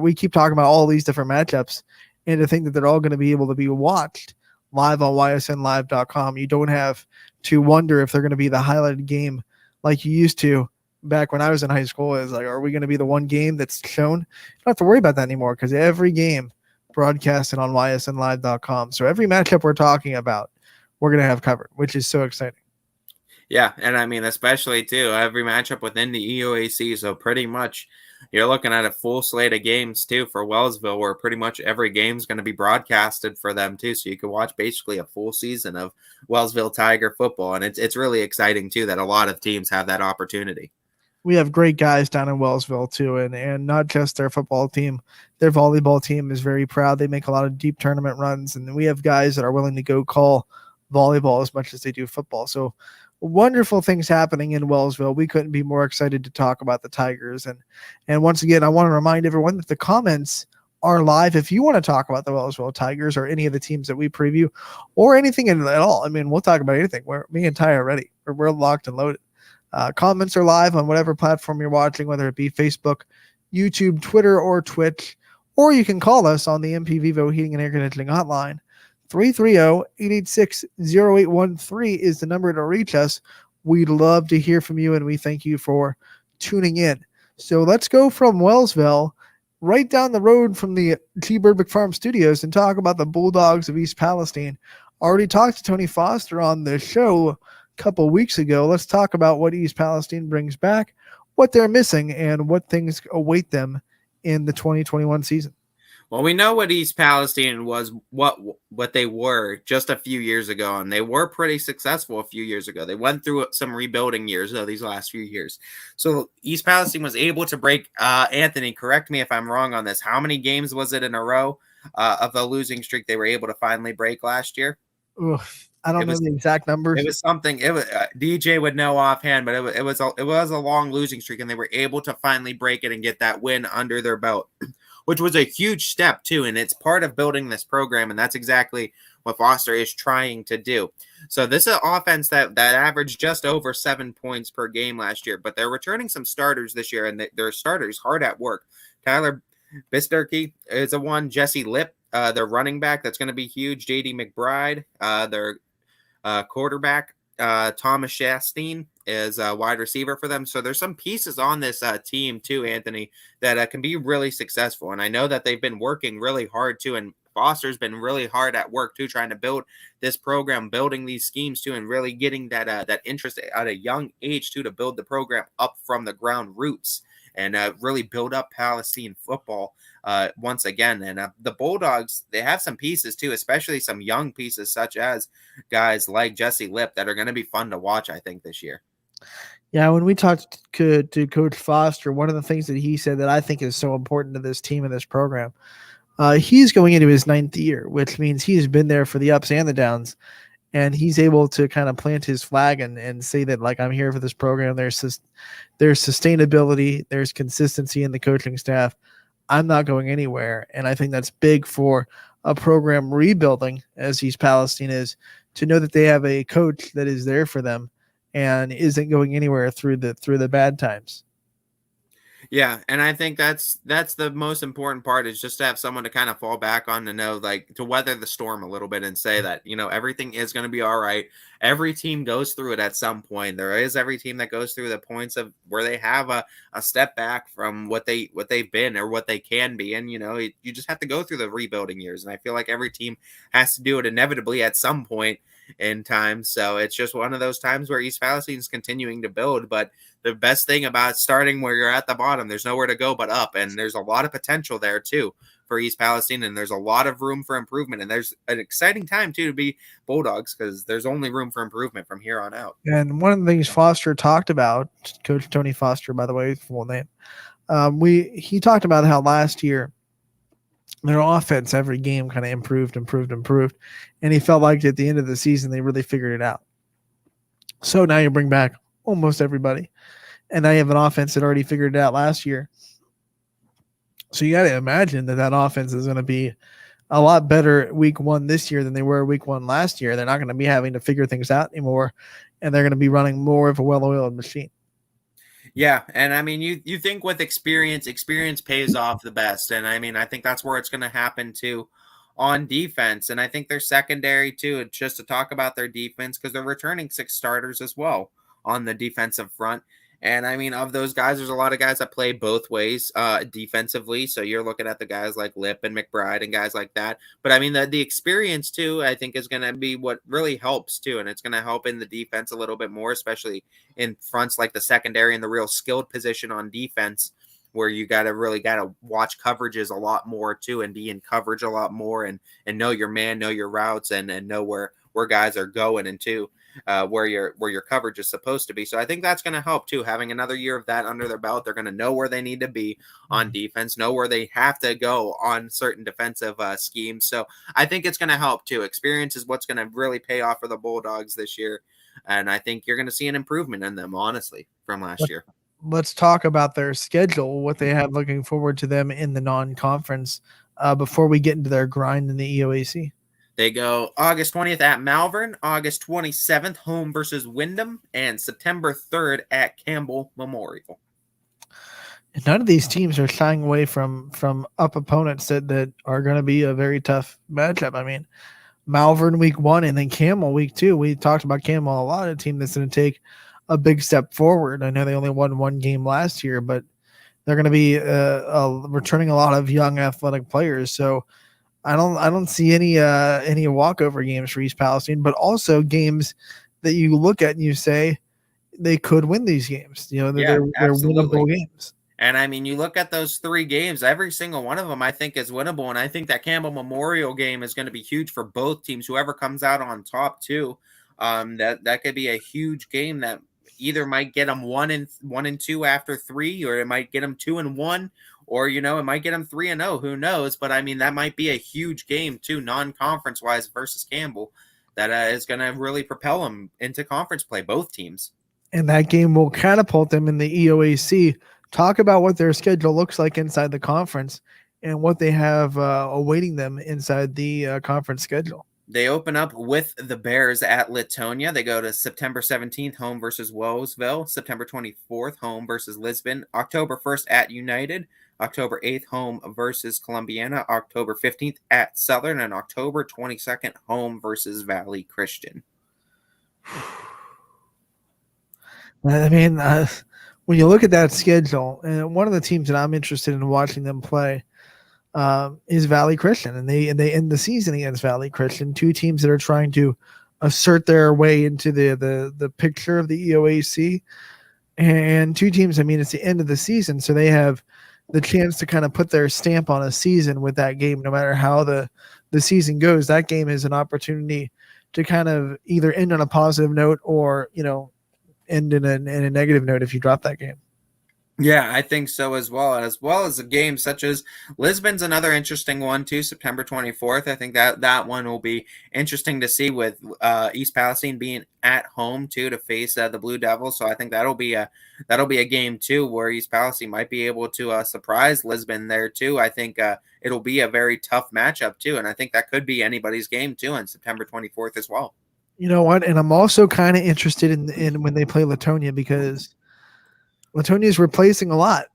we keep talking about all these different matchups, and to think that they're all going to be able to be watched live on ysnlive.com. You don't have to wonder if they're going to be the highlighted game like you used to back when I was in high school. Is like, are we going to be the one game that's shown? You don't have to worry about that anymore, because every game broadcasted on ysnlive.com. So every matchup we're talking about, we're going to have covered, which is so exciting. Yeah, and I mean, especially too, every matchup within the EOAC. So pretty much you're looking at a full slate of games too for Wellsville, where pretty much every game is going to be broadcasted for them too. So you can watch basically a full season of Wellsville Tiger football. And it's really exciting too that a lot of teams have that opportunity. We have great guys down in Wellsville too, and not just their football team. Their volleyball team is very proud. They make a lot of deep tournament runs, and we have guys that are willing to go call volleyball as much as they do football. So wonderful things happening in Wellsville. We couldn't be more excited to talk about the Tigers. And once again, I want to remind everyone that the comments are live. If you want to talk about the Wellsville Tigers or any of the teams that we preview or anything at all, I mean, we'll talk about anything. Me and Ty are ready. We're locked and loaded. Comments are live on whatever platform you're watching, whether it be Facebook, YouTube, Twitter, or Twitch, or you can call us on the MP Vivo Heating and Air Conditioning Hotline. 330-886-0813 is the number to reach us. We'd love to hear from you, and we thank you for tuning in. So let's go from Wellsville right down the road from the T-Bird McFarm Studios and talk about the Bulldogs of East Palestine. Already talked to Tony Foster on the show couple weeks ago. Let's talk about what East Palestine brings back, what they're missing, and what things await them in the 2021 season. Well, we know what East Palestine was, what they were just a few years ago, and they were pretty successful a few years ago. They went through some rebuilding years, though, these last few years. So East Palestine was able to break, Anthony, correct me if I'm wrong on this, how many games was it in a row of the losing streak they were able to finally break last year? I don't know the exact numbers. It was something. It was DJ would know offhand, but it was a long losing streak, and they were able to finally break it and get that win under their belt, which was a huge step too. And it's part of building this program, and that's exactly what Foster is trying to do. So this is an offense that averaged just over 7 points per game last year, but they're returning some starters this year, and their starters hard at work. Tyler Bisturkey is a one. Jesse Lipp, their running back, that's going to be huge. JD McBride, their quarterback, Thomas Shasteen is a wide receiver for them. So there's some pieces on this team too, Anthony, that can be really successful. And I know that they've been working really hard too. And Foster's been really hard at work too, trying to build this program, building these schemes too, and really getting that interest at a young age too, to build the program up from the ground roots and really build up Palestine football once again. And the Bulldogs, they have some pieces too, especially some young pieces such as guys like Jesse Lipp that are going to be fun to watch, I think, this year. Yeah, when we talked to Coach Foster, one of the things that he said that I think is so important to this team and this program, he's going into his 9th year, which means he's been there for the ups and the downs, and he's able to kind of plant his flag and say that, like, I'm here for this program. There's sustainability, there's consistency in the coaching staff. I'm not going anywhere, and I think that's big for a program rebuilding, as East Palestine is, to know that they have a coach that is there for them and isn't going anywhere through the bad times. Yeah, and I think that's the most important part, is just to have someone to kind of fall back on, to know, like, to weather the storm a little bit and say that, everything is going to be all right. Every team goes through it at some point. There is every team that goes through the points of where they have a step back from what they've been or what they can be. And, you just have to go through the rebuilding years. And I feel like every team has to do it inevitably at some point in time. So it's just one of those times where East Palestine is continuing to build. But the best thing about starting where you're at the bottom, there's nowhere to go but up. And there's a lot of potential there too for East Palestine, and there's a lot of room for improvement. And there's an exciting time too to be Bulldogs, because there's only room for improvement from here on out. And one of the things Foster talked about, Coach Tony Foster, by the way, full name, he talked about how last year their offense every game kind of improved, and he felt like at the end of the season they really figured it out. So now you bring back almost everybody, and now you have an offense that already figured it out last year. So you got to imagine that offense is going to be a lot better week 1 this year than they were week 1 last year. They're not going to be having to figure things out anymore, and they're going to be running more of a well-oiled machine. Yeah, and I mean, you think with experience pays off the best, and I mean, I think that's where it's going to happen too on defense. And I think their secondary too, just to talk about their defense, because they're returning 6 starters as well on the defensive front. And I mean, of those guys, there's a lot of guys that play both ways defensively. So you're looking at the guys like Lip and McBride and guys like that. But I mean, the experience too, I think, is going to be what really helps too. And it's going to help in the defense a little bit more, especially in fronts like the secondary and the real skilled position on defense, where you got to watch coverages a lot more too, and be in coverage a lot more, and know your man, know your routes, and know where guys are going into. Where your coverage is supposed to be. So I think that's going to help too, having another year of that under their belt. They're going to know where they need to be on defense, know where they have to go on certain defensive schemes. So I think it's going to help too. Experience is what's going to really pay off for the Bulldogs this year. And I think you're going to see an improvement in them, honestly, from last year. Let's talk about their schedule, what they have looking forward to them in the non-conference before we get into their grind in the EOAC. They go August 20th at Malvern, August 27th home versus Windham, and September 3rd at Campbell Memorial. None of these teams are shying away from up opponents that are going to be a very tough matchup. I mean, Malvern week 1 and then Campbell week 2. We talked about Campbell a lot, a team that's going to take a big step forward. I know they only won 1 game last year, but they're going to be returning a lot of young athletic players. So I don't see any walkover games for East Palestine, but also games that you look at and you say they could win these games. They're winnable games. And I mean, you look at those 3 games, every single one of them I think is winnable. And I think that Campbell Memorial game is going to be huge for both teams. Whoever comes out on top too, that could be a huge game that either might get them 1-2 after 3, or it might get them 2-1. Or, it might get them 3-0. Who knows? But, I mean, that might be a huge game, too, non-conference-wise versus Campbell, that is going to really propel them into conference play, both teams. And that game will catapult them in the EOAC. Talk about what their schedule looks like inside the conference and what they have awaiting them inside the conference schedule. They open up with the Bears at Latonia. They go to September 17th, home versus Wowesville. September 24th, home versus Lisbon. October 1st at United. October 8th, home versus Columbiana. October 15th at Southern. And October 22nd, home versus Valley Christian. I mean, when you look at that schedule, and one of the teams that I'm interested in watching them play is Valley Christian, and they end the season against Valley Christian, 2 teams that are trying to assert their way into the picture of the EOAC, and 2 teams. I mean, it's the end of the season, so they have the chance to kind of put their stamp on a season with that game. No matter how the season goes, that game is an opportunity to kind of either end on a positive note or end in a negative note if you drop that game. Yeah, I think so as well as a game such as Lisbon's another interesting one too, September 24th. I think that one will be interesting to see with East Palestine being at home too to face the Blue Devils. So I think that'll be a game too where East Palestine might be able to surprise Lisbon there too. I think it'll be a very tough matchup too, and I think that could be anybody's game too on September 24th as well. You know what? And I'm also kind of interested in when they play Latonia, because Latonia is replacing a lot,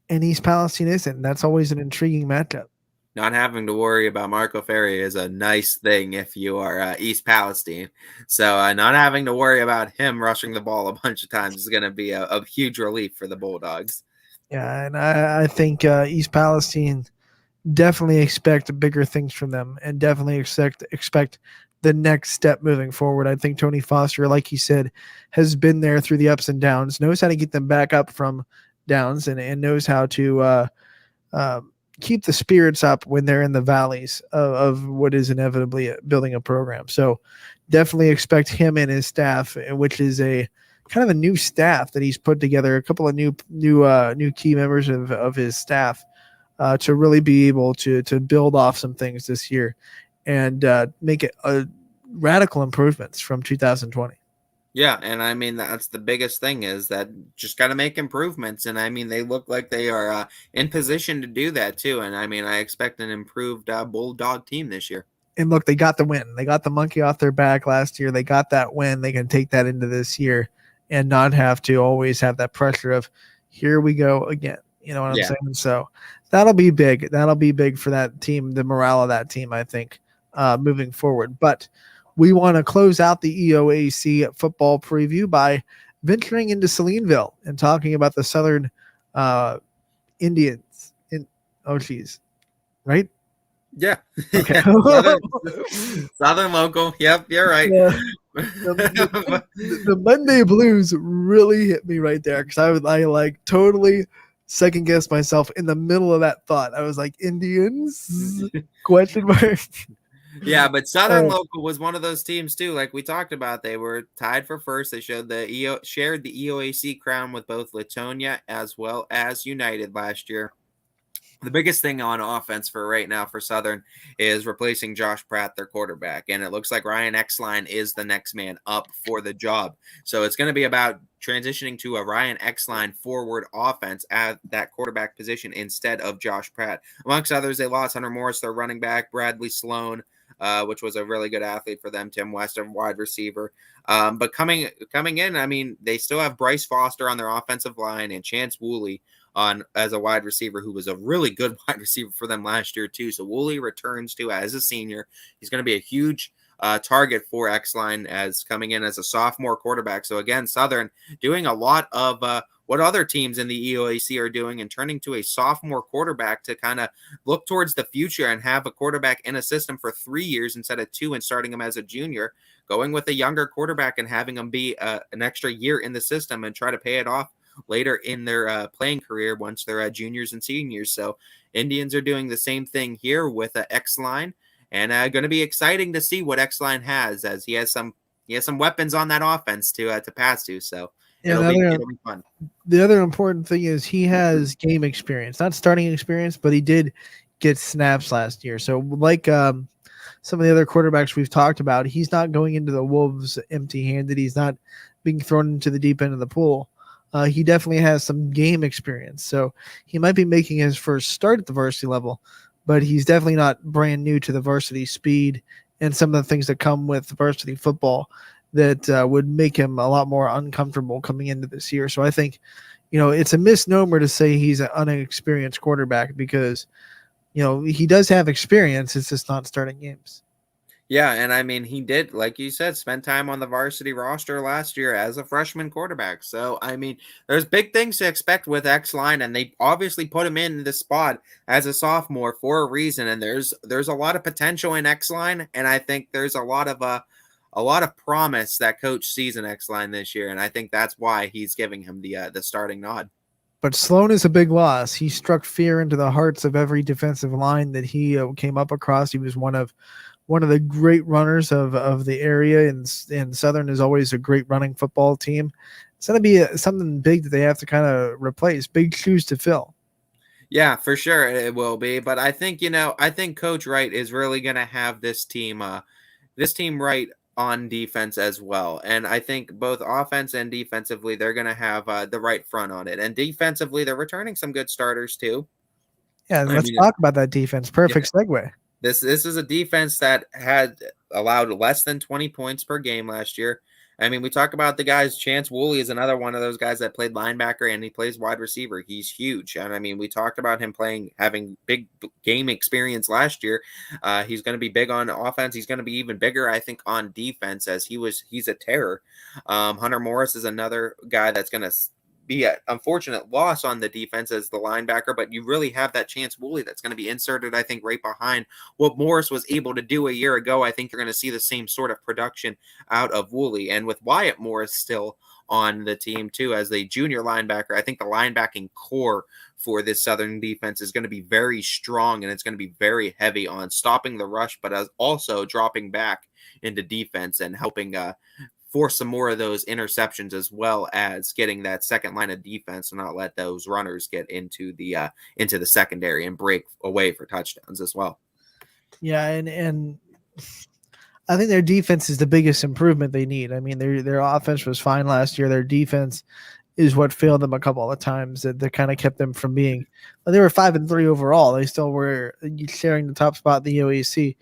and East Palestine isn't. That's always an intriguing matchup. Not having to worry about Marco Ferri is a nice thing if you are East Palestine. So not having to worry about him rushing the ball a bunch of times is going to be a huge relief for the Bulldogs. Yeah, and I think East Palestine definitely expect bigger things from them, and definitely expect the next step moving forward. I think Tony Foster, like he said, has been there through the ups and downs, knows how to get them back up from downs, and knows how to keep the spirits up when they're in the valleys of what is inevitably building a program. So definitely expect him and his staff, which is a kind of a new staff that he's put together, a couple of new key members of his staff to really be able to build off some things this year and make it radical improvements from 2020. Yeah, and I mean, that's the biggest thing, is that just got to make improvements. And I mean, they look like they are in position to do that too. And I mean, I expect an improved Bulldog team this year. And look, they got the win. They got the monkey off their back last year. They got that win. They can take that into this year and not have to always have that pressure of, here we go again. You know what I'm saying? So that'll be big. That'll be big for that team, the morale of that team, I think, moving forward. But we want to close out the EOAC football preview by venturing into Salineville and talking about the Southern Indians. Right? Yeah. Okay. Southern local. Yep, you're right. Yeah. The Monday Blues really hit me right there, because I like totally second guessed myself in the middle of that thought. I was like, Indians? Question mark. Yeah, but Southern Local was one of those teams too. Like we talked about, they were tied for first. They shared the EOAC crown with both Latonia as well as United last year. The biggest thing on offense for right now for Southern is replacing Josh Pratt, their quarterback. And it looks like Ryan Exline is the next man up for the job. So it's going to be about transitioning to a Ryan Exline forward offense at that quarterback position instead of Josh Pratt. Amongst others, they lost Hunter Morris, their running back, Bradley Sloan, which was a really good athlete for them, Tim West, a wide receiver. But coming in, I mean, they still have Bryce Foster on their offensive line and Chance Woolley on as a wide receiver, who was a really good wide receiver for them last year too. So Woolley returns too as a senior. He's going to be a huge target for X-Line as coming in as a sophomore quarterback. So again, Southern doing a lot of what other teams in the EOAC are doing and turning to a sophomore quarterback to kind of look towards the future and have a quarterback in a system for 3 years instead of 2 and starting him as a junior, going with a younger quarterback and having him be an extra year in the system and try to pay it off later in their playing career once they're juniors and seniors. So Indians are doing the same thing here with X-Line, and going to be exciting to see what X-Line has, as he has some weapons on that offense to pass to. So it'll be fun. The other important thing is he has game experience, not starting experience, but he did get snaps last year. So like some of the other quarterbacks we've talked about, he's not going into the Wolves empty-handed. He's not being thrown into the deep end of the pool. He definitely has some game experience. So he might be making his first start at the varsity level, but he's definitely not brand new to the varsity speed and some of the things that come with varsity football that would make him a lot more uncomfortable coming into this year. So I think, it's a misnomer to say he's an unexperienced quarterback, because, he does have experience. It's just not starting games. Yeah, and I mean, he did, like you said, spend time on the varsity roster last year as a freshman quarterback. So, I mean, there's big things to expect with X-Line, and they obviously put him in the spot as a sophomore for a reason. And there's a lot of potential in X-Line, and I think there's a lot of promise that coach sees in X-Line this year, and I think that's why he's giving him the starting nod. But Sloan is a big loss. He struck fear into the hearts of every defensive line that he came up across. He was one of the great runners of the area, and Southern is always a great running football team. it's going to be something big that they have to kind of replace, big shoes to fill. Yeah, for sure it will be. But I think, I think Coach Wright is really going to have this team right on defense as well. And I think both offense and defensively, they're going to have the right front on it. And defensively, they're returning some good starters too. Yeah, let's talk about that defense. Perfect segue. This is a defense that had allowed less than 20 points per game last year. I mean, we talk about the guys. Chance Woolley is another one of those guys that played linebacker and he plays wide receiver. He's huge. And I mean, we talked about him having big game experience last year. He's going to be big on offense. He's going to be even bigger, I think, on defense as he's a terror. Hunter Morris is another guy that's going to be an unfortunate loss on the defense as the linebacker, but you really have that Chance Woolley that's going to be inserted, I think, right behind what Morris was able to do a year ago. I think you're going to see the same sort of production out of Woolley. And with Wyatt Morris still on the team too as a junior linebacker, I think the linebacking core for this Southern defense is going to be very strong, and it's going to be very heavy on stopping the rush, but also dropping back into defense and helping force some more of those interceptions, as well as getting that second line of defense to not let those runners get into the secondary and break away for touchdowns as well. Yeah, and I think their defense is the biggest improvement they need. I mean, their offense was fine last year. Their defense is what failed them a couple of times that kind of kept them from being. Well, they were 5-3 overall. They still were sharing the top spot in the OAC.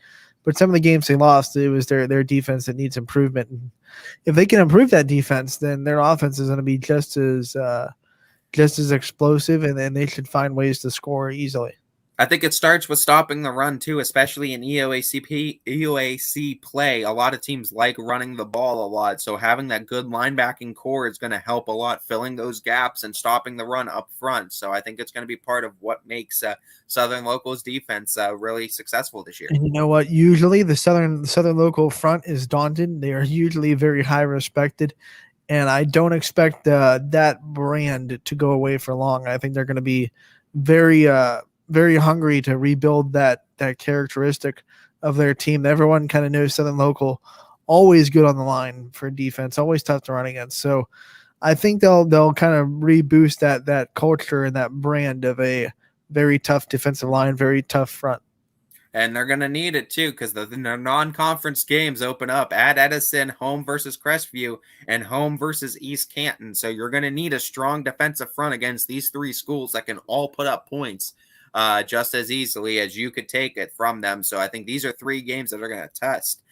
But some of the games they lost, it was their defense that needs improvement. And if they can improve that defense, then their offense is going to be just as explosive, and then they should find ways to score easily. I think it starts with stopping the run too, especially in EOAC play. A lot of teams like running the ball a lot, so having that good linebacking core is going to help a lot, filling those gaps and stopping the run up front. So I think it's going to be part of what makes Southern Local's defense really successful this year. And you know what? Usually the Southern Local front is daunted. They are usually very high respected, and I don't expect that brand to go away for long. I think they're going to be very hungry to rebuild that characteristic of their team. Everyone kind of knows Southern Local, always good on the line for defense, always tough to run against. So I think they'll kind of reboost that culture and that brand of a very tough defensive line, very tough front. And they're going to need it too, because the non-conference games open up at Edison, home versus Crestview, and home versus East Canton. So you're going to need a strong defensive front against these three schools that can all put up points just as easily as you could take it from them. So I think these are three games that are going to test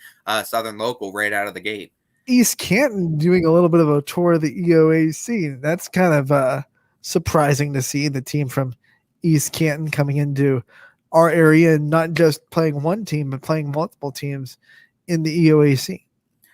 Southern Local right out of the gate. East Canton doing a little bit of a tour of the EOAC. That's kind of surprising to see the team from East Canton coming into our area and not just playing one team, but playing multiple teams in the EOAC.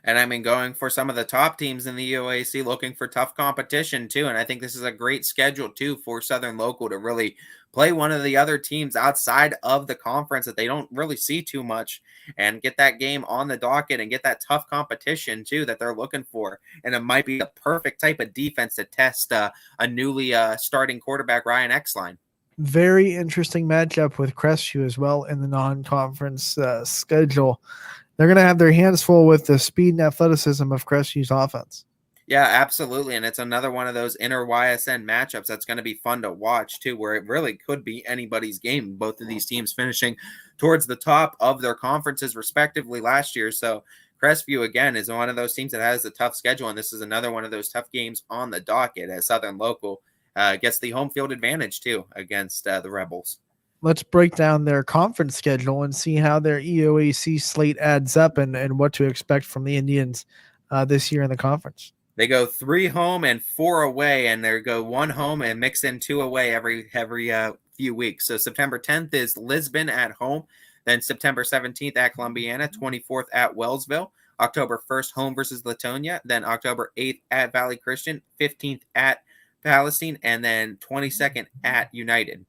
And I mean, going for some of the top teams in the EOAC, looking for tough competition too. And I think this is a great schedule too for Southern Local to really play one of the other teams outside of the conference that they don't really see too much, and get that game on the docket and get that tough competition too that they're looking for. And it might be the perfect type of defense to test a newly starting quarterback, Ryan Exline. Very interesting matchup with Crestview as well in the non-conference schedule. They're going to have their hands full with the speed and athleticism of Crestview's offense. Yeah, absolutely. And it's another one of those inner YSN matchups that's going to be fun to watch too, where it really could be anybody's game. Both of these teams finishing towards the top of their conferences respectively last year. So Crestview, again, is one of those teams that has a tough schedule. And this is another one of those tough games on the docket as Southern Local gets the home field advantage too against the Rebels. Let's break down their conference schedule and see how their EOAC slate adds up and what to expect from the Indians this year in the conference. They go 3 home and 4 away, and they go 1 home and mix in 2 away every few weeks. So September 10th is Lisbon at home, then September 17th at Columbiana, 24th at Wellsville, October 1st home versus Latonia, then October 8th at Valley Christian, 15th at Palestine, and then 22nd at United.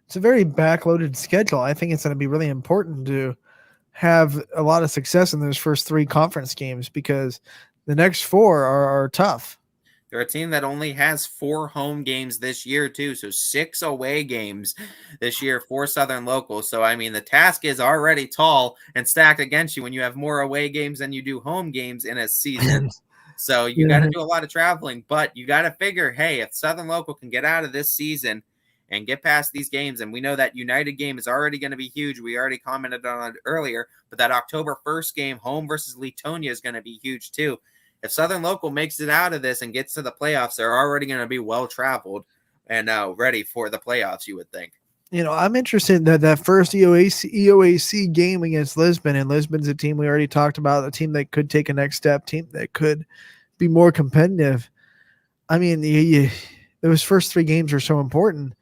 It's a very backloaded schedule. I think it's going to be really important to have a lot of success in those first 3 conference games because the next 4 are tough. They're a team that only has 4 home games this year, too. So 6 away games this year for Southern Local. So, I mean, the task is already tall and stacked against you when you have more away games than you do home games in a season. So you got to do a lot of traveling, but you got to figure, hey, if Southern Local can get out of this season and get past these games, and we know that United game is already going to be huge. We already commented on it earlier, but that October 1st game, home versus Latonia, is going to be huge too. If Southern Local makes it out of this and gets to the playoffs, they're already going to be well-traveled and ready for the playoffs, you would think. I'm interested in that first EOAC game against Lisbon, and Lisbon's a team we already talked about, a team that could take a next step, team that could be more competitive. I mean, those first 3 games are so important.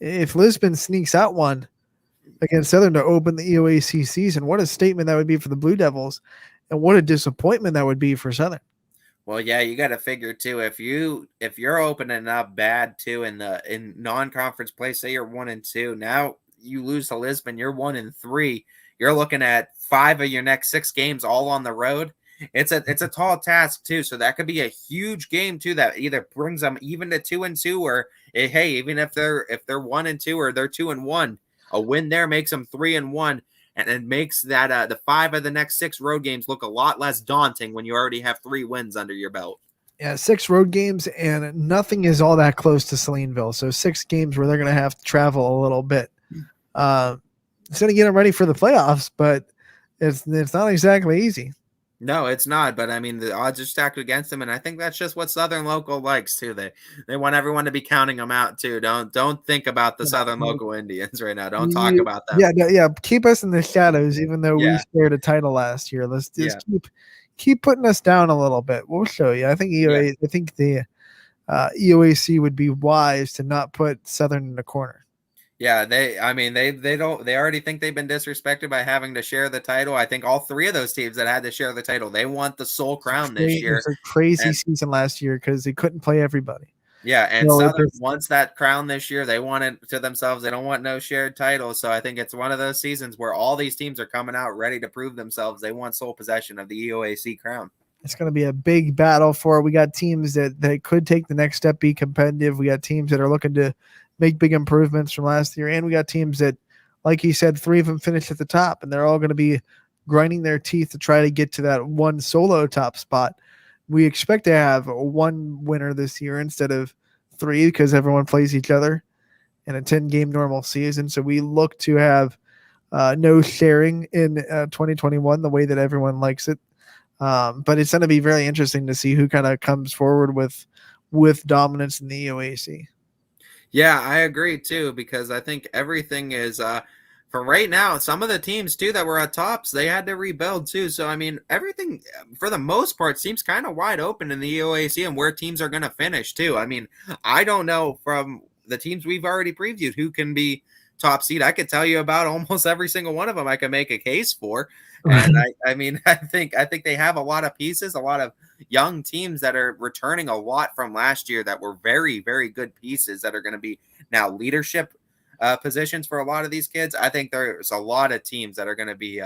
If Lisbon sneaks out one against Southern to open the EOAC season, what a statement that would be for the Blue Devils, and what a disappointment that would be for Southern. Well, yeah, you got to figure too, if you're opening up bad too in non-conference play, say you're 1-2, now you lose to Lisbon, you're 1-3. You're looking at 5 of your next 6 games all on the road. It's a tall task too, so that could be a huge game too that either brings them even to 2-2, or hey, even if they're 1-2 or they're 2-1, a win there makes them 3-1. And it makes that the 5 of the next 6 road games look a lot less daunting when you already have 3 wins under your belt. Yeah, 6 road games, and nothing is all that close to Salineville. So 6 games where they're going to have to travel a little bit. It's going to get them ready for the playoffs, but it's not exactly easy. No, it's not. But I mean, the odds are stacked against them, and I think that's just what Southern Local likes too. They want everyone to be counting them out too. Don't think about the Southern Local Indians right now. Don't talk about them. Yeah. Keep us in the shadows, even though we shared a title last year. Let's just keep putting us down a little bit. We'll show you. I think the EOAC would be wise to not put Southern in the corner. Yeah, they already think they've been disrespected by having to share the title. I think all 3 of those teams that had to share the title, they want the sole crown this year. It was a crazy season last year because they couldn't play everybody. Yeah, and Southern wants that crown this year. They want it to themselves. They don't want no shared titles. So I think it's one of those seasons where all these teams are coming out ready to prove themselves. They want sole possession of the EOAC crown. It's going to be a big battle for it. We got teams that could take the next step, be competitive. We got teams that are looking to make big improvements from last year. And we got teams that, like he said, 3 of them finished at the top, and they're all going to be grinding their teeth to try to get to that one solo top spot. We expect to have 1 winner this year instead of 3 because everyone plays each other in a 10-game normal season. So we look to have no sharing in 2021 the way that everyone likes it. But it's going to be very interesting to see who kind of comes forward with dominance in the EOAC. Yeah, I agree too, because I think everything is for right now. Some of the teams too that were at tops, they had to rebuild too. So I mean, everything for the most part seems kind of wide open in the EOAC and where teams are going to finish too. I mean, I don't know from the teams we've already previewed who can be top seed. I could tell you about almost every single one of them. I can make a case for, and I mean, I think they have a lot of pieces, a lot of young teams that are returning a lot from last year that were very, very good pieces that are going to be now leadership positions for a lot of these kids. I think there's a lot of teams that are going to be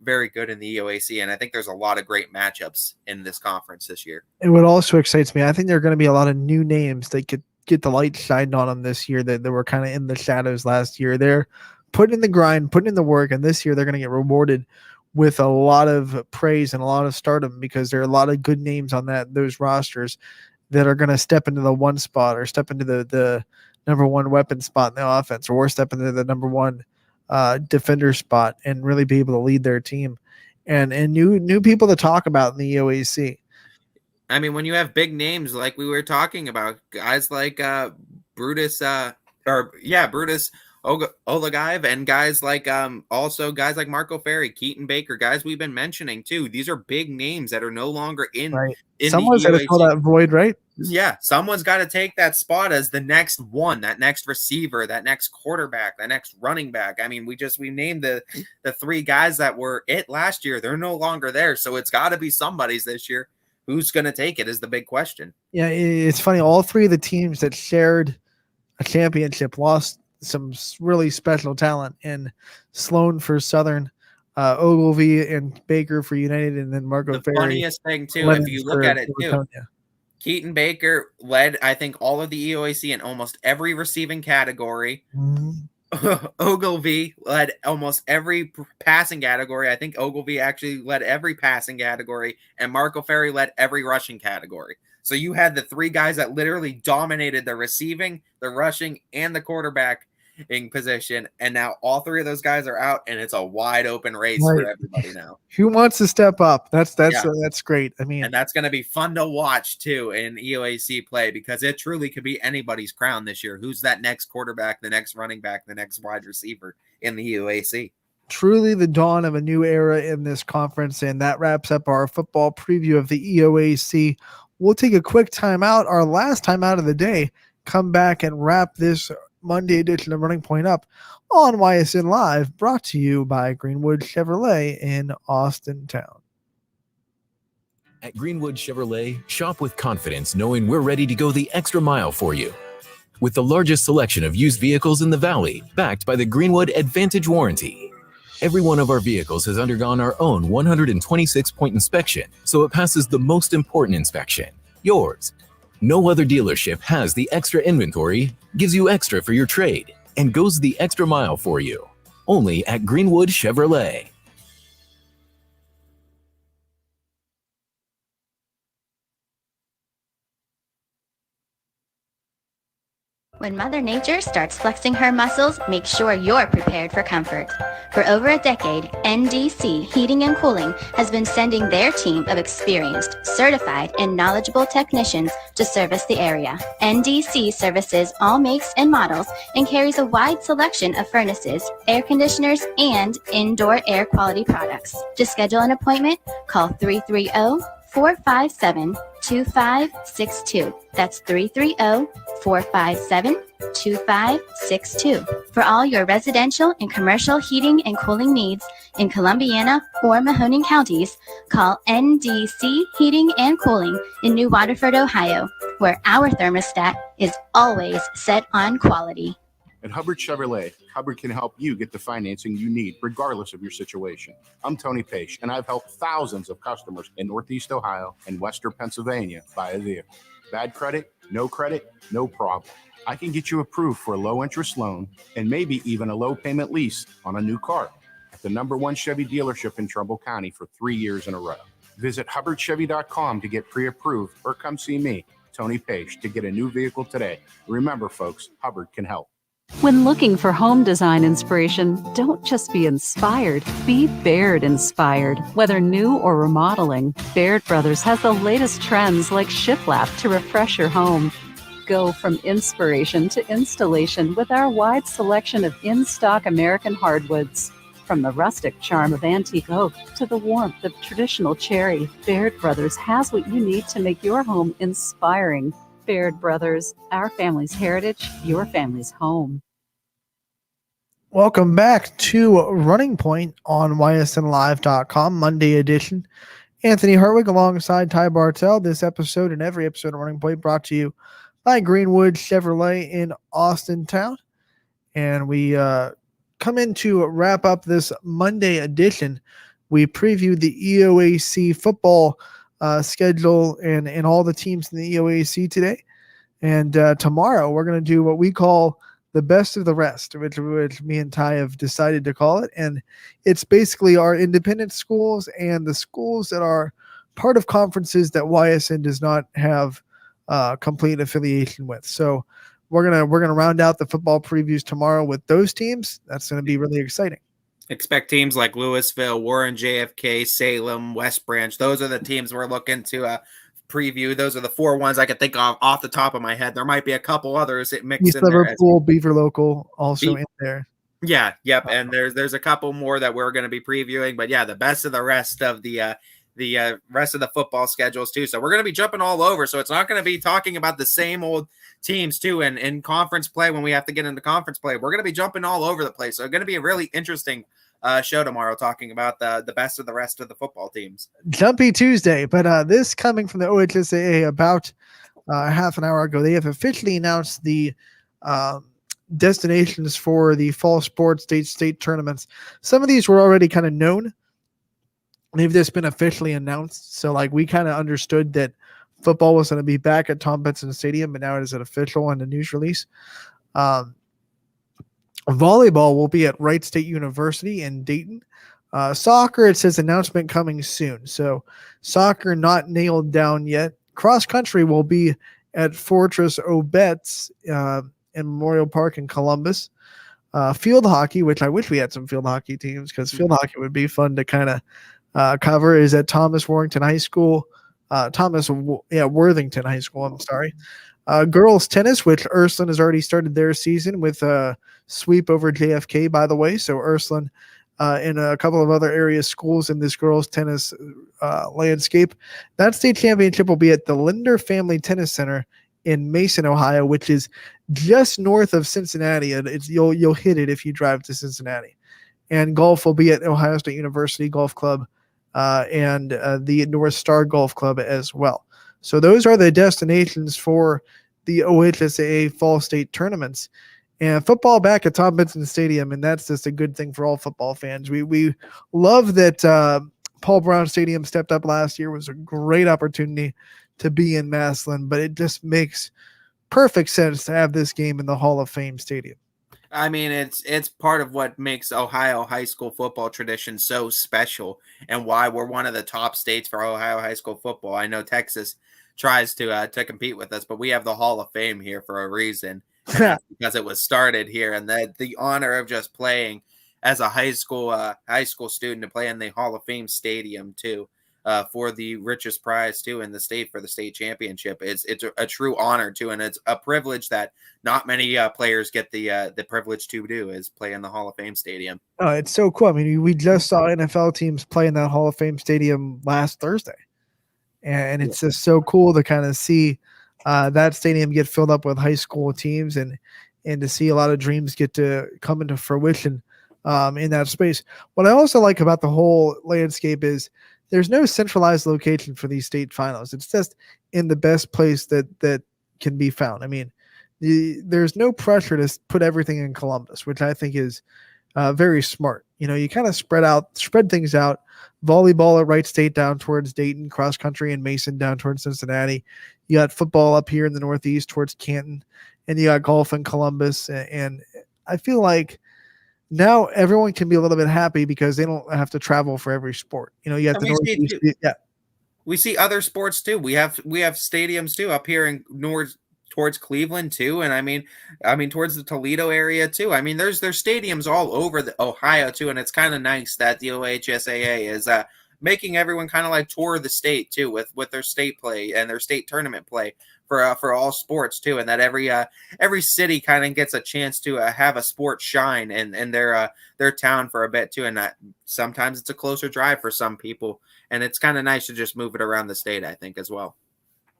very good in the EOAC, and I think there's a lot of great matchups in this conference this year. And what also excites me, I think there are going to be a lot of new names that could get the light shined on them this year that were kind of in the shadows last year. They're putting in the grind, putting in the work, and this year they're going to get rewarded with a lot of praise and a lot of stardom because there are a lot of good names on those rosters that are going to step into the 1 spot or step into the number 1 weapon spot in the offense, or step into the number 1 defender spot and really be able to lead their team and new people to talk about in the EOAC. I mean, when you have big names like we were talking about, guys like Brutus Olagaev, and guys like also guys like Marco Ferry, Keaton Baker, guys we've been mentioning too. These are big names that are no longer in. Right. In someone's got to fill that void, right? Yeah, someone's got to take that spot as the next one, that next receiver, that next quarterback, that next running back. I mean, we named the 3 guys that were it last year. They're no longer there, so it's got to be somebody's this year. Who's going to take it is the big question. Yeah, it's funny. All 3 of the teams that shared a championship lost some really special talent in Sloan for Southern, Ogilvy and Baker for United, and then Marco Ferry. The funniest thing, too, if you look at it, too, Keaton Baker led, I think, all of the EOAC in almost every receiving category. Mm-hmm. Ogilvy led almost every passing category. I think Ogilvy actually led every passing category, and Marco Ferri led every rushing category. So you had the three guys that literally dominated the receiving, the rushing, and the quarterbacking position. And now all three of those guys are out, and it's a wide open race Right. for everybody now. Who wants to step up? That's Yeah. That's great. I mean, And that's going to be fun to watch too in EOAC play, because it truly could be anybody's crown this year. Who's that next quarterback, the next running back, the next wide receiver in the EOAC? truly the dawn of a new era in this conference. And that wraps up our football preview of the EOAC. We'll take a quick timeout, our last time out of the day, come back and wrap this Monday edition of Running Point up on YSN Live, brought to you by Greenwood Chevrolet in Austintown. At Greenwood Chevrolet, shop with confidence knowing we're ready to go the extra mile for you. With the largest selection of used vehicles in the Valley, backed by the Greenwood Advantage Warranty. Every one of our vehicles has undergone our own 126-point inspection, so it passes the most important inspection, yours. No other dealership has the extra inventory, gives you extra for your trade, and goes the extra mile for you. Only at Greenwood Chevrolet. When Mother Nature starts flexing her muscles, make sure you're prepared for comfort. For over a decade, NDC Heating and Cooling has been sending their team of experienced, certified, and knowledgeable technicians to service the area. NDC services all makes and models and carries a wide selection of furnaces, air conditioners, and indoor air quality products. To schedule an appointment, call 330-457-2562. That's 330-457-2562. For all your residential and commercial heating and cooling needs in Columbiana or Mahoning counties, call NDC Heating and Cooling in New Waterford, Ohio, where our thermostat is always set on quality. At Hubbard Chevrolet, Hubbard can help you get the financing you need regardless of your situation. I'm Tony Page, and I've helped thousands of customers in Northeast Ohio and Western Pennsylvania buy a vehicle. Bad credit, no problem. I can get you approved for a low-interest loan and maybe even a low-payment lease on a new car at the #1 Chevy dealership in Trumbull County for 3 years in a row. Visit HubbardChevy.com to get pre-approved or come see me, Tony Page, to get a new vehicle today. Remember, folks, Hubbard can help. When looking for home design inspiration, don't just be inspired, be Baird inspired. Whether new or remodeling, Baird Brothers has the latest trends like shiplap to refresh your home. Go from inspiration to installation with our wide selection of in-stock American hardwoods. From the rustic charm of antique oak to the warmth of traditional cherry, Baird Brothers has what you need to make your home inspiring. Baird Brothers, our family's heritage, your family's home. Welcome back to Running Point on YSNLive.com, Monday edition. Anthony Hartwig alongside Ty Bartell. This episode and every episode of Running Point brought to you by Greenwood Chevrolet in Austintown. And we come in to wrap up this Monday edition. We previewed the EOAC football schedule and all the teams in the EOAC today. And tomorrow we're going to do what we call the best of the rest, which me and Ty have decided to call it. And it's basically our independent schools and the schools that are part of conferences that YSN does not have complete affiliation with. So we're gonna round out the football previews tomorrow with those teams. That's going to be really exciting. Expect teams like Louisville, Warren, JFK, Salem, West Branch. Those are the teams we're looking to preview. Those are the 4 ones I could think of off the top of my head. There might be a couple others that mix East in there. Liverpool, Beaver Local also in there. Yeah, yep. And there's a couple more that we're going to be previewing. But yeah, the best of the rest of the rest of the football schedules too. So we're going to be jumping all over. So it's not going to be talking about the same old teams too. And in conference play, when we have to get into conference play, we're going to be jumping all over the place. So it's going to be a really interesting show tomorrow, talking about the best of the rest of the football teams. Jumpy Tuesday, but this coming from the OHSAA about half an hour ago. They have officially announced the destinations for the fall sports state tournaments. Some of these were already kind of known. They've just been officially announced. So like we kind of understood that football was going to be back at Tom Benson Stadium, but now it is an official and a news release. Volleyball will be at Wright State University in Dayton. Soccer, it says announcement coming soon. So soccer not nailed down yet. Cross country will be at Fortress Obetz in Memorial Park in Columbus. Field hockey, which I wish we had some field hockey teams because field hockey would be fun to kind of cover, is at Thomas Worthington High School. Worthington High School, I'm sorry. Girls tennis, which Ursuline has already started their season with a sweep over JFK, by the way. So Ursuline and a couple of other area schools in this girls tennis landscape. That state championship will be at the Linder Family Tennis Center in Mason, Ohio, which is just north of Cincinnati. You'll hit it if you drive to Cincinnati. And golf will be at Ohio State University Golf Club and the North Star Golf Club as well. So those are the destinations for the OHSAA fall state tournaments. And football back at Tom Benson Stadium, and that's just a good thing for all football fans. We love that Paul Brown Stadium stepped up last year. It was a great opportunity to be in Massillon, but it just makes perfect sense to have this game in the Hall of Fame Stadium. I mean, it's part of what makes Ohio high school football tradition so special and why we're one of the top states for Ohio high school football. I know Texas tries to compete with us, but we have the Hall of Fame here for a reason. Because it was started here, and the honor of just playing as a high school student to play in the Hall of Fame Stadium too, for the richest prize too in the state for the state championship. It's a true honor too, and it's a privilege that not many players get the privilege to do, is play in the Hall of Fame Stadium. Oh, it's so cool. I mean, we just saw NFL teams play in that Hall of Fame Stadium last Thursday, and it's just so cool to kind of see that stadium get filled up with high school teams and to see a lot of dreams get to come into fruition in that space. What I also like about the whole landscape is there's no centralized location for these state finals. It's just in the best place that can be found. I mean, there's no pressure to put everything in Columbus, which I think is very smart. You know, you kind of spread things out. Volleyball at Wright State down towards Dayton, cross country and Mason down towards Cincinnati. You got football up here in the Northeast towards Canton, and you got golf in Columbus. And I feel like now everyone can be a little bit happy because they don't have to travel for every sport. You know, you got the Northeast. Yeah. We see other sports too. We have stadiums too up here in north towards Cleveland too, and I mean towards the Toledo area too. I mean, there's stadiums all over the Ohio too, and it's kind of nice that the OHSAA is making everyone kind of like tour the state too with their state play and their state tournament play for all sports too, and that every city kind of gets a chance to have a sport shine in their town for a bit too, and that sometimes it's a closer drive for some people, and it's kind of nice to just move it around the state, I think, as well.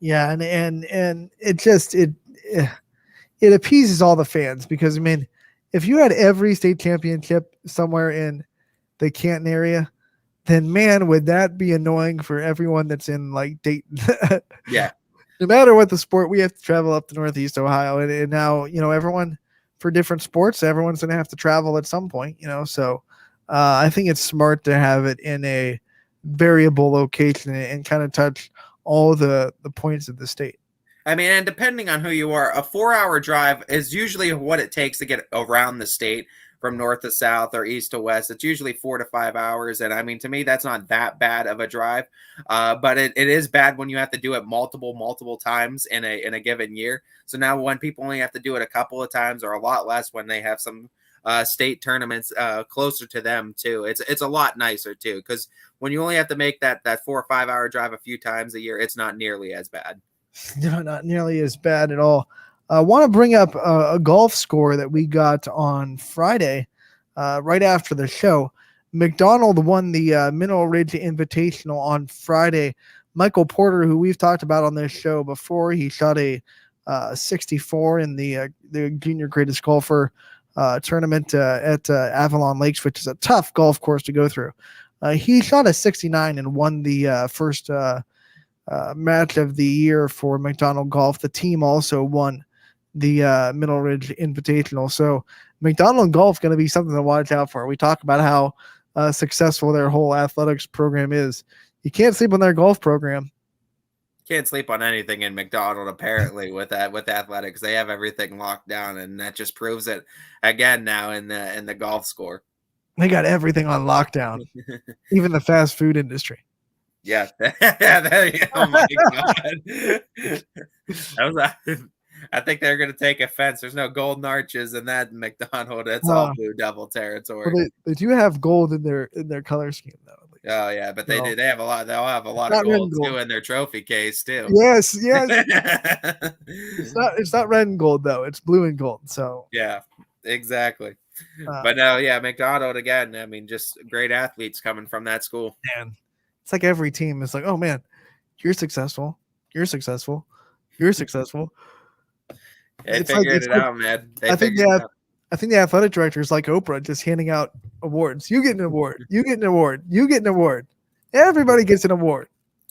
Yeah, and it just it appeases all the fans because I mean, if you had every state championship somewhere in the Canton area, then man, would that be annoying for everyone that's in like Dayton. Yeah. No matter what the sport, we have to travel up to Northeast Ohio, and now everyone for different sports, everyone's going to have to travel at some point. So I think it's smart to have it in a variable location and kind of touch all the points of the state. I mean, and depending on who you are, a 4-hour drive is usually what it takes to get around the state from north to south or east to west. It's usually 4 to 5 hours. And I mean, to me, that's not that bad of a drive. But it is bad when you have to do it multiple times in a given year. So now when people only have to do it a couple of times or a lot less when they have some state tournaments closer to them too, it's a lot nicer too, because when you only have to make that 4 or 5 hour drive a few times a year, it's not nearly as bad. No, not nearly as bad at all. I want to bring up a golf score that we got on Friday right after the show. McDonald won the Mineral Ridge Invitational on Friday. Michael Porter, who we've talked about on this show before, he shot a 64 in the junior greatest golfer tournament at Avalon Lakes, which is a tough golf course to go through. He shot a 69 and won the first match of the year for McDonald Golf. The team also won the Mineral Ridge Invitational. So McDonald Golf going to be something to watch out for. We talk about how successful their whole athletics program is. You can't sleep on their golf program. can't sleep on anything in McDonald apparently with athletics. They have everything locked down, and that just proves it again now in the golf score. They got everything on lockdown, even the fast food industry. Yeah. Oh my God. I think they're going to take offense. There's no golden arches in that McDonald. It's all Blue Devil territory. Well, they do have gold in their color scheme though. Oh yeah, but they have a lot. They'll have a lot Not of gold red too in their trophy case too. Yes. It's not red and gold though. It's blue and gold. So yeah, exactly. But no, yeah, McDonald again. I mean, just great athletes coming from that school. Man, it's like every team is like, oh man, you're successful. You're successful. You're successful. They figured it out, man. I think the athletic director is like Oprah, just handing out awards. You get an award. You get an award. You get an award. Everybody gets an award.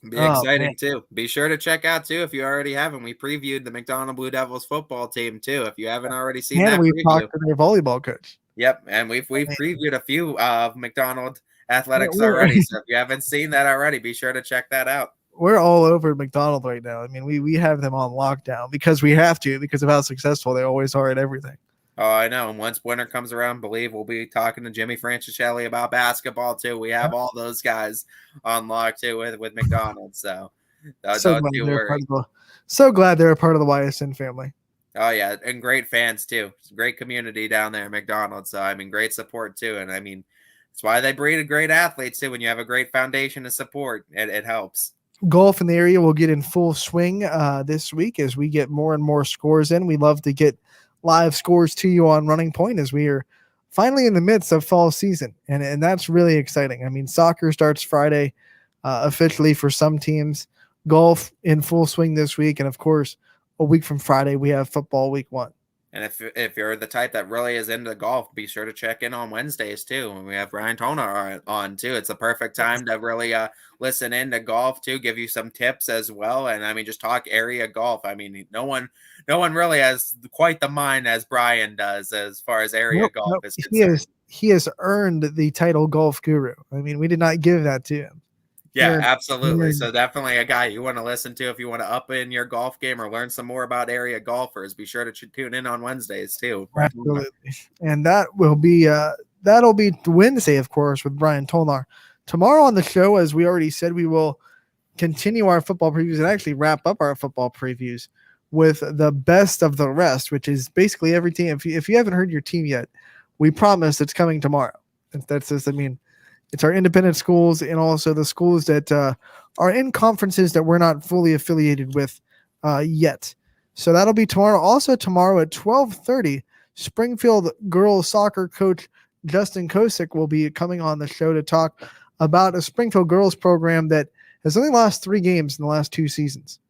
Be exciting too. Be sure to check out too if you already haven't. We previewed the McDonald Blue Devils football team too. If you haven't already seen that, we've talked to their volleyball coach. Yep, and we've previewed a few of McDonald athletics already. So if you haven't seen that already, be sure to check that out. We're all over McDonald right now. I mean, we have them on lockdown because we have to, because of how successful they always are at everything. Oh, I know. And once winter comes around, believe we'll be talking to Jimmy Francischelli about basketball too. We have all those guys on lock too with McDonald. So don't you worry. So glad they're a part of the YSN family. Oh yeah, and great fans too. Great community down there at McDonald's. So I mean, great support too. And I mean, that's why they breed great athletes too. When you have a great foundation of support, it helps. Golf in the area will get in full swing this week as we get more and more scores in. We love to get live scores to you on Running Point as we are finally in the midst of fall season. And that's really exciting. I meif soccer starts Friday officially for some teams, golf in full swing this week. And of course, a week from Friday, we have football week 1. And if you're the type that really is into golf, be sure to check in on Wednesdays too. And we have Brian Toner on too. It's a perfect time to really listen into golf too, give you some tips as well. And I mean, just talk area golf. I mean, no one really has quite the mind as Brian does as far as area golf is concerned. He has earned the title golf guru. I mean, we did not give that to him. Yeah, absolutely. So definitely a guy you want to listen to if you want to up in your golf game or learn some more about area golfers. Be sure to tune in on Wednesdays too. Absolutely. And that will be that'll be Wednesday, of course, with Brian Tolnar. Tomorrow on the show, as we already said, we will continue our football previews and actually wrap up our football previews with the best of the rest, which is basically every team. If you haven't heard your team yet, we promise it's coming tomorrow. That's just, it's our independent schools and also the schools that are in conferences that we're not fully affiliated with yet. So that'll be tomorrow. Also tomorrow at 12:30, Springfield girls soccer coach Justin Kosick will be coming on the show to talk about a Springfield girls program that has only lost 3 games in the last 2 seasons.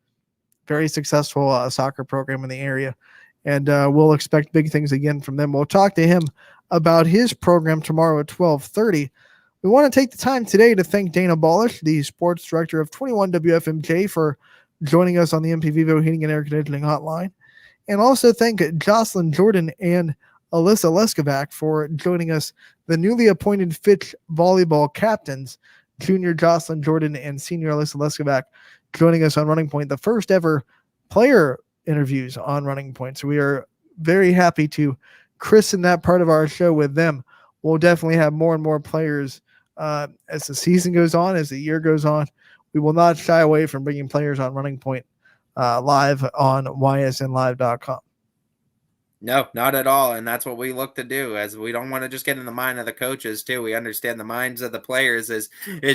Very successful soccer program in the area. And we'll expect big things again from them. We'll talk to him about his program tomorrow at 12:30. We want to take the time today to thank Dana Ballish, the sports director of 21 WFMJ, for joining us on the MP Vivo Heating and Air Conditioning Hotline. And also thank Jocelyn Jordan and Alyssa Leskovac for joining us, the newly appointed Fitch volleyball captains, junior Jocelyn Jordan and senior Alyssa Leskovac, joining us on Running Point, the first ever player interviews on Running Point. So we are very happy to christen that part of our show with them. We'll definitely have more and more players as the season goes on, as the year goes on. We will not shy away from bringing players on Running Point live on ysnlive.com. No, not at all. And that's what we look to do, as we don't want to just get in the mind of the coaches too. We understand the minds of the players is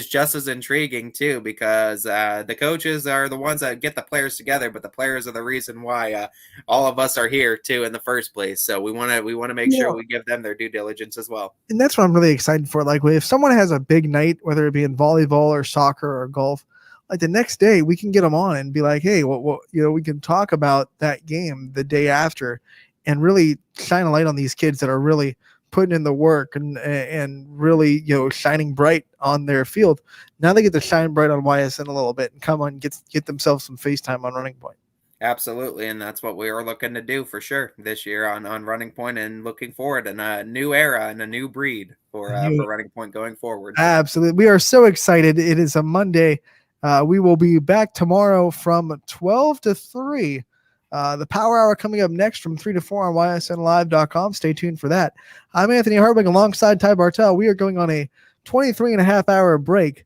just as intriguing too, because the coaches are the ones that get the players together, but the players are the reason why all of us are here too in the first place. So we want to make sure we give them their due diligence as well. And that's what I'm really excited for. Like, if someone has a big night, whether it be in volleyball or soccer or golf, like the next day we can get them on and be like, hey, we can talk about that game the day after and really shine a light on these kids that are really putting in the work and really, shining bright on their field. Now they get to shine bright on YSN a little bit and come on, get themselves some FaceTime on Running Point. Absolutely. And that's what we are looking to do for sure this year on Running Point, and looking forward in a new era and a new breed for Running Point going forward. Absolutely. We are so excited. It is a Monday We will be back tomorrow from 12 to 3. The Power Hour coming up next from 3 to 4 on ysnlive.com. Stay tuned for that. I'm Anthony Harbig alongside Ty Bartel. We are going on a 23 and a half hour break.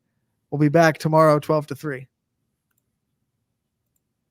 We'll be back tomorrow, 12 to 3.